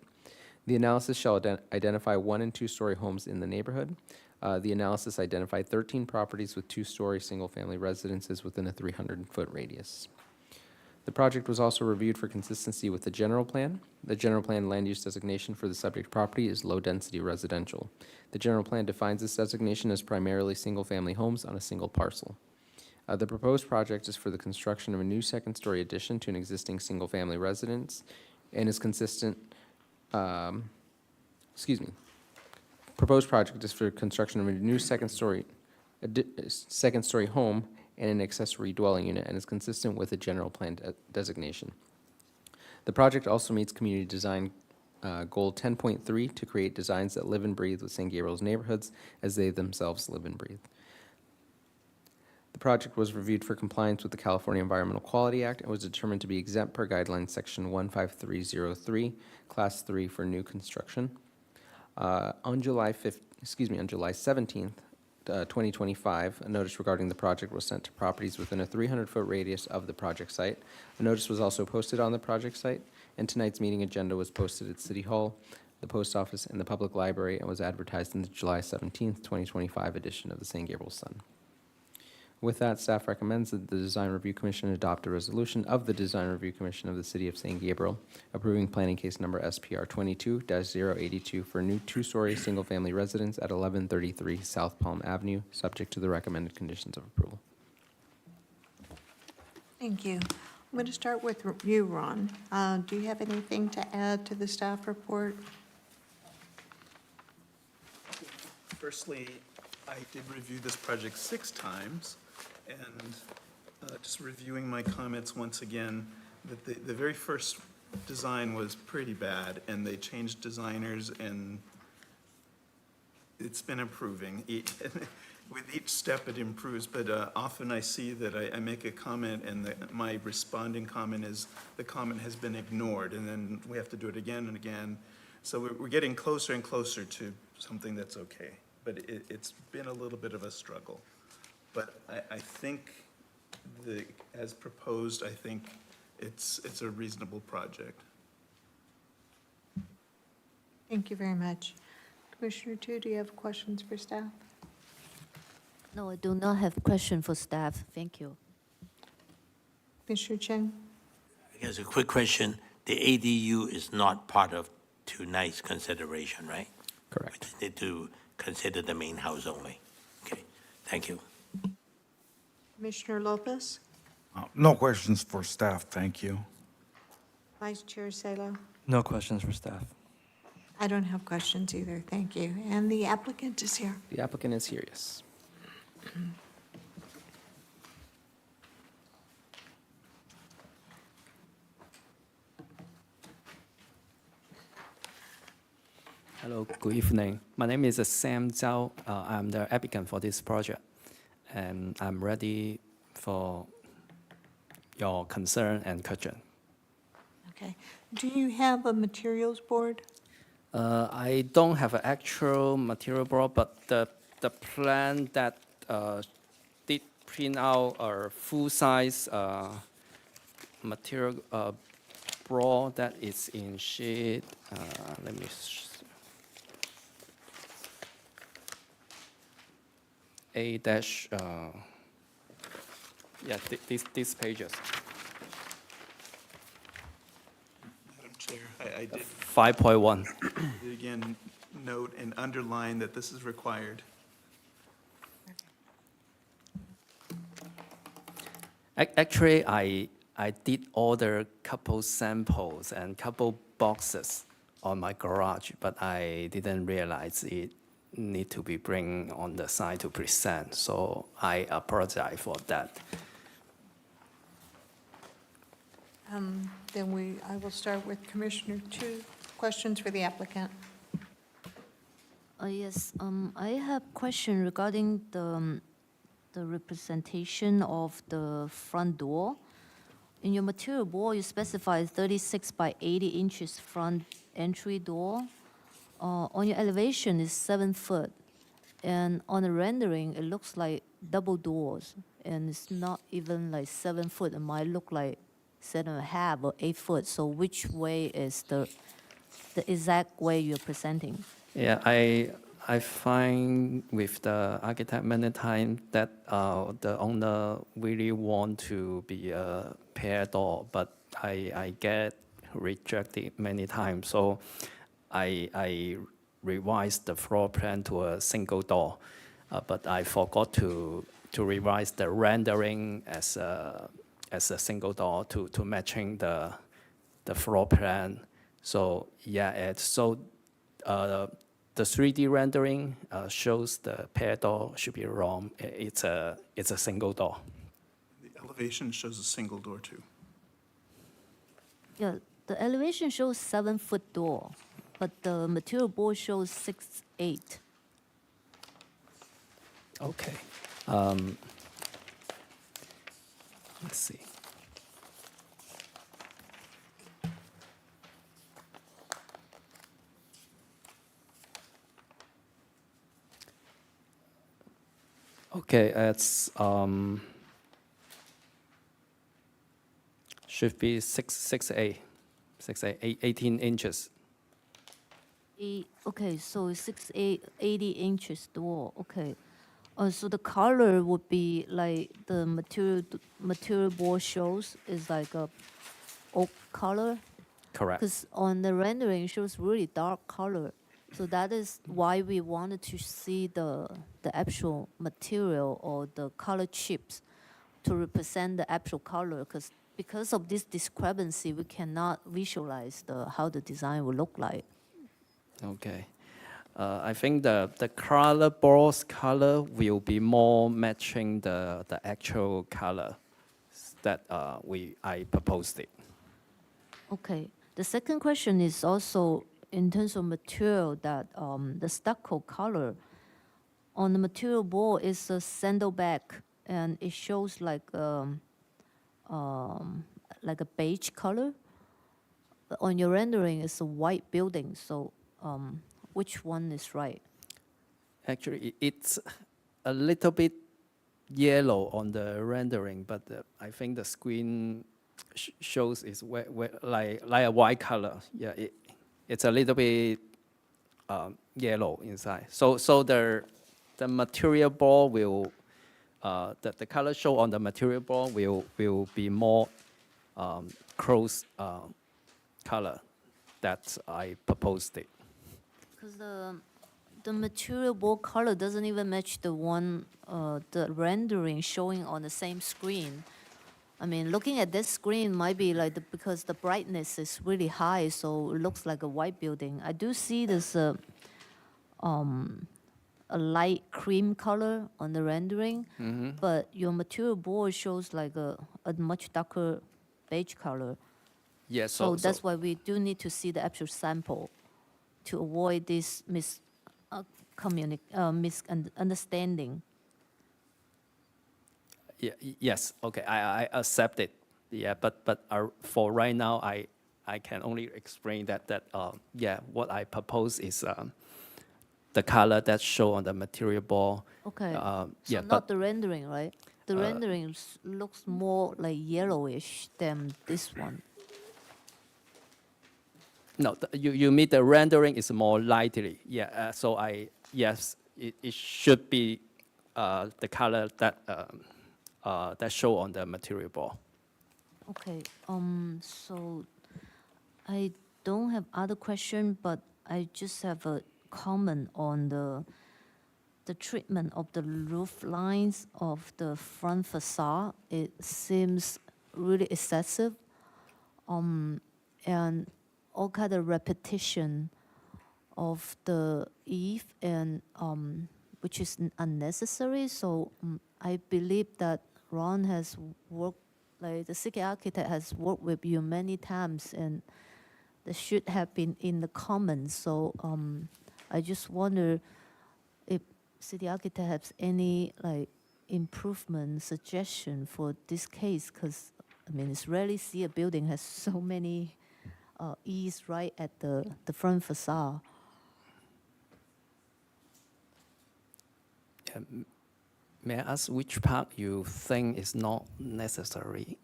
The analysis shall identify 1- and 2-story homes in the neighborhood. The analysis identified 13 properties with 2-story single-family residences within a 300-foot radius. The project was also reviewed for consistency with the general plan. The general plan land use designation for the subject property is low-density residential. The general plan defines this designation as primarily single-family homes on a single parcel. The proposed project is for the construction of a new second-story addition to an existing single-family residence and is consistent, proposed project is for construction of a new second-story home and an accessory dwelling unit and is consistent with the general plan designation. The project also meets community design goal 10.3 to create designs that live and breathe with San Gabriel's neighborhoods as they themselves live and breathe. The project was reviewed for compliance with the California Environmental Quality Act and was determined to be exempt per guideline section 15303, class 3 for new construction. On July 17th, 2025, a notice regarding the project was sent to properties within a 300-foot radius of the project site. A notice was also posted on the project site, and tonight's meeting agenda was posted at City Hall, the Post Office, and the Public Library, and was advertised in the July 17th, 2025 edition of the St. Gabriel Sun. With that, staff recommends that the Design Review Commission adopt a resolution of the Design Review Commission of the City of St. Gabriel approving planning case number SPR 22-082 for a new two-story single-family residence at 1133 South Palm Avenue, subject to the recommended conditions of approval. Thank you. I'm going to start with you, Ron. Do you have anything to add to the staff report? Firstly, I did review this project 6 times, and just reviewing my comments once again, that the very first design was pretty bad, and they changed designers, and it's been improving. With each step, it improves, but often I see that I make a comment, and my responding comment is, the comment has been ignored, and then we have to do it again and again. So we're getting closer and closer to something that's okay, but it's been a little bit of a struggle. But I think, as proposed, I think it's a reasonable project. Thank you very much. Commissioner Tu, do you have questions for staff? No, I do not have question for staff. Thank you. Commissioner Chen? I guess a quick question. The ADU is not part of tonight's consideration, right? Correct. We just need to consider the main house only. Okay, thank you. Commissioner Lopez? No questions for staff, thank you. Vice Chair Salo? No questions for staff. I don't have questions either, thank you. And the applicant is here. The applicant is here, yes. Hello, good evening. My name is Sam Zhou. I'm the applicant for this project, and I'm ready for your concern and question. Okay. Do you have a materials board? I don't have an actual material board, but the plan that did print out a full-size material board that is in sheet. Let me. A dash. Yeah, these pages. Madam Chair, I did 5.1. again note and underline that this is required. Actually, I did order couple samples and couple boxes on my garage, but I didn't realize it need to be bring on the side to present. So I apologize for that. Then I will start with Commissioner Tu. Questions for the applicant? Yes, I have question regarding the representation of the front door. In your material board, you specify 36 by 80 inches front entry door. On your elevation is 7 foot, and on the rendering, it looks like double doors, and it's not even like 7 foot. It might look like 7.5 or 8 foot. So which way is the exact way you're presenting? Yeah, I find with the architect many times that the owner really want to be a pair door, but I get rejected many times. So I revised the floor plan to a single door, but I forgot to revise the rendering as a single door to matching the floor plan. So yeah, the 3D rendering shows the pair door should be wrong. It's a single door. The elevation shows a single door too. Yeah, the elevation shows 7 foot door, but the material board shows 6'8". Okay. Let's see. Okay, it's should be 18 inches. Okay, so 80 inches the wall. Okay. So the color would be like the material board shows is like a oak color. Correct. Because on the rendering it shows really dark color. So that is why we wanted to see the actual material or the color chips to represent the actual color. Because of this discrepancy, we cannot visualize how the design will look like. Okay. I think the color board's color will be more matching the actual color that I proposed it. Okay. The second question is also in terms of material that the stucco color on the material board is a sandalback and it shows like a beige color. But on your rendering, it's a white building. So which one is right? Actually, it's a little bit yellow on the rendering, but I think the screen shows is like a white color. Yeah, it's a little bit yellow inside. So the material board will the color show on the material board will be more close color that I proposed it. Because the material board color doesn't even match the one the rendering showing on the same screen. I mean, looking at this screen might be like because the brightness is really high, so it looks like a white building. I do see this a light cream color on the rendering, but your material board shows like a much darker beige color. Yes. So that's why we do need to see the actual sample to avoid this misunderstanding. Yeah, yes, okay, I accept it. Yeah, but for right now, I can only explain that yeah, what I propose is the color that's shown on the material board. Okay, yeah, so not the rendering, right? The rendering looks more like yellowish than this one. No, you mean the rendering is more lightly. Yeah, so yes, it should be the color that show on the material board. Okay, so I don't have other question, but I just have a comment on the treatment of the roof lines of the front facade. It seems really excessive, and all kind of repetition of the eave and which is unnecessary. So I believe that Ron has worked, like the city architect has worked with you many times, and that should have been in the comments. So I just wonder if city architect has any like improvement suggestion for this case, because I mean it's rarely see a building has so many eaves right at the front facade. May I ask which part you think is not necessary?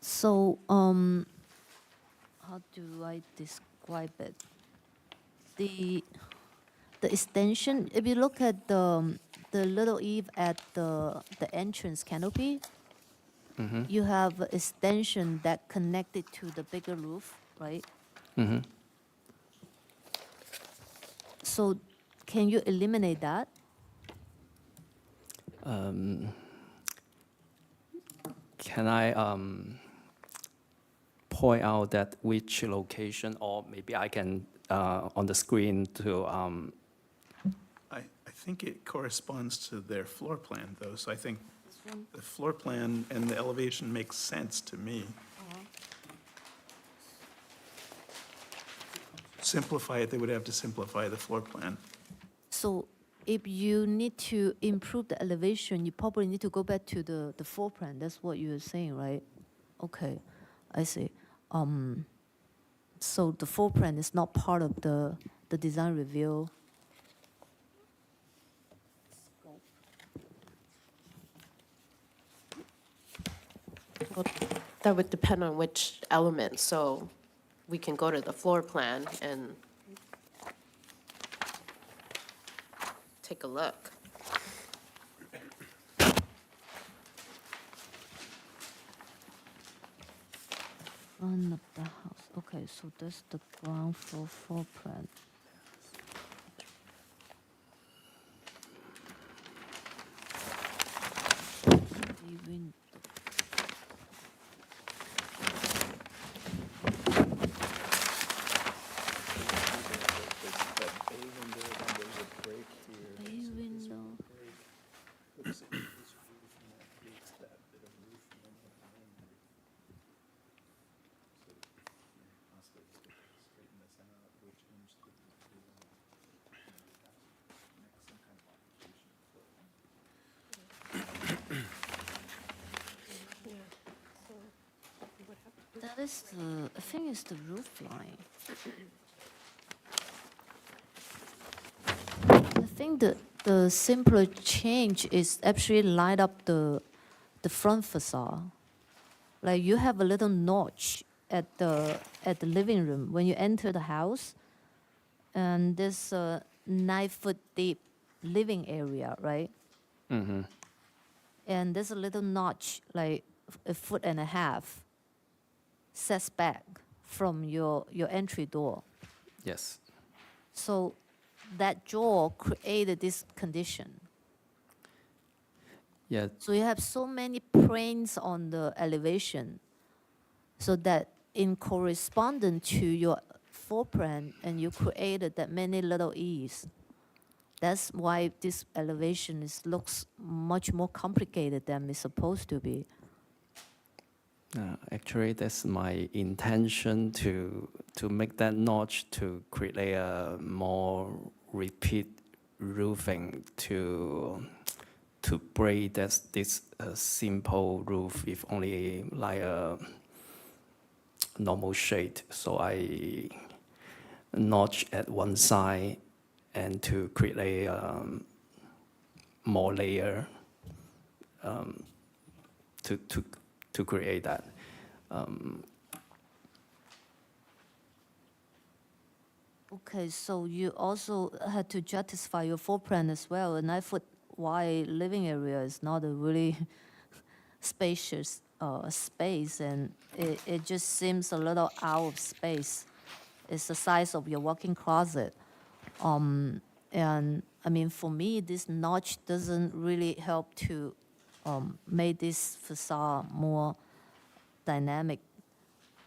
So how do I describe it? The extension, if you look at the little eave at the entrance canopy, you have extension that connected to the bigger roof, right? So can you eliminate that? Can I point out that which location, or maybe I can on the screen to. I think it corresponds to their floor plan, though, so I think the floor plan and the elevation makes sense to me. Simplify it, they would have to simplify the floor plan. So if you need to improve the elevation, you probably need to go back to the floor plan. That's what you're saying, right? Okay, I see. So the floor plan is not part of the design review Well, that would depend on which element, so we can go to the floor plan and take a look. Front of the house. Okay, so that's the ground floor plan. Even bay window. That is the, I think it's the roof line. I think the simpler change is actually light up the front facade. Like you have a little notch at the living room when you enter the house, and there's a 9-foot deep living area, right? Mm-hmm. And there's a little notch, like a foot and a half, sets back from your entry door. Yes. So that jaw created this condition. Yeah. So you have so many planes on the elevation, so that in correspondence to your floor plan, and you created that many little eaves. That's why this elevation looks much more complicated than it's supposed to be. Actually, that's my intention to make that notch to create a more repeat roofing to break this simple roof with only like a normal shade. So I notch at one side and to create a more layer to create that. Okay, so you also had to justify your floor plan as well. A 9-foot wide living area is not a really spacious space, and it just seems a little out of space. It's the size of your walk-in closet. And I mean, for me, this notch doesn't really help to make this facade more dynamic.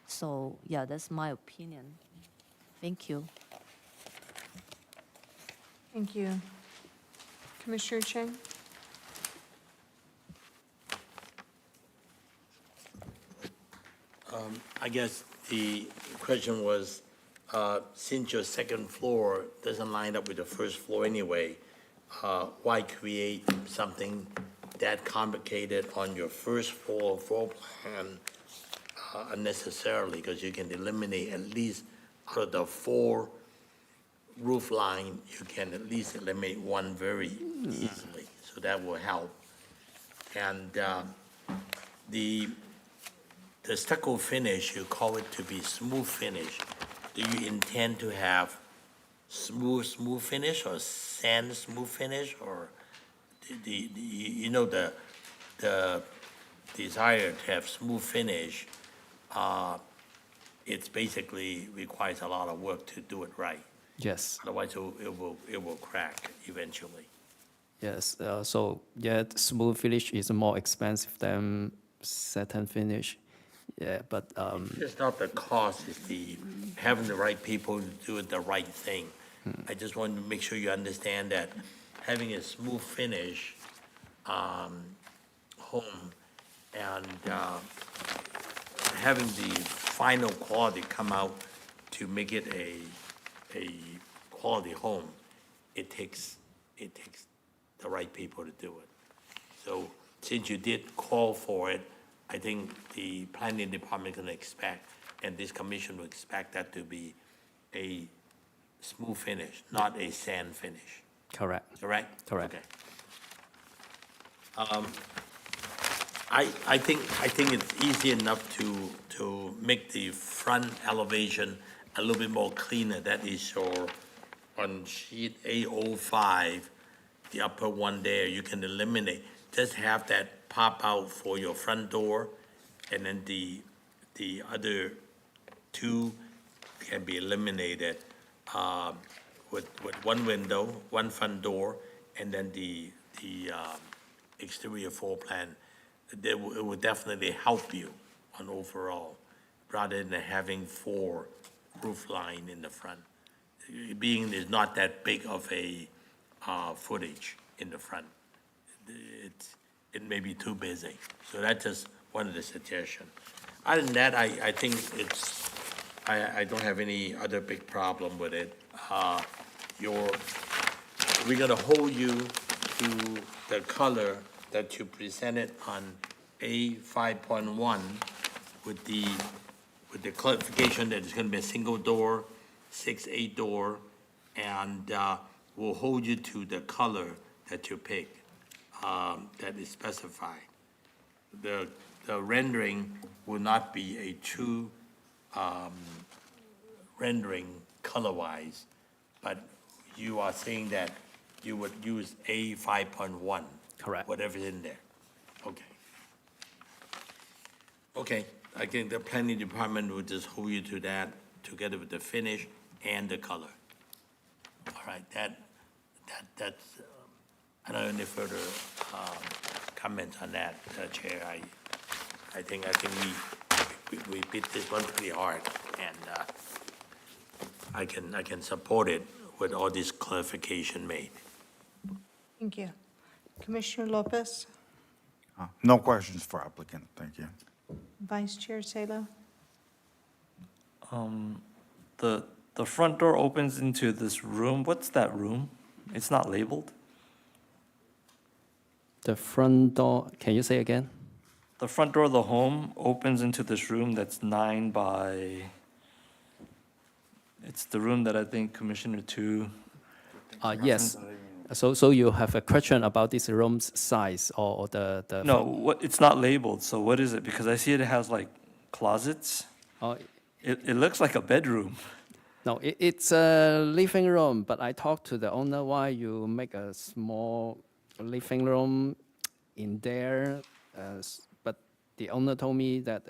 So yeah, that's my opinion. Thank you. Thank you. Commissioner Chen? I guess the question was, since your second floor doesn't line up with the first floor anyway, why create something that complicated on your first floor plan unnecessarily? Because you can eliminate at least out of the 4 roof line, you can at least eliminate one very easily, so that will help. And the stucco finish, you call it to be smooth finish. Do you intend to have smooth finish or sand smooth finish, or you know the desire to have smooth finish? It's basically requires a lot of work to do it right. Yes. Otherwise, it will crack eventually. Yes. So yeah, smooth finish is more expensive than satin finish. Yeah, but It's not the cost, it's the having the right people to do the right thing. I just want to make sure you understand that having a smooth finish home and having the final quality come out to make it a quality home, it takes the right people to do it. So since you did call for it, I think the planning department can expect, and this commission will expect that to be a smooth finish, not a sand finish. correct. Correct? Correct. Okay. I think it's easy enough to make the front elevation a little bit more cleaner. That is your, on sheet A05, the upper one there, you can eliminate. Just have that pop out for your front door, and then the other two can be eliminated with one window, one front door, and then the exterior floor plan. It would definitely help you on overall, rather than having 4 roof line in the front. Being there's not that big of a footage in the front. It may be too busy. So that's just one of the suggestions. Other than that, I think it's, I don't have any other big problem with it. We're gonna hold you to the color that you presented on A5.1 with the clarification that it's gonna be a single door, 6/8 door, and we'll hold you to the color that you pick, that is specified. The rendering will not be a true rendering color-wise, but you are saying that you would use A5.1. Correct. Whatever's in there. Okay. Okay, I think the planning department will just hold you to that, together with the finish and the color. All right, that's, I don't have any further comments on that, Chair. I think we beat this one pretty hard, and I can support it with all this clarification made. Thank you. Commissioner Lopez, No questions for applicant, thank you. Vice Chair Salo. The front door opens into this room. What's that room? It's not labeled. The front door, can you say again? The front door of the home opens into this room that's 9 by, it's the room that I think Commissioner Tu. Yes. So you have a question about this room's size or the No, it's not labeled, so what is it? Because I see it has like closets. It looks like a bedroom. No, it's a living room, but I talked to the owner why you make a small living room in there, but the owner told me that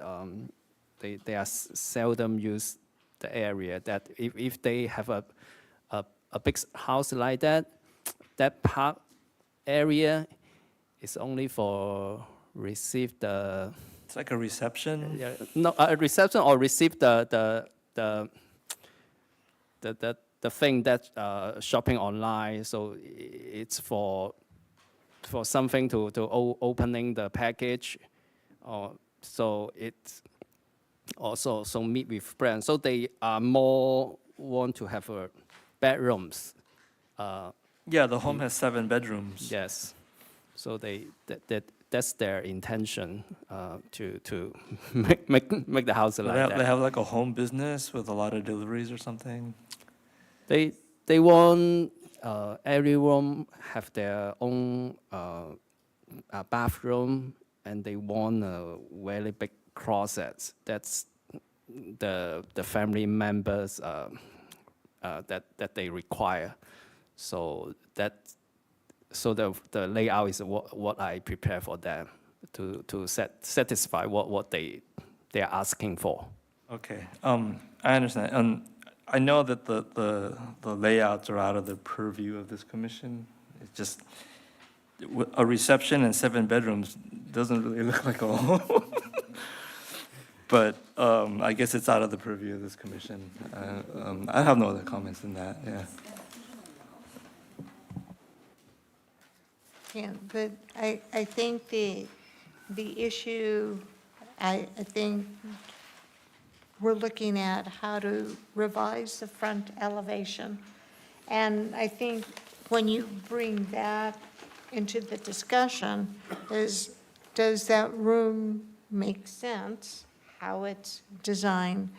they are seldom use the area, that if they have a big house like that, that park area is only for receive the. It's like a reception. Yeah, no, a reception or receive the thing that shopping online. So it's for something to opening the package, or so it's also so meet with friends. So they are more want to have bedrooms. Yeah, the home has 7 bedrooms. Yes, so that's their intention to make the house like that. They have like a home business with a lot of deliveries or something. They want every room have their own bathroom, and they want a very big closet. That's the family members that they require. So the layout is what I prepare for them to satisfy what they are asking for. Okay, I understand. I know that the layouts are out of the purview of this commission. It's just a reception and 7 bedrooms doesn't really look like a home. But I guess it's out of the purview of this commission. I have no other comments than that. Yeah. Yeah, but I think the issue, I think we're looking at how to revise the front elevation. And I think when you bring that into the discussion, does that room make sense, how it's designed?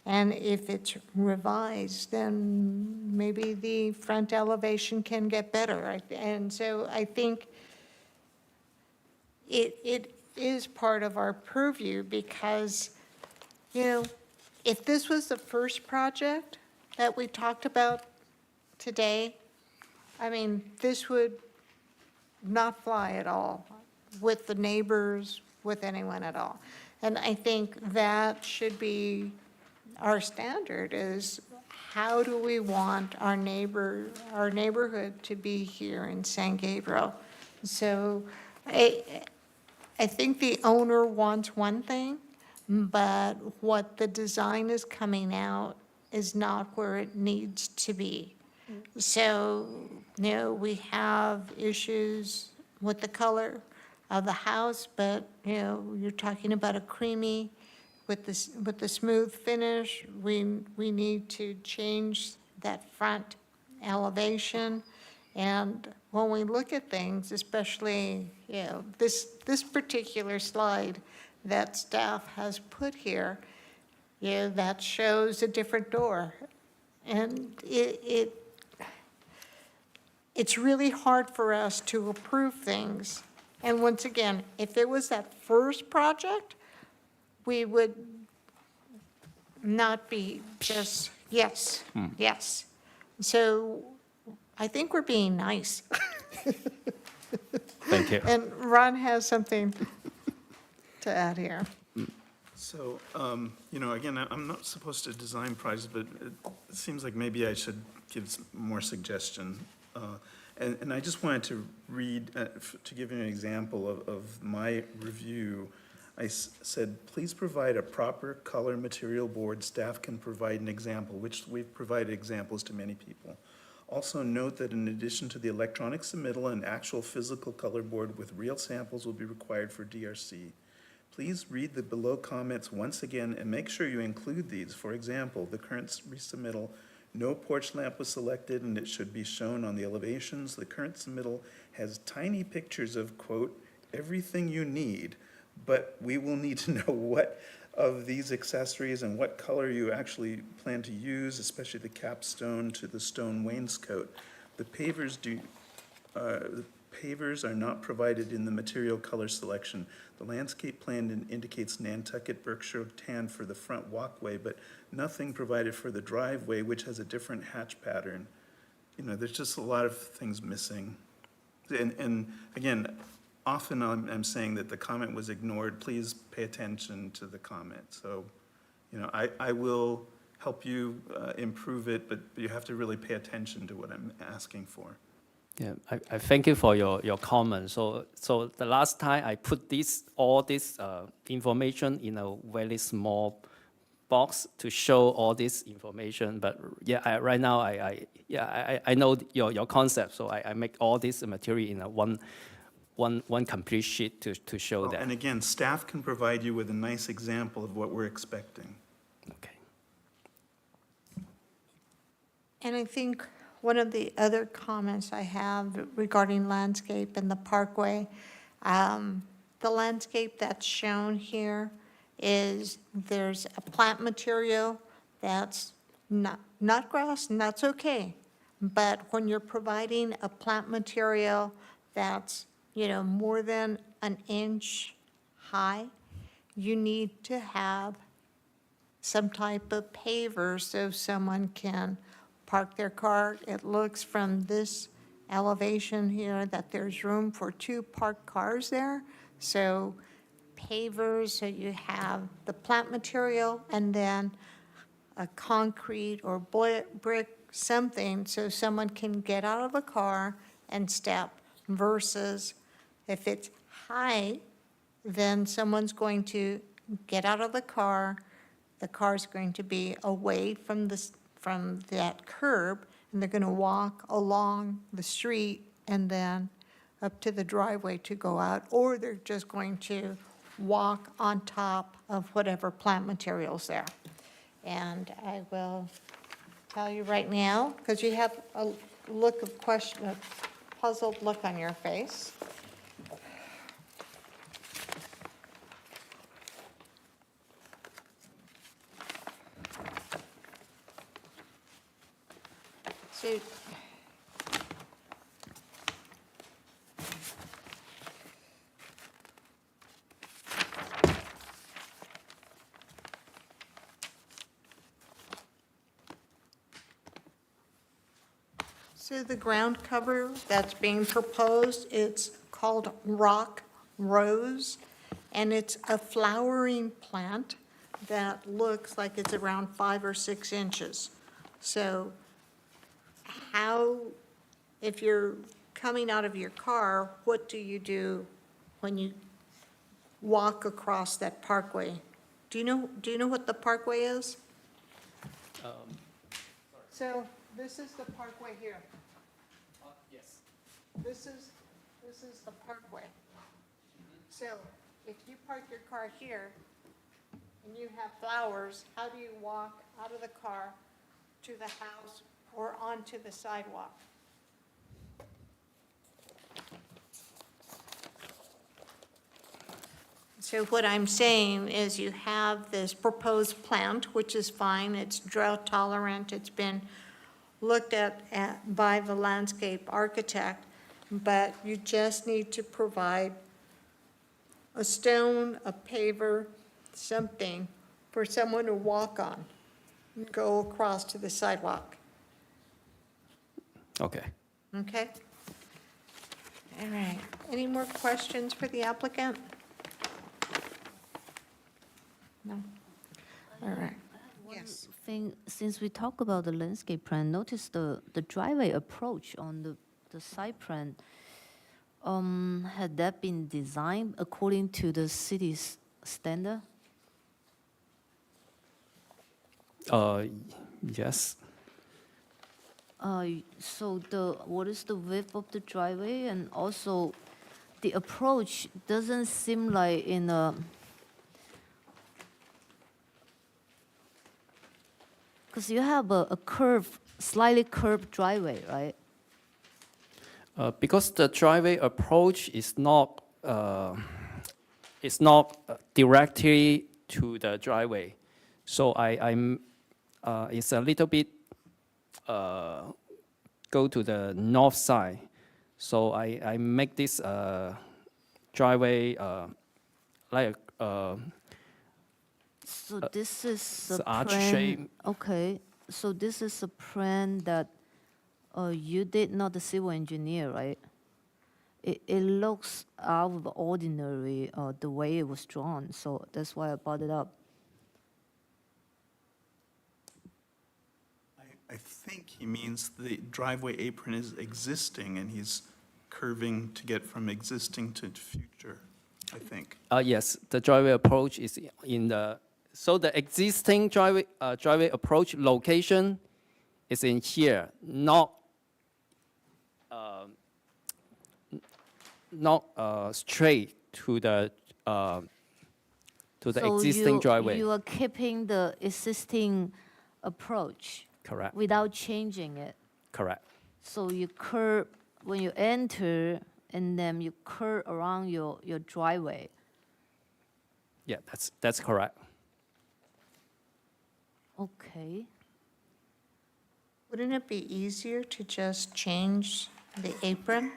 And if it's revised, then maybe the front elevation can get better. And so I think it is part of our purview because, you know, if this was the first project that we talked about today, I mean, this would not fly at all with the neighbors, with anyone at all. And I think that should be our standard is how do we want our neighborhood to be here in San Gabriel? So I think the owner wants one thing, but what the design is coming out is not where it needs to be. So, you know, we have issues with the color of the house, but, you know, you're talking about a creamy with the smooth finish. We need to change that front elevation. And when we look at things, especially, you know, this particular slide that staff has put here, you know, that shows a different door. And it's really hard for us to approve things. And once again, if it was that first project, we would not be just, yes, yes. So I think we're being nice. Thank you. And Ron has something to add here. So, you know, again, I'm not supposed to design projects, but it seems like maybe I should give more suggestion. And I just wanted to read, to give you an example of my review. I said, please provide a proper color material board. Staff can provide an example, which we've provided examples to many people. Also note that in addition to the electronic submittal, an actual physical color board with real samples will be required for DRC. Please read the below comments once again and make sure you include these. For example, the current resubmittal, no porch lamp was selected and it should be shown on the elevations. The current submittal has tiny pictures of, quote, everything you need, but we will need to know what of these accessories and what color you actually plan to use, especially the capstone to the stone wainscot. The pavers are not provided in the material color selection. The landscape plan indicates Nantucket Berkshire tan for the front walkway, but nothing provided for the driveway, which has a different hatch pattern. You know, there's just a lot of things missing. And again, often I'm saying that the comment was ignored. Please pay attention to the comment. So, you know, I will help you improve it, but you have to really pay attention to what I'm asking for. Yeah, I thank you for your comment. So the last time I put all this information in a very small box to show all this information. But yeah, right now I know your concept. So I make all this material in a one complete sheet to show that. And again, staff can provide you with a nice example of what we're expecting. Okay. And I think one of the other comments I have regarding landscape and the parkway, the landscape that's shown here is there's a plant material that's not grass, and that's okay. But when you're providing a plant material that's, you know, more than an inch high, you need to have some type of paver so someone can park their car. It looks from this elevation here that there's room for 2 parked cars there. So pavers, so you have the plant material and then a concrete or brick, something, so someone can get out of the car and step, versus if it's high, then someone's going to get out of the car's going to be away from that curb, and they're going to walk along the street and then up to the driveway to go out, or they're just going to walk on top of whatever plant material's there. And I will tell you right now, because you have a look of question, a puzzled look on your face. So, So the ground cover that's being proposed, it's called rock rose, and it's a flowering plant that looks like it's around 5 or 6 inches. So how, if you're coming out of your car, what do you do when you walk across that parkway? Do you know what the parkway is? So this is the parkway here. Yes. This is the parkway. So if you park your car here and you have flowers, how do you walk out of the car to the house or onto the sidewalk? So what I'm saying is you have this proposed plant, which is fine, it's drought tolerant, it's been looked at by the landscape architect, but you just need to provide a stone, a paver, something for someone to walk on, and go across to the sidewalk, Okay. okay? All right, any more questions for the applicant? No? All right. Yes. Thing, since we talk about the landscape plan, notice the driveway approach on the site plan. Had that been designed according to the city's standard? Yes. So what is the width of the driveway? And also, the approach doesn't seem like in a, because you have a curved, slightly curved driveway, right? Because the driveway approach is not directly to the driveway, so it's a little bit go to the north side. So I make this driveway like So this is a arch plan. shape. Okay, so this is a plan that you did, not the civil engineer, right? It looks out of the ordinary the way it was drawn, so that's why I brought it up. I think he means the driveway apron is existing, and he's curving to get from existing to future, I think. Yes, the driveway approach is in the, so the existing driveway approach location is in here, not straight to the existing driveway. You are keeping the existing approach. Correct. Without changing it. Correct. So you curve when you enter, and then you curve around your driveway. Yeah, that's correct. Okay. Wouldn't it be easier to just change the apron?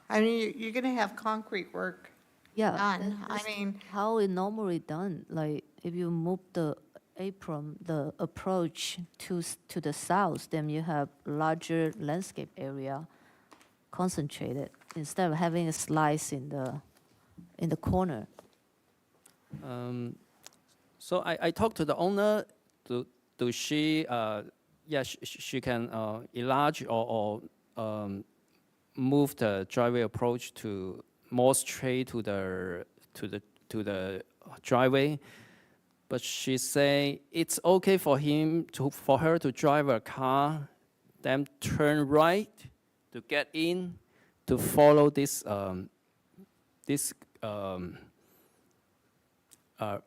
I mean, you're going to have concrete work Yeah. done. I that's mean, how it normally done. Like if you move the apron, the approach to the south, then you have larger landscape area concentrated instead of having a slice in the corner. So I talked to the owner. Do she? Yeah, she can enlarge or move the driveway approach to more straight to the driveway. But she say it's okay for her to drive a car, then turn right to get in, to follow this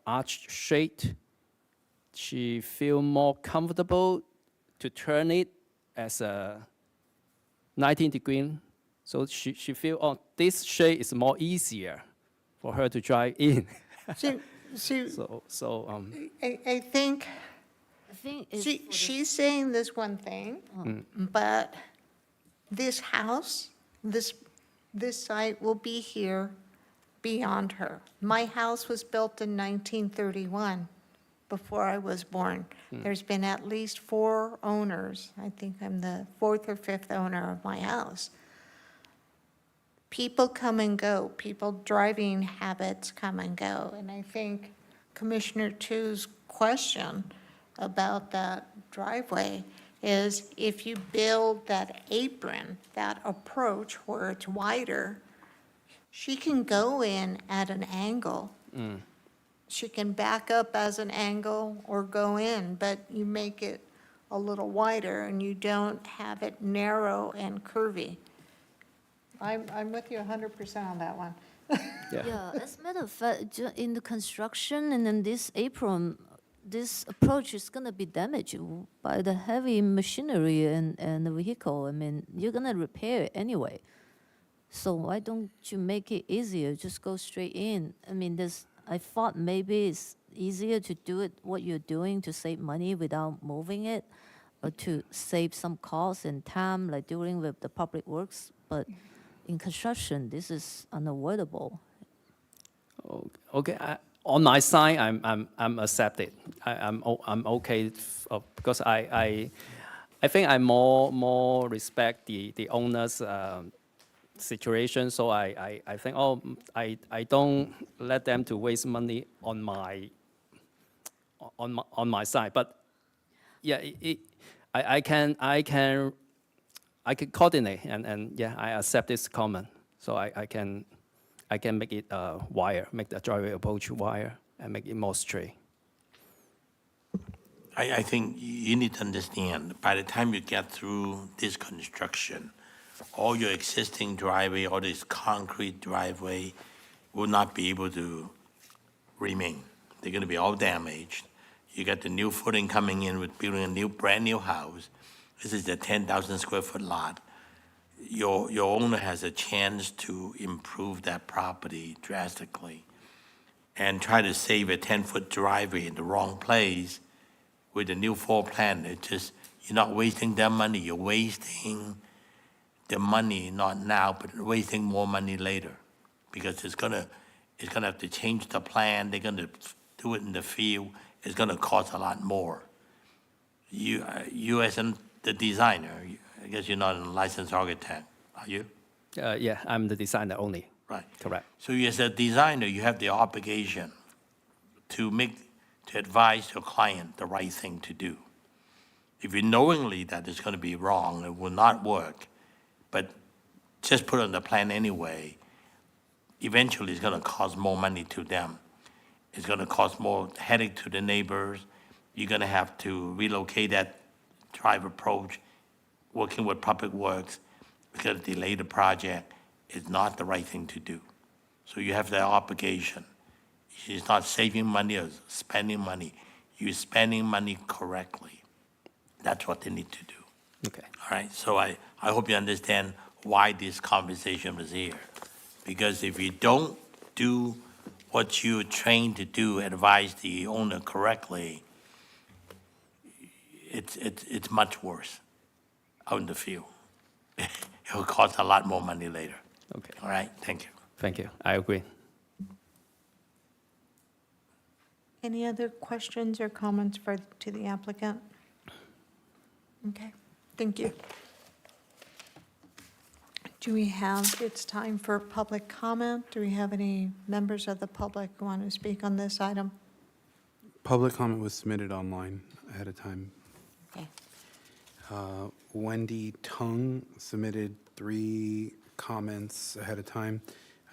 arch shape. She feel more comfortable to turn it as a 19-degree. So she feel, oh, this shape is more easier for her to drive in. I think it's she's saying this one thing, but this house, this site will be here beyond her. My house was built in 1931, before I was born. There's been at least 4 owners. I think I'm the 4th or 5th owner of my house. People come and go, people driving habits come and go. And I think Commissioner Tu's question about that driveway is if you build that apron, that approach where it's wider, she can go in at an angle. She can back up as an angle or go in, but you make it a little wider and you don't have it narrow and curvy. I'm with you 100% on that one. Yeah, as a matter of fact, in the construction and then this apron, this approach is gonna be damaged by the heavy machinery and the vehicle. I mean, you're gonna repair it anyway. So why don't you make it easier? Just go straight in. I mean, I thought maybe it's easier to do it what you're doing to save money without moving it, or to save some costs and time, like dealing with the public works. But in construction, this is unavoidable. Okay, on my side, I'm accepted. I'm okay because I think I more respect the owner's situation. So I think I don't let them to waste money on my side. But yeah, I can coordinate and yeah, I accept this comment. So I can make it wire, make the driveway approach wire, and make it more straight. I think you need to understand, by the time you get through this construction, all your existing driveway, all this concrete driveway will not be able to remain. They're gonna be all damaged. You got the new footing coming in with building a brand new house. This is a 10,000 square foot lot. Your owner has a chance to improve that property drastically and try to save a 10-foot driveway in the wrong place with the new floor plan. You're not wasting their money, you're wasting the money, not now, but wasting more money later, because it's gonna have to change the plan, they're gonna do it in the field, it's gonna cost a lot more. You as the designer, I guess you're not a licensed architect, are you? Yeah, I'm the designer only. Right. Correct. So you as a designer, you have the obligation to advise your client the right thing to do. If you knowingly that it's gonna be wrong, it will not work, but just put it on the plan anyway, eventually it's gonna cost more money to them. It's gonna cost more headache to the neighbors. You're gonna have to relocate that drive approach, working with public works. It's gonna delay the project. It's not the right thing to do. So you have that obligation. It's not saving money or spending money. You're spending money correctly. That's what they need to do. Okay. All right, so I hope you understand why this conversation was here. Because if you don't do what you're trained to do, advise the owner correctly, it's much worse out in the field. It will cost a lot more money later. Okay. All right, thank you. Thank you. I agree. Any other questions or comments to the applicant? Okay, thank you. Do we have, it's time for public comment? Do we have any members of the public who want to speak on this item? Public comment was submitted online ahead of time. Okay. Wendy Tung submitted 3 comments ahead of time.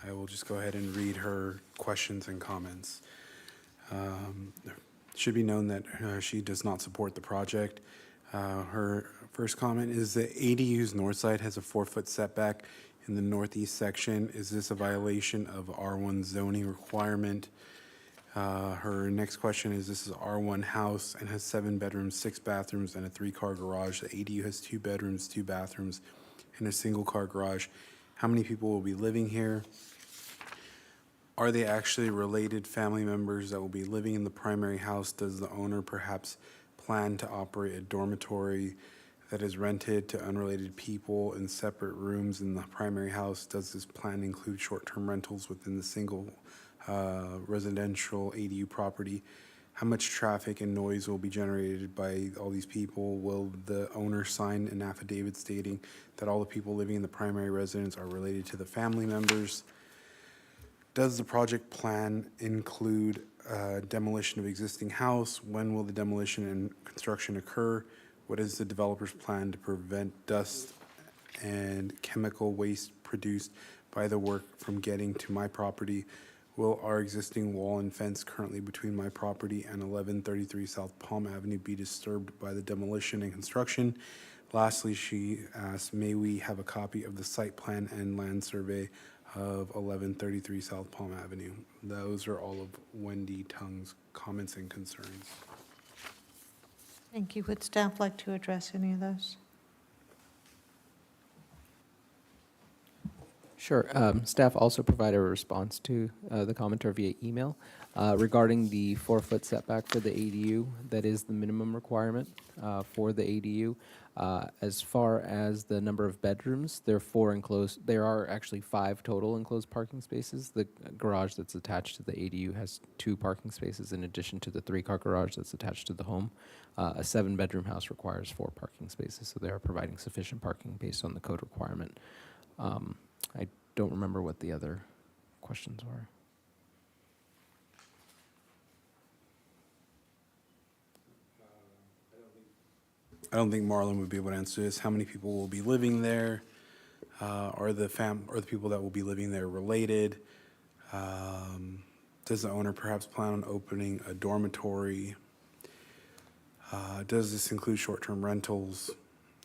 I will just go ahead and read her questions and comments. It should be known that she does not support the project. Her first comment is the ADU's north side has a 4-foot setback in the northeast section. Is this a violation of R1 zoning requirement? Her next question is, this is R1 house and has 7 bedrooms, 6 bathrooms, and a 3-car garage. The ADU has 2 bedrooms, 2 bathrooms, and a single-car garage. How many people will be living here? Are they actually related family members that will be living in the primary house? Does the owner perhaps plan to operate a dormitory that is rented to unrelated people in separate rooms in the primary house? Does this plan include short-term rentals within the single residential ADU property? How much traffic and noise will be generated by all these people? Will the owner sign an affidavit stating that all the people living in the primary residence are related to the family members? Does the project plan include demolition of existing house? When will the demolition and construction occur? What is the developer's plan to prevent dust and chemical waste produced by the work from getting to my property? Will our existing wall and fence currently between my property and 1133 South Palm Avenue be disturbed by the demolition and construction? Lastly, she asked, may we have a copy of the site plan and land survey of 1133 South Palm Avenue? Those are all of Wendy Tung's comments and concerns. Thank you. Would staff like to address any of those? Sure. Staff also provided a response to the commenter via email regarding the 4-foot setback for the ADU. That is the minimum requirement for the ADU. As far as the number of bedrooms, there are actually 5 total enclosed parking spaces. The garage that's attached to the ADU has 2 parking spaces in addition to the 3-car garage that's attached to the home. A 7-bedroom house requires 4 parking spaces, so they are providing sufficient parking based on the code requirement. I don't remember what the other questions were. I don't think Marlon would be able to answer this. How many people will be living there? Are the people that will be living there related? Does the owner perhaps plan on opening a dormitory? Does this include short-term rentals?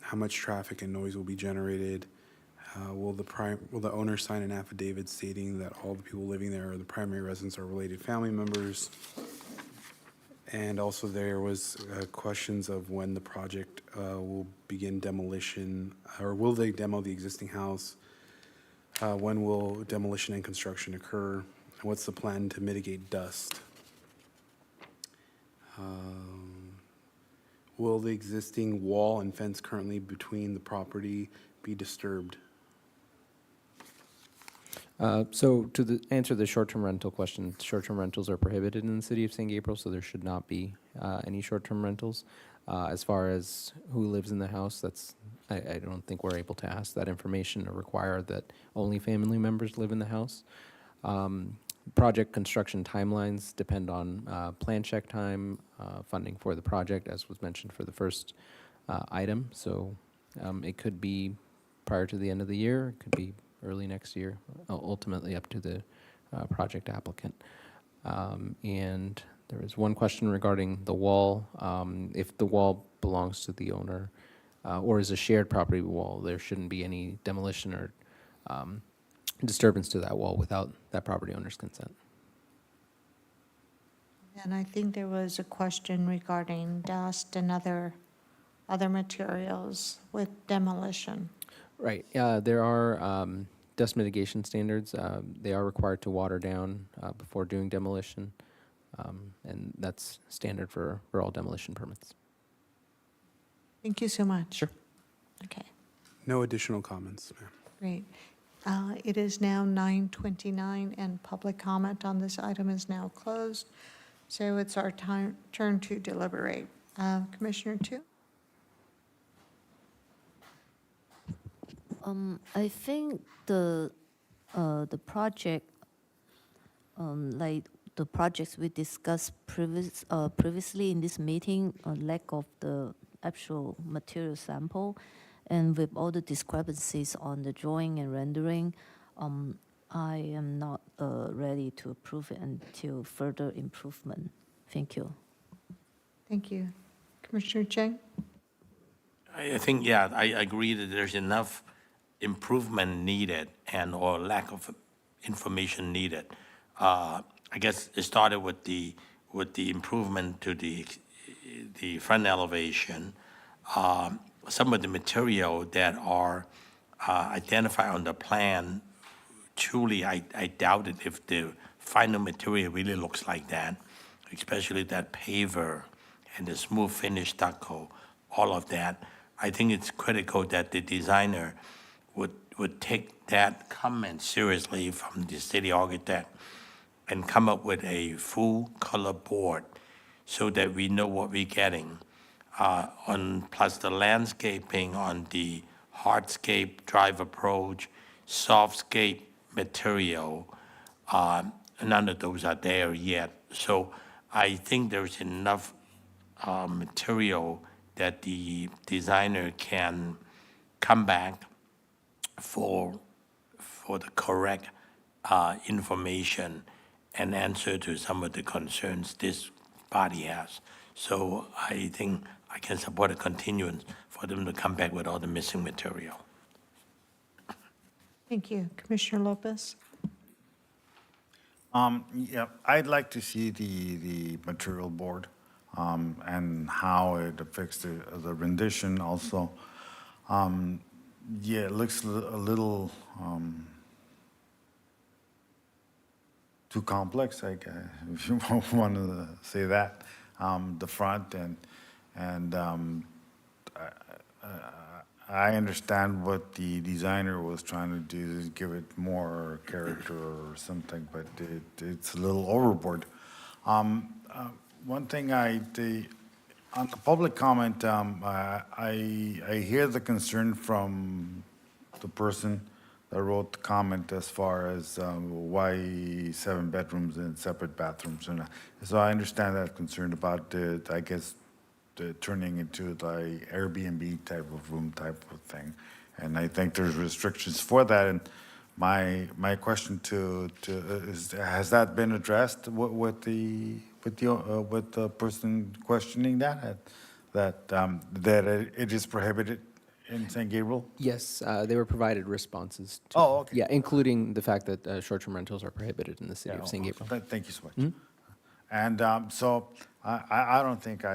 How much traffic and noise will be generated? Will the owner sign an affidavit stating that all the people living there or the primary residents are related family members? And also there was questions of when the project will begin demolition, or will they demo the existing house? When will demolition and construction occur? And what's the plan to mitigate dust? Will the existing wall and fence currently between the property be disturbed? So to answer the short-term rental question, short-term rentals are prohibited in the city of San Gabriel, so there should not be any short-term rentals. As far as who lives in the house, I don't think we're able to ask that information or require that only family members live in the house. Project construction timelines depend on plan check time, funding for the project, as was mentioned for the first item. So it could be prior to the end of the year, it could be early next year, ultimately up to the project applicant. And there was one question regarding the wall. If the wall belongs to the owner or is a shared property wall, there shouldn't be any demolition or disturbance to that wall without that property owner's consent. And I think there was a question regarding dust and other materials with demolition. Right. There are dust mitigation standards. They are required to water down before doing demolition, and that's standard for all demolition permits. Thank you so much. Sure. Okay, No additional comments, ma'am. great. It is now 9:29, and public comment on this item is now closed. So it's our turn to deliberate. Commissioner Tu? I think the project, like the projects we discussed previously in this meeting, lack of the actual material sample, and with all the discrepancies on the drawing and rendering, I am not ready to approve it until further improvement. Thank you. Thank you. Commissioner Cheng? I think, yeah, I agree that there's enough improvement needed and or lack of information needed. I guess it started with the improvement to the front elevation. Some of the material that are identified on the plan, truly, I doubt it if the final material really looks like that, especially that paver and the smooth finish stucco, all of that. I think it's critical that the designer would take that comment seriously from the city architect and come up with a full color board so that we know what we're getting. Plus the landscaping on the hardscape drive approach, softscape material, none of those are there yet. So I think there's enough material that the designer can come back for the correct information and answer to some of the concerns this body has. So I think I can support a continuance for them to come back with all the missing material. Thank you. Commissioner Lopez? Yeah, I'd like to see the material board and how it affects the rendition also. Yeah, it looks a little too complex, I guess, if you want to say that. The front and I understand what the designer was trying to do, is give it more character or something, but it's a little overboard. One thing on the public comment, I hear the concern from the person that wrote the comment as far as why 7 bedrooms and separate bathrooms. And so I understand that concern about I guess, turning into the Airbnb type of room type of thing. And I think there's restrictions for that. And my question is, has that been addressed with the person questioning that it is prohibited in St. Gabriel? Yes, they were provided responses to. Oh, okay. Yeah, including the fact that short-term rentals are prohibited in the city of St. Gabriel. Thank you so much. And so I don't think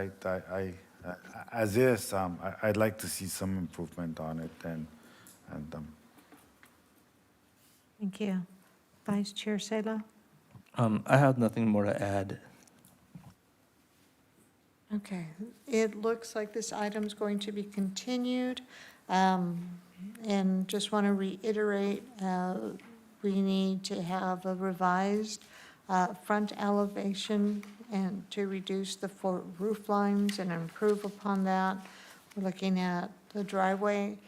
as is, I'd like to see some improvement on it and Thank you. Vice Chair Salo? I have nothing more to add. Okay, it looks like this item's going to be continued. And just want to reiterate, we need to have a revised front elevation and to reduce the roof lines and improve upon that. We're looking at the driveway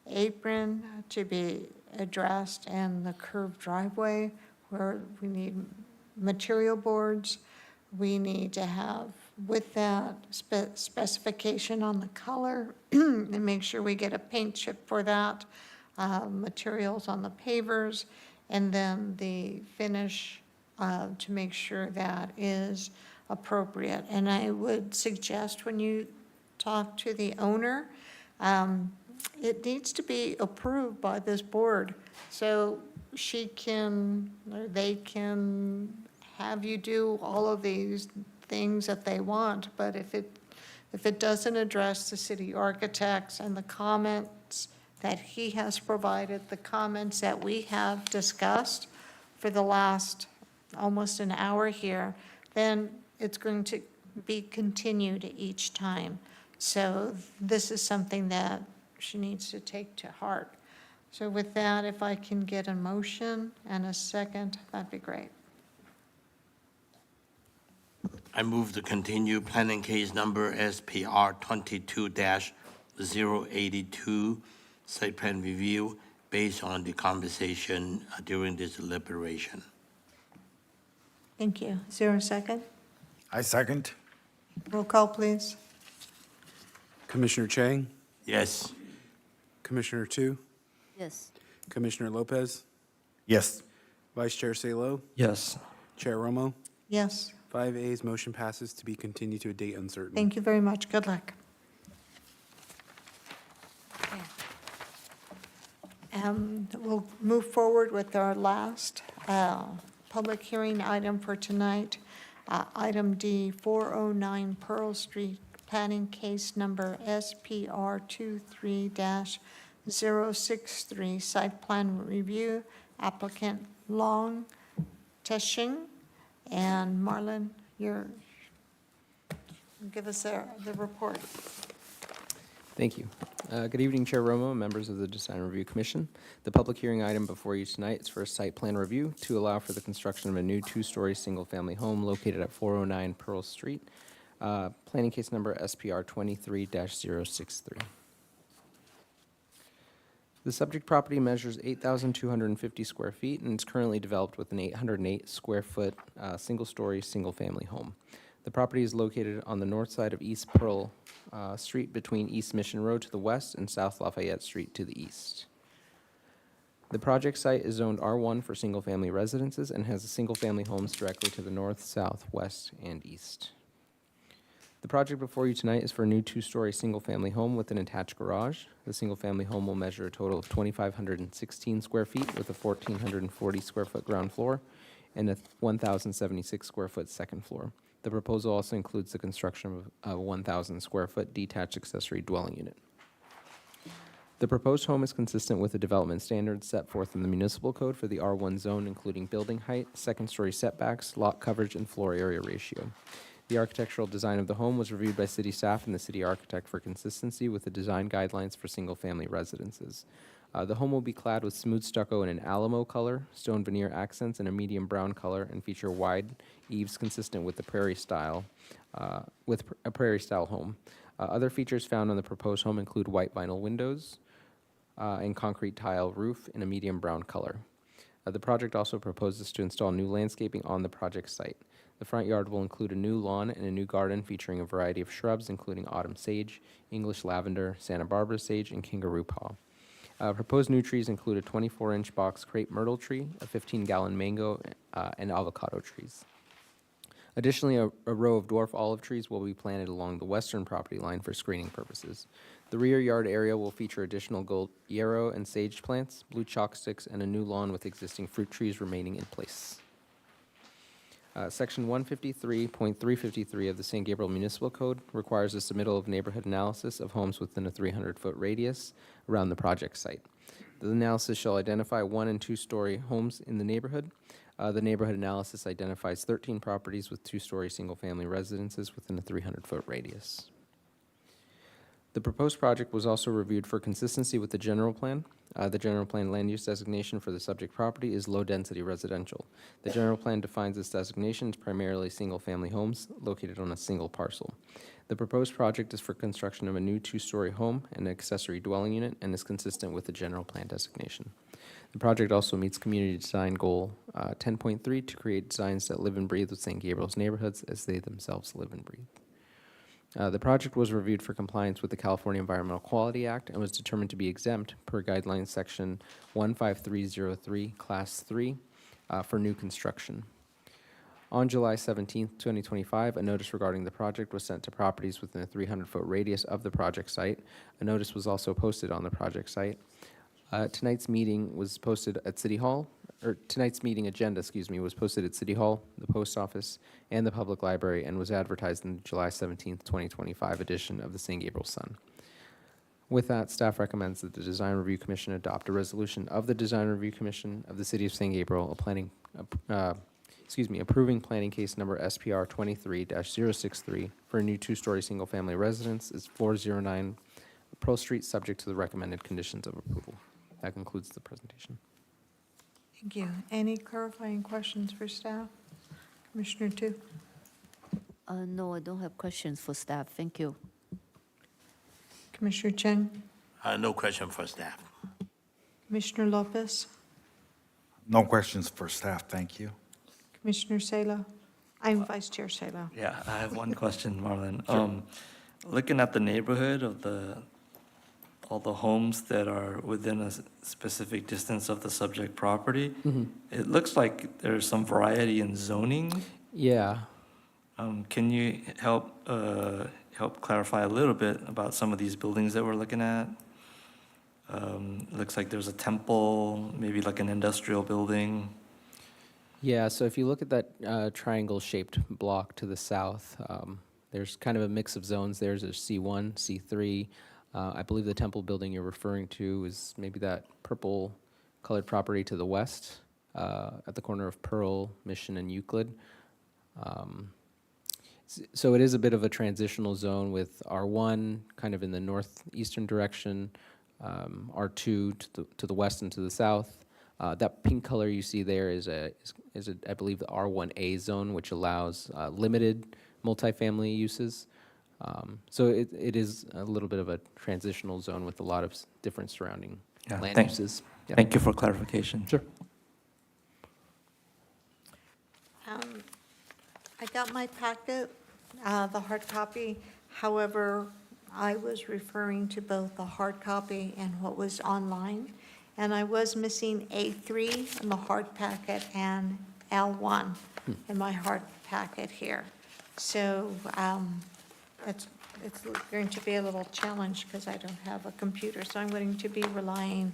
apron to be addressed and the curved driveway where we need material boards. We need to have with that specification on the color and make sure we get a paint chip for that, materials on the pavers, and then the finish to make sure that is appropriate. And I would suggest when you talk to the owner, it needs to be approved by this board. So she can, or they can have you do all of these things that they want, but if it doesn't address the city architects and the comments that he has provided, the comments that we have discussed for the last almost an hour here, then it's going to be continued each time. So this is something that she needs to take to heart. So with that, if I can get a motion and a second, that'd be great. I move to continue planning case number SPR 22-082, site plan review based on the conversation during this deliberation. Thank you. Is there a second? I second. Roll call, please. Commissioner Chang, Yes. Commissioner Tu, Yes. Commissioner Lopez, Yes. Vice Chair Salo, Yes. Chair Romo. Yes. 5 ayes, motion passes to be continued to a date uncertain. Thank you very much. Good luck. Okay. We'll move forward with our last public hearing item for tonight. Item D, 409 Pearl Street, planning case number SPR 23-063, site plan review, applicant Long, Techsheng, and Marlon, give us the report. Thank you. Good evening, Chair Romo, and members of the Design Review Commission. The public hearing item before you tonight is for a site plan review to allow for the construction of a new 2-story single-family home located at 409 Pearl Street. Planning case number SPR 23-063. The subject property measures 8,250 square feet and is currently developed with an 808 square foot single-story, single-family home. The property is located on the north side of East Pearl Street between East Mission Road to the west and South Lafayette Street to the east. The project site is zoned R1 for single-family residences and has single-family homes directly to the north, south, west, and east. The project before you tonight is for a new two-story single-family home with an attached garage. The single-family home will measure a total of 2,516 square feet with a 1,440 square foot ground floor and a 1,076 square foot second floor. The proposal also includes the construction of a 1,000 square foot detached accessory dwelling unit. The proposed home is consistent with the development standards set forth in the municipal code for the R1 zone, including building height, second-story setbacks, lot coverage, and floor area ratio. The architectural design of the home was reviewed by city staff and the city architect for consistency with the design guidelines for single-family residences. The home will be clad with smooth stucco in an Alamo color, stone veneer accents in a medium brown color, and feature wide eaves consistent with the prairie style, with a prairie-style home. Other features found on the proposed home include white vinyl windows, and concrete tile roof in a medium brown color. The project also proposes to install new landscaping on the project site. The front yard will include a new lawn and a new garden featuring a variety of shrubs, including autumn sage, English lavender, Santa Barbara sage, and kangaroo paw. Proposed new trees include a 24-inch box crepe myrtle tree, a 15-gallon mango, and avocado trees. Additionally, a row of dwarf olive trees will be planted along the western property line for screening purposes. The rear yard area will feature additional gold yarrow and sage plants, blue chalk sticks, and a new lawn with existing fruit trees remaining in place. Section 153.353 of the San Gabriel Municipal Code requires the submittal of neighborhood analysis of homes within a 300-foot radius around the project site. The analysis shall identify 1- and 2-story homes in the neighborhood. The neighborhood analysis identifies 13 properties with 2-story single-family residences within a 300-foot radius. The proposed project was also reviewed for consistency with the general plan. The general plan land use designation for the subject property is low-density residential. The general plan defines this designation as primarily single-family homes located on a single parcel. The proposed project is for construction of a new 2-story home and an accessory dwelling unit and is consistent with the general plan designation. The project also meets community design goal 10.3 to create designs that live and breathe with St. Gabriel's neighborhoods as they themselves live and breathe. The project was reviewed for compliance with the California Environmental Quality Act and was determined to be exempt per guidelines section 15303, class 3, for new construction. On July 17, 2025, a notice regarding the project was sent to properties within a 300-foot radius of the project site. A notice was also posted on the project site. Tonight's meeting was posted at City Hall, or tonight's meeting agenda, was posted at City Hall, the Post Office, and the Public Library, and was advertised in the July 17, 2025 edition of the St. Gabriel Sun. With that, staff recommends that the Design Review Commission adopt a resolution of the Design Review Commission of the City of St. Gabriel, approving planning case number SPR 23-063 for a new 2-story single-family residence is 409 Pearl Street, subject to the recommended conditions of approval. That concludes the presentation. Thank you. Any clarifying questions for staff? Commissioner Tu? No, I don't have questions for staff. Thank you. Commissioner Chen? No question for staff. Commissioner Lopez? No questions for staff, thank you. Commissioner Sala? I'm Vice Chair Sala. Yeah, I have one question, Marlon. Looking at the neighborhood of all the homes that are within a specific distance of the subject property, it looks like there's some variety in zoning. Yeah. Can you help clarify a little bit about some of these buildings that we're looking at? Looks like there's a temple, maybe like an industrial building. Yeah, so if you look at that triangle-shaped block to the south, there's kind of a mix of zones. There's a C1, C3. I believe the temple building you're referring to is maybe that purple-colored property to the west at the corner of Pearl, Mission, and Euclid. So it is a bit of a transitional zone with R1 kind of in the northeastern direction, R2 to the west and to the south. That pink color you see there is I believe, the R1A zone, which allows limited multifamily uses. So it is a little bit of a transitional zone with a lot of different surrounding Yeah, land thank- uses. Yeah. Thank you for clarification. Sure. I got my packet, the hard copy. However, I was referring to both the hard copy and what was online. And I was missing A3 in the hard packet and L1 in my hard packet here. So it's going to be a little challenge because I don't have a computer. So I'm going to be relying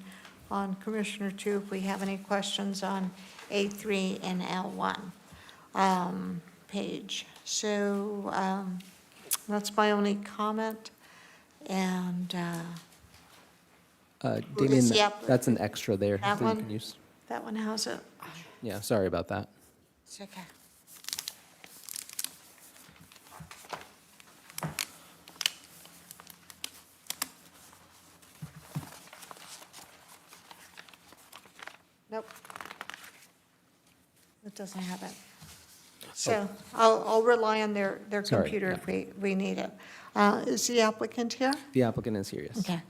on Commissioner Tu if we have any questions on A3 and L1 page. So that's my only comment. And Damien, is the app- that's an extra there. That that you one? can use. that one has it. Yeah, sorry about that. It's okay. Nope. It doesn't have it. So I'll rely on their Sorry, computer yeah. if we need it. Is the applicant here? The applicant is here, yes. Okay.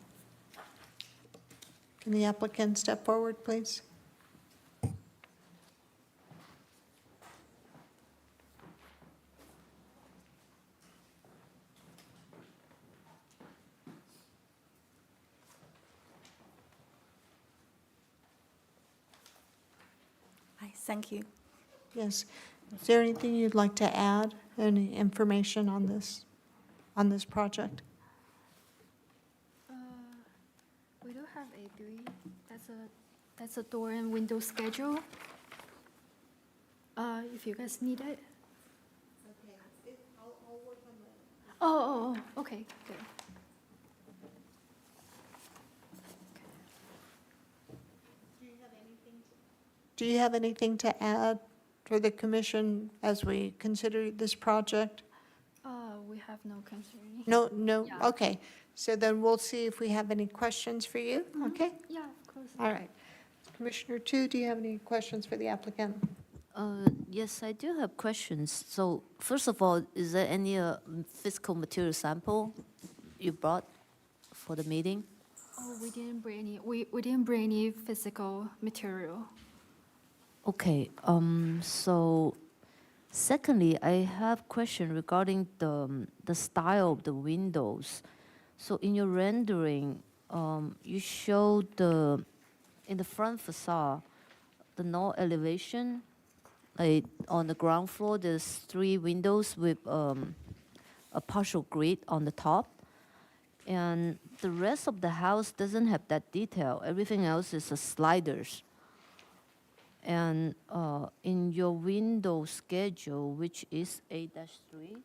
Can the applicant step forward, please? Hi, thank you. Yes. Is there anything you'd like to add, any information on this project? We do have A3. That's a door and window schedule. If you guys need it. Oh, okay, good. Do you have anything to add for the commission as we consider this project? We have no concern. No, Yeah. okay. So then we'll see if we have any questions for you, okay? Yeah, of course. All right. Commissioner Tu, do you have any questions for the applicant? Yes, I do have questions. So first of all, is there any physical material sample you brought for the meeting? Oh, we didn't bring any. We didn't bring any physical material. Okay, so secondly, I have question regarding the style of the windows. So in your rendering, you showed in the front facade, the north elevation, like on the ground floor, there's 3 windows with a partial grid on the top. And the rest of the house doesn't have that detail. Everything else is sliders. And in your window schedule, which is 8-3,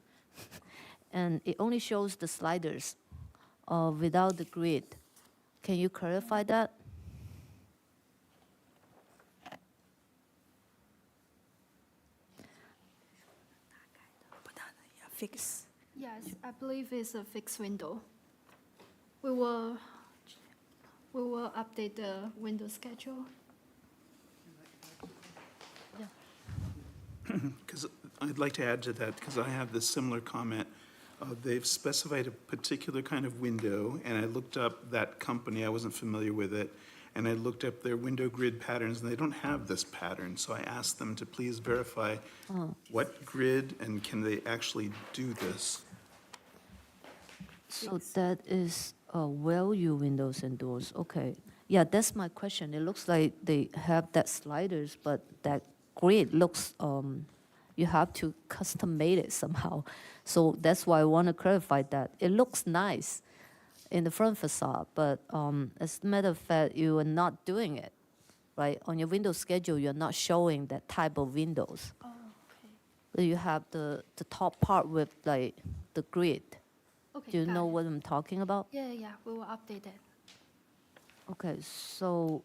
and it only shows the sliders without the grid. Can you clarify that? Fix. Yes, I believe it's a fixed window. We will update the window schedule. Because I'd like to add to that, because I have this similar comment. They've specified a particular kind of window, and I looked up that company, I wasn't familiar with it, and I looked up their window grid patterns, and they don't have this pattern. So I asked them to please verify what grid, and can they actually do this? So that is value windows and doors, okay. Yeah, that's my question. It looks like they have that sliders, but that grid looks, you have to custom made it somehow. So that's why I want to clarify that. It looks nice in the front facade, but as a matter of fact, you are not doing it, right? On your window schedule, you're not showing that type of windows. Oh, okay. You have the top part with like the grid. Okay. Do you got know it. what I'm talking about? Yeah, yeah, we will update it. Okay, so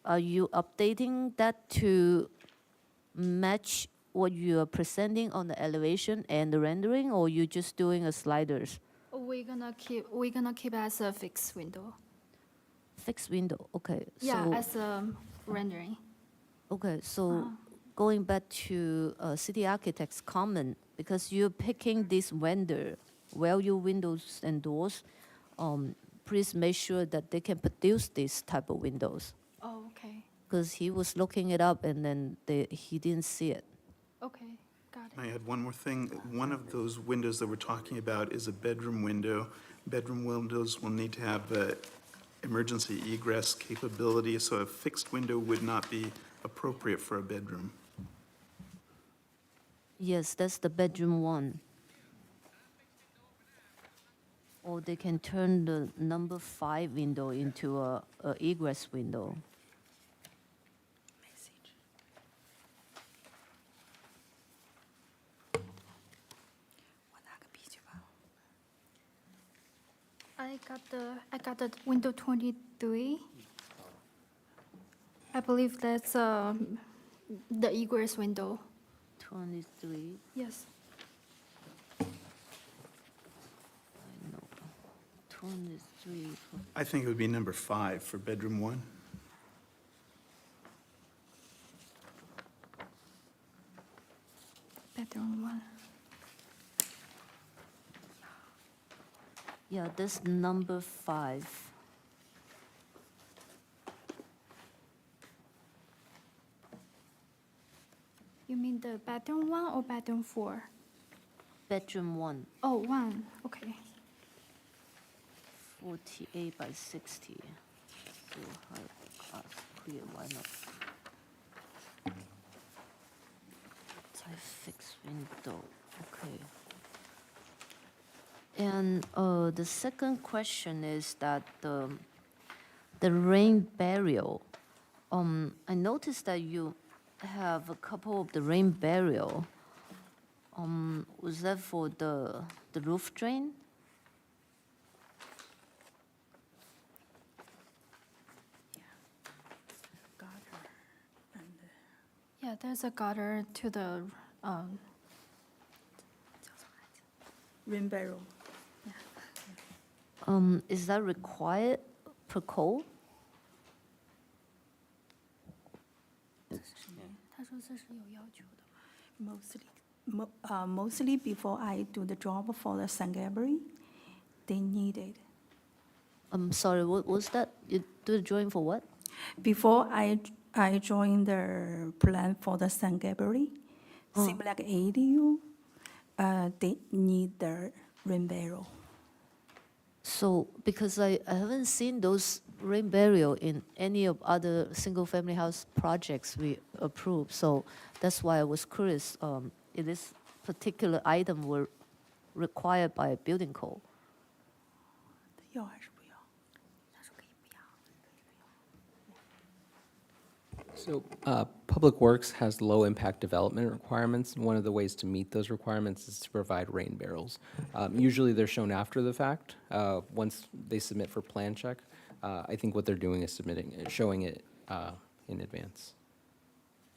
are you updating that to match what you are presenting on the elevation and the rendering, or you just doing a sliders? We're gonna keep as a fixed window. Fixed window, okay. Yeah, so, as a rendering. okay, so going back to city architect's comment, because you're picking this vendor, value windows and doors, please make sure that they can produce this type of windows. Oh, okay. Because he was looking it up and then he didn't see it. Okay, got it. I had one more thing. One of those windows that we're talking about is a bedroom window. Bedroom windows will need to have emergency egress capability, so a fixed window would not be appropriate for a bedroom. Yes, that's the bedroom one. Or they can turn the number 5 window into a egress window. I got the window 23. I believe that's the egress window. 23. Yes. I know. 23. I think it would be number 5 for bedroom 1. Bedroom 1. Yeah, that's number 5. You mean the bedroom 1 or bedroom 4? Bedroom 1, Oh, 1. Okay. 48 by 60. So high, clear, why not? Type fixed window, okay. And the second question is that the rain barrier. I noticed that you have a couple of the rain barrier. Was that for the roof drain? Yeah, there's a gutter to the rain barrel. Is that required per code? 他说这是有要求的。Mostly before I do the job for the San Gabriel, they need it. I'm sorry, what was that? You do the drawing for what? Before I join the plan for the San Gabriel, same like ADU, they need the rain barrel. So, because I haven't seen those rain barrier in any of other single-family house projects we approve, so that's why I was curious if this particular item were required by building code. 要还是不要？ So Public Works has low-impact development requirements. One of the ways to meet those requirements is to provide rain barrels. Usually they're shown after the fact, once they submit for plan check. I think what they're doing is showing it in advance.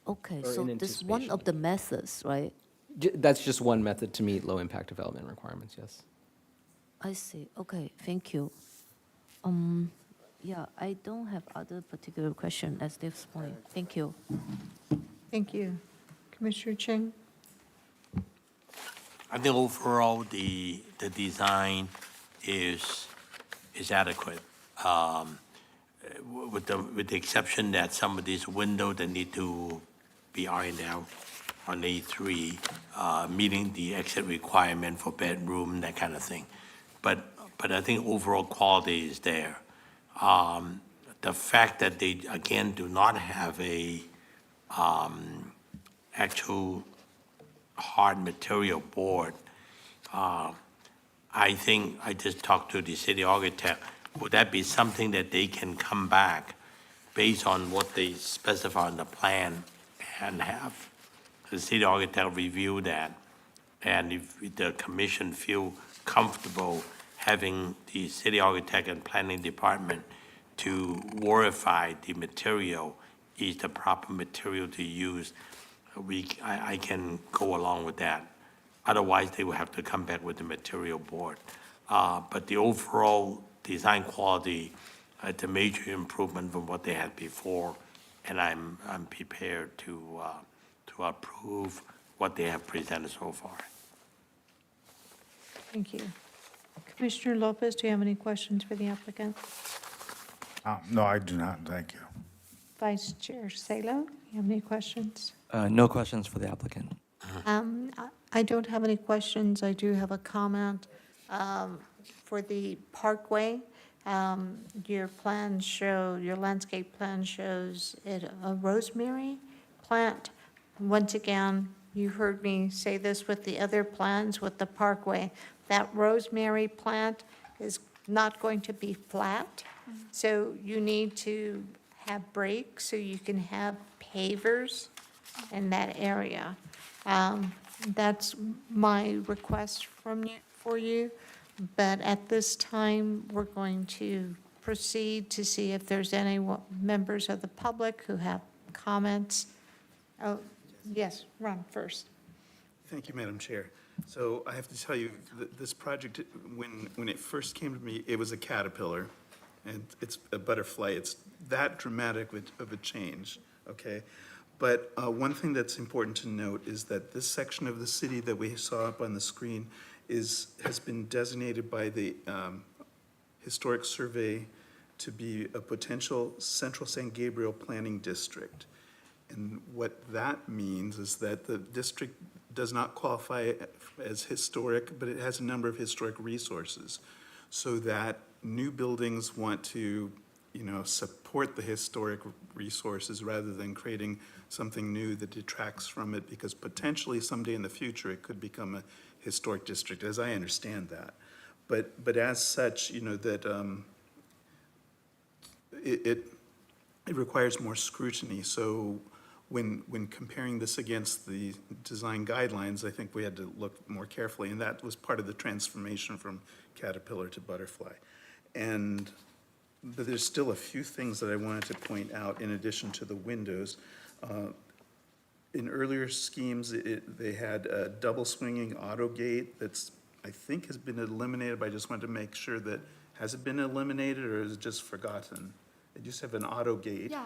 Okay, Or so in this is one of the methods, right? That's just one method to meet low-impact development requirements, yes. I see, okay, thank you. Yeah, I don't have other particular question at this point. Thank you. Thank you. Commissioner Chen? I think overall, the design is adequate. With the exception that some of these windows that need to be ironed out on A3, meeting the exit requirement for bedroom, that kind of thing. But I think overall quality is there. The fact that they, again, do not have a actual hard material board, I think I just talked to the city architect. Would that be something that they can come back based on what they specify on the plan and have the city architect review that? And if the commission feel comfortable having the city architect and planning department to verify the material is the proper material to use, I can go along with that. Otherwise, they will have to come back with the material board. But the overall design quality, it's a major improvement from what they had before, and I'm prepared to to approve what they have presented so far. Thank you. Commissioner Lopez, do you have any questions for the applicant? No, I do not, thank you. Vice Chair Salo, you have any questions? No questions for the applicant. I don't have any questions. I do have a comment for the parkway. Your plans show, your landscape plan shows it a rosemary plant. Once again, you heard me say this with the other plans with the parkway. That rosemary plant is not going to be flat, so you need to have breaks so you can have pavers in that area. That's my request from you, for you. But at this time, we're going to proceed to see if there's any members of the public who have comments. Oh, yes, Ron first. Thank you, Madam Chair. So I have to tell you, this project, when it first came to me, it was a caterpillar, and it's a butterfly. It's that dramatic of a change, okay? But one thing that's important to note is that this section of the city that we saw up on the screen has been designated by the Historic Survey to be a potential Central San Gabriel Planning District. And what that means is that the district does not qualify as historic, but it has a number of historic resources, so that new buildings want to, support the historic resources rather than creating something new that detracts from it, because potentially someday in the future it could become a historic district, as I understand that. But as such, that it requires more scrutiny. So when comparing this against the design guidelines, I think we had to look more carefully, and that was part of the transformation from caterpillar to butterfly. But there's still a few things that I wanted to point out in addition to the windows. In earlier schemes, they had a double swinging auto gate that's, I think, has been eliminated, but I just wanted to make sure that, has it been eliminated or is it just forgotten? It used to have an auto gate. Yeah,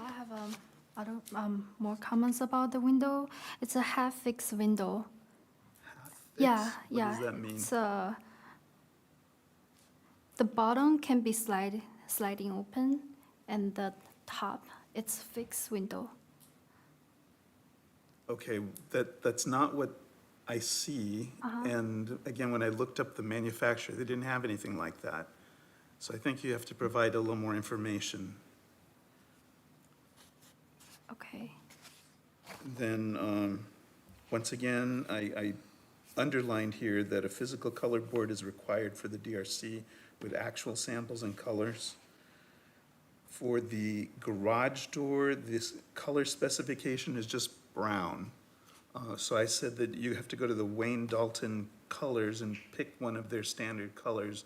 I have more comments about the window. It's a half-fixed window. Yeah, What does that mean? It's, the bottom can be sliding open, and the top, it's fixed window. Okay, that's not what I see. And again, when I looked up the manufacturer, they didn't have anything like that. So I think you have to provide a little more information. Okay. Then, once again, I underlined here that a physical color board is required for the DRC with actual samples and colors. For the garage door, this color specification is just brown. So I said that you have to go to the Wayne Dalton colors and pick one of their standard colors,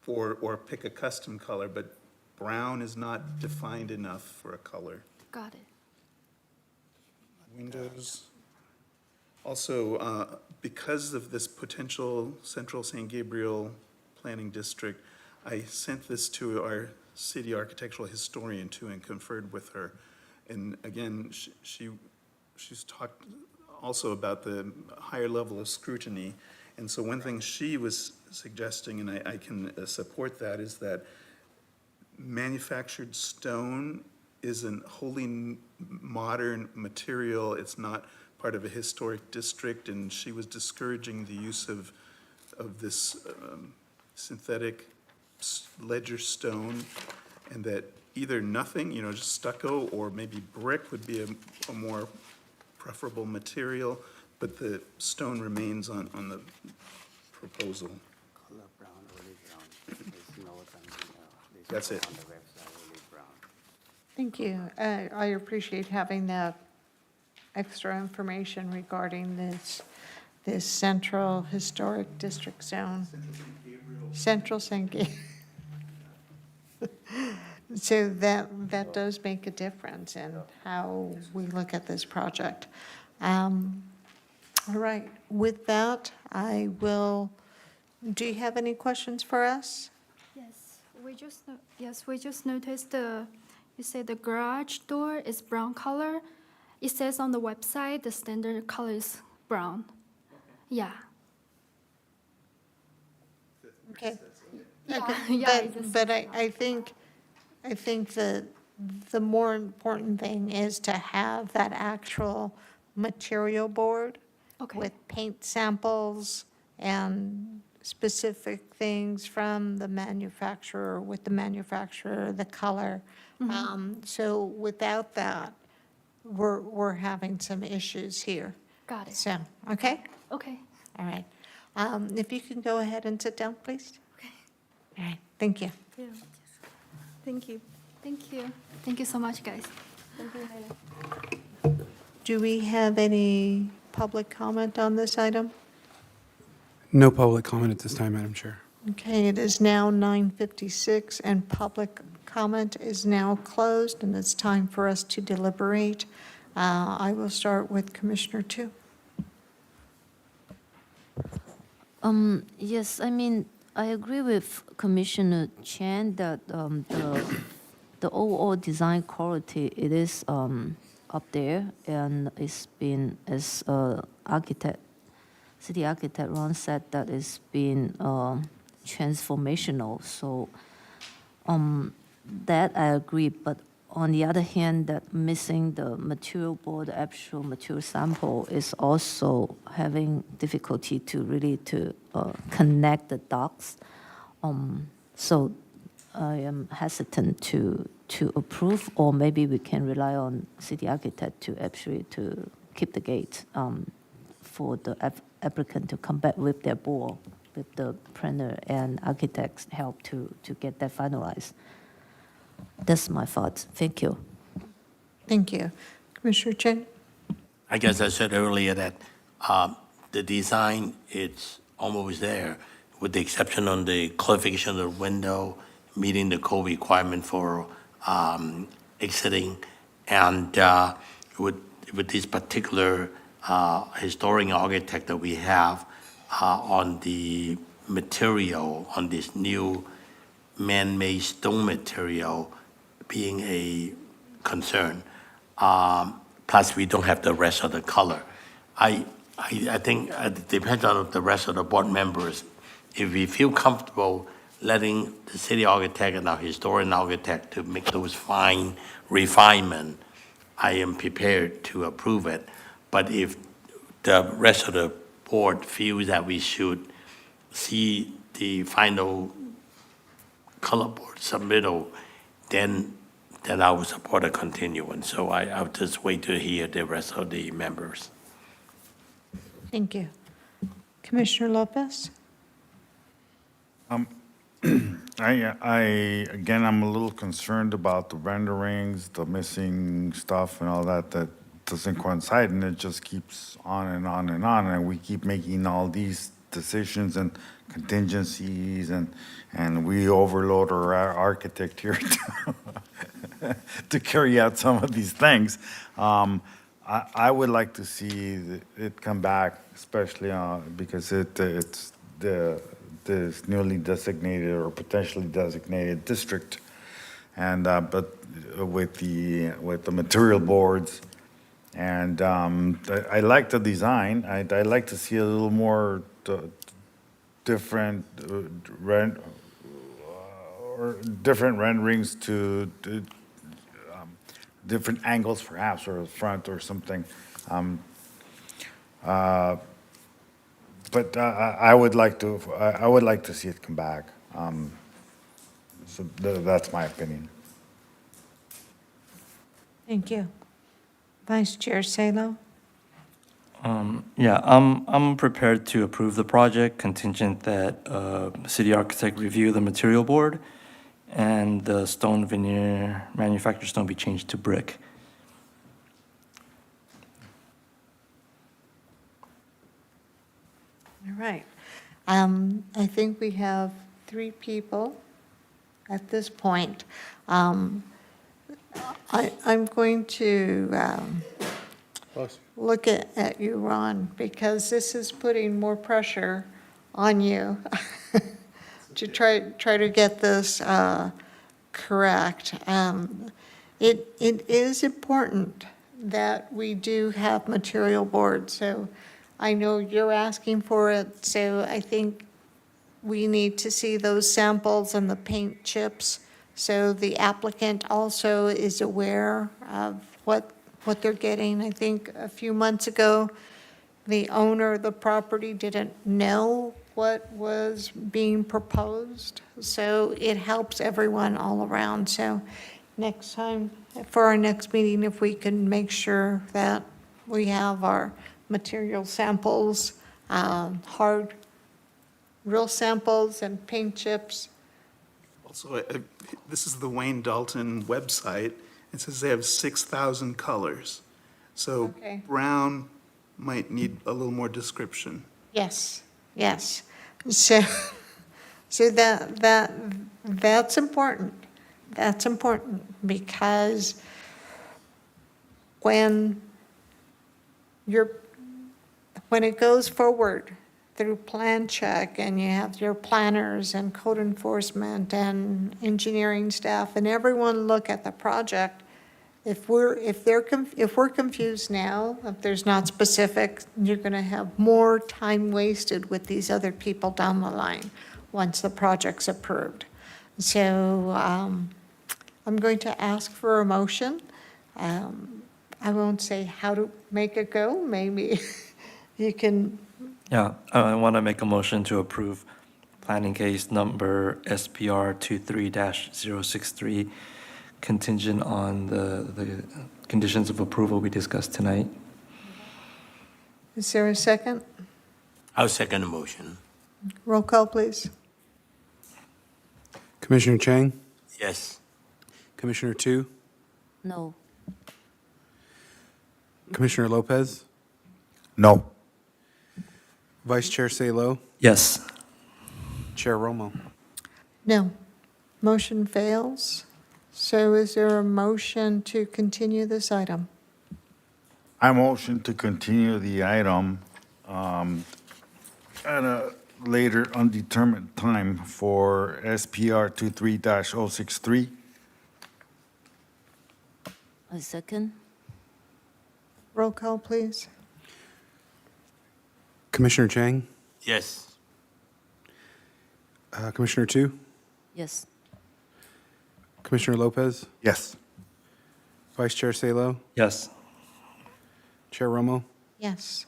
or pick a custom color, but brown is not defined enough for a color. Got it. Windows. Also, because of this potential Central San Gabriel Planning District, I sent this to our city architectural historian too and conferred with her. And again, she's talked also about the higher level of scrutiny. And so one thing she was suggesting, and I can support that, is that manufactured stone is a wholly modern material. It's not part of a historic district, and she was discouraging the use of this synthetic ledger stone, and that either nothing, just stucco, or maybe brick would be a more preferable material, but the stone remains on the proposal. That's it. Thank you. I appreciate having that extra information regarding this Central Historic District Zone. Central San Gabriel. So that does make a difference in how we look at this project. All right, with that, do you have any questions for us? Yes, we just noticed you say the garage door is brown color. It says on the website, the standard color is brown. Yeah. Okay. Yeah, Okay, yeah, it just but says I think the more important thing is to have that actual material board Okay. with paint samples and specific things from the manufacturer, with the manufacturer, the color. So without that, we're having some issues here. Got it. So, okay? Okay. All right. If you can go ahead and sit down, please. Okay. All right, thank you. Yeah. Thank you. Thank you. Thank you so much, guys. Do we have any public comment on this item? No public comment at this time, Madam Chair. Okay, it is now 9:56, and public comment is now closed, and it's time for us to deliberate. I will start with Commissioner Tu. Yes, I mean, I agree with Commissioner Chen that the overall design quality, it is up there, and it's been, as city architect Ron said, that it's been transformational. So that I agree, but on the other hand, that missing the material board, the actual material sample, is also having difficulty to really connect the dots. So I am hesitant to approve, or maybe we can rely on city architect to actually to keep the gate for the applicant to come back with their board, with the planner and architects help to get that finalized. That's my thoughts. Thank you. Thank you. Commissioner Chen? I guess I said earlier that the design, it's almost there, with the exception on the clarification of the window, meeting the code requirement for exiting, and with this particular historic architect that we have on the material, on this new man-made stone material being a concern. Plus, we don't have the rest of the color. I think it depends on the rest of the board members. If we feel comfortable letting the city architect and our historian architect to make those fine refinement, I am prepared to approve it. But if the rest of the board feels that we should see the final color board submittal, then I will support a continuance. So I'll just wait to hear the rest of the members. Thank you. Commissioner Lopez? Again, I'm a little concerned about the renderings, the missing stuff and all that doesn't coincide, and it just keeps on and on and on, and we keep making all these decisions and contingencies, and we overload our architect here to carry out some of these things. I would like to see it come back, especially because it's this newly designated or potentially designated district, and but with the material boards, and I like the design. I'd like to see a little more different different renderings to different angles, perhaps, or the front or something. But I would like to see it come back. So that's my opinion. Thank you. Vice Chair Salo? Yeah, I'm prepared to approve the project contingent that city architect review the material board and the stone veneer, manufactured stone be changed to brick. All right. I think we have 3 people at this point. I'm going to look at you, Ron, because this is putting more pressure on you to try to get this correct. It is important that we do have material board. So I know you're asking for it, so I think we need to see those samples and the paint chips. So the applicant also is aware of what they're getting. I think a few months ago, the owner of the property didn't know what was being proposed. So it helps everyone all around. So next time, for our next meeting, if we can make sure that we have our material samples, hard, real samples and paint chips. Also, this is the Wayne Dalton website. It says they have 6,000 colors. So Okay. brown might need a little more description. Yes, yes. So that's important. That's important because when it goes forward through plan check and you have your planners and code enforcement and engineering staff and everyone look at the project, if we're confused now, if there's not specific, you're gonna have more time wasted with these other people down the line once the project's approved. So, I'm going to ask for a motion. I won't say how to make it go, maybe you can, Yeah, I want to make a motion to approve planning case number SPR 23-063, contingent on the conditions of approval we discussed tonight. is there a second? I'll second the motion. Roll call, please. Commissioner Chang, Yes. Commissioner Tu, No. Commissioner Lopez, No. Vice Chair Salo, Yes. Chair Romo. No. Motion fails. So is there a motion to continue this item? I motion to continue the item at a later undetermined time for SPR 23-063. A second? Roll call, please. Commissioner Chang, Yes. Commissioner Tu, Yes. Commissioner Lopez, Yes. Vice Chair Salo, Yes. Chair Romo. Yes.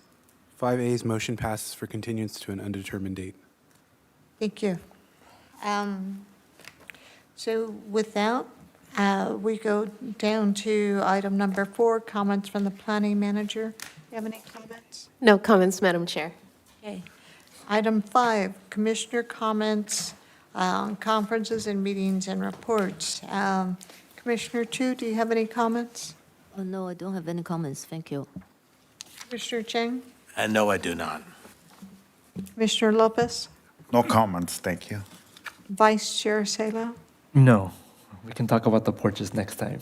5 ayes, motion passes for continuance to an undetermined date. Thank you. So with that, we go down to item number 4, comments from the planning manager. You have any comments? No comments, Madam Chair. Okay. Item 5, commissioner comments on conferences and meetings and reports. Commissioner Tu, do you have any comments? Oh, no, I don't have any comments. Thank you. Commissioner Cheng? No, I do not. Commissioner Lopez? No comments, thank you. Vice Chair Salo? No. We can talk about the porches next time.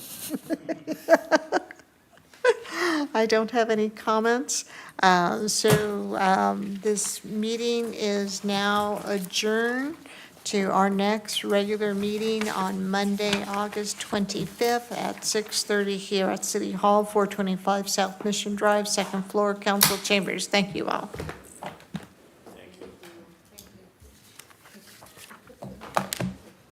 I don't have any comments. This meeting is now adjourned to our next regular meeting on Monday, August 25th at 6:30 here at City Hall, 425 South Mission Drive, second floor, council chambers. Thank you all.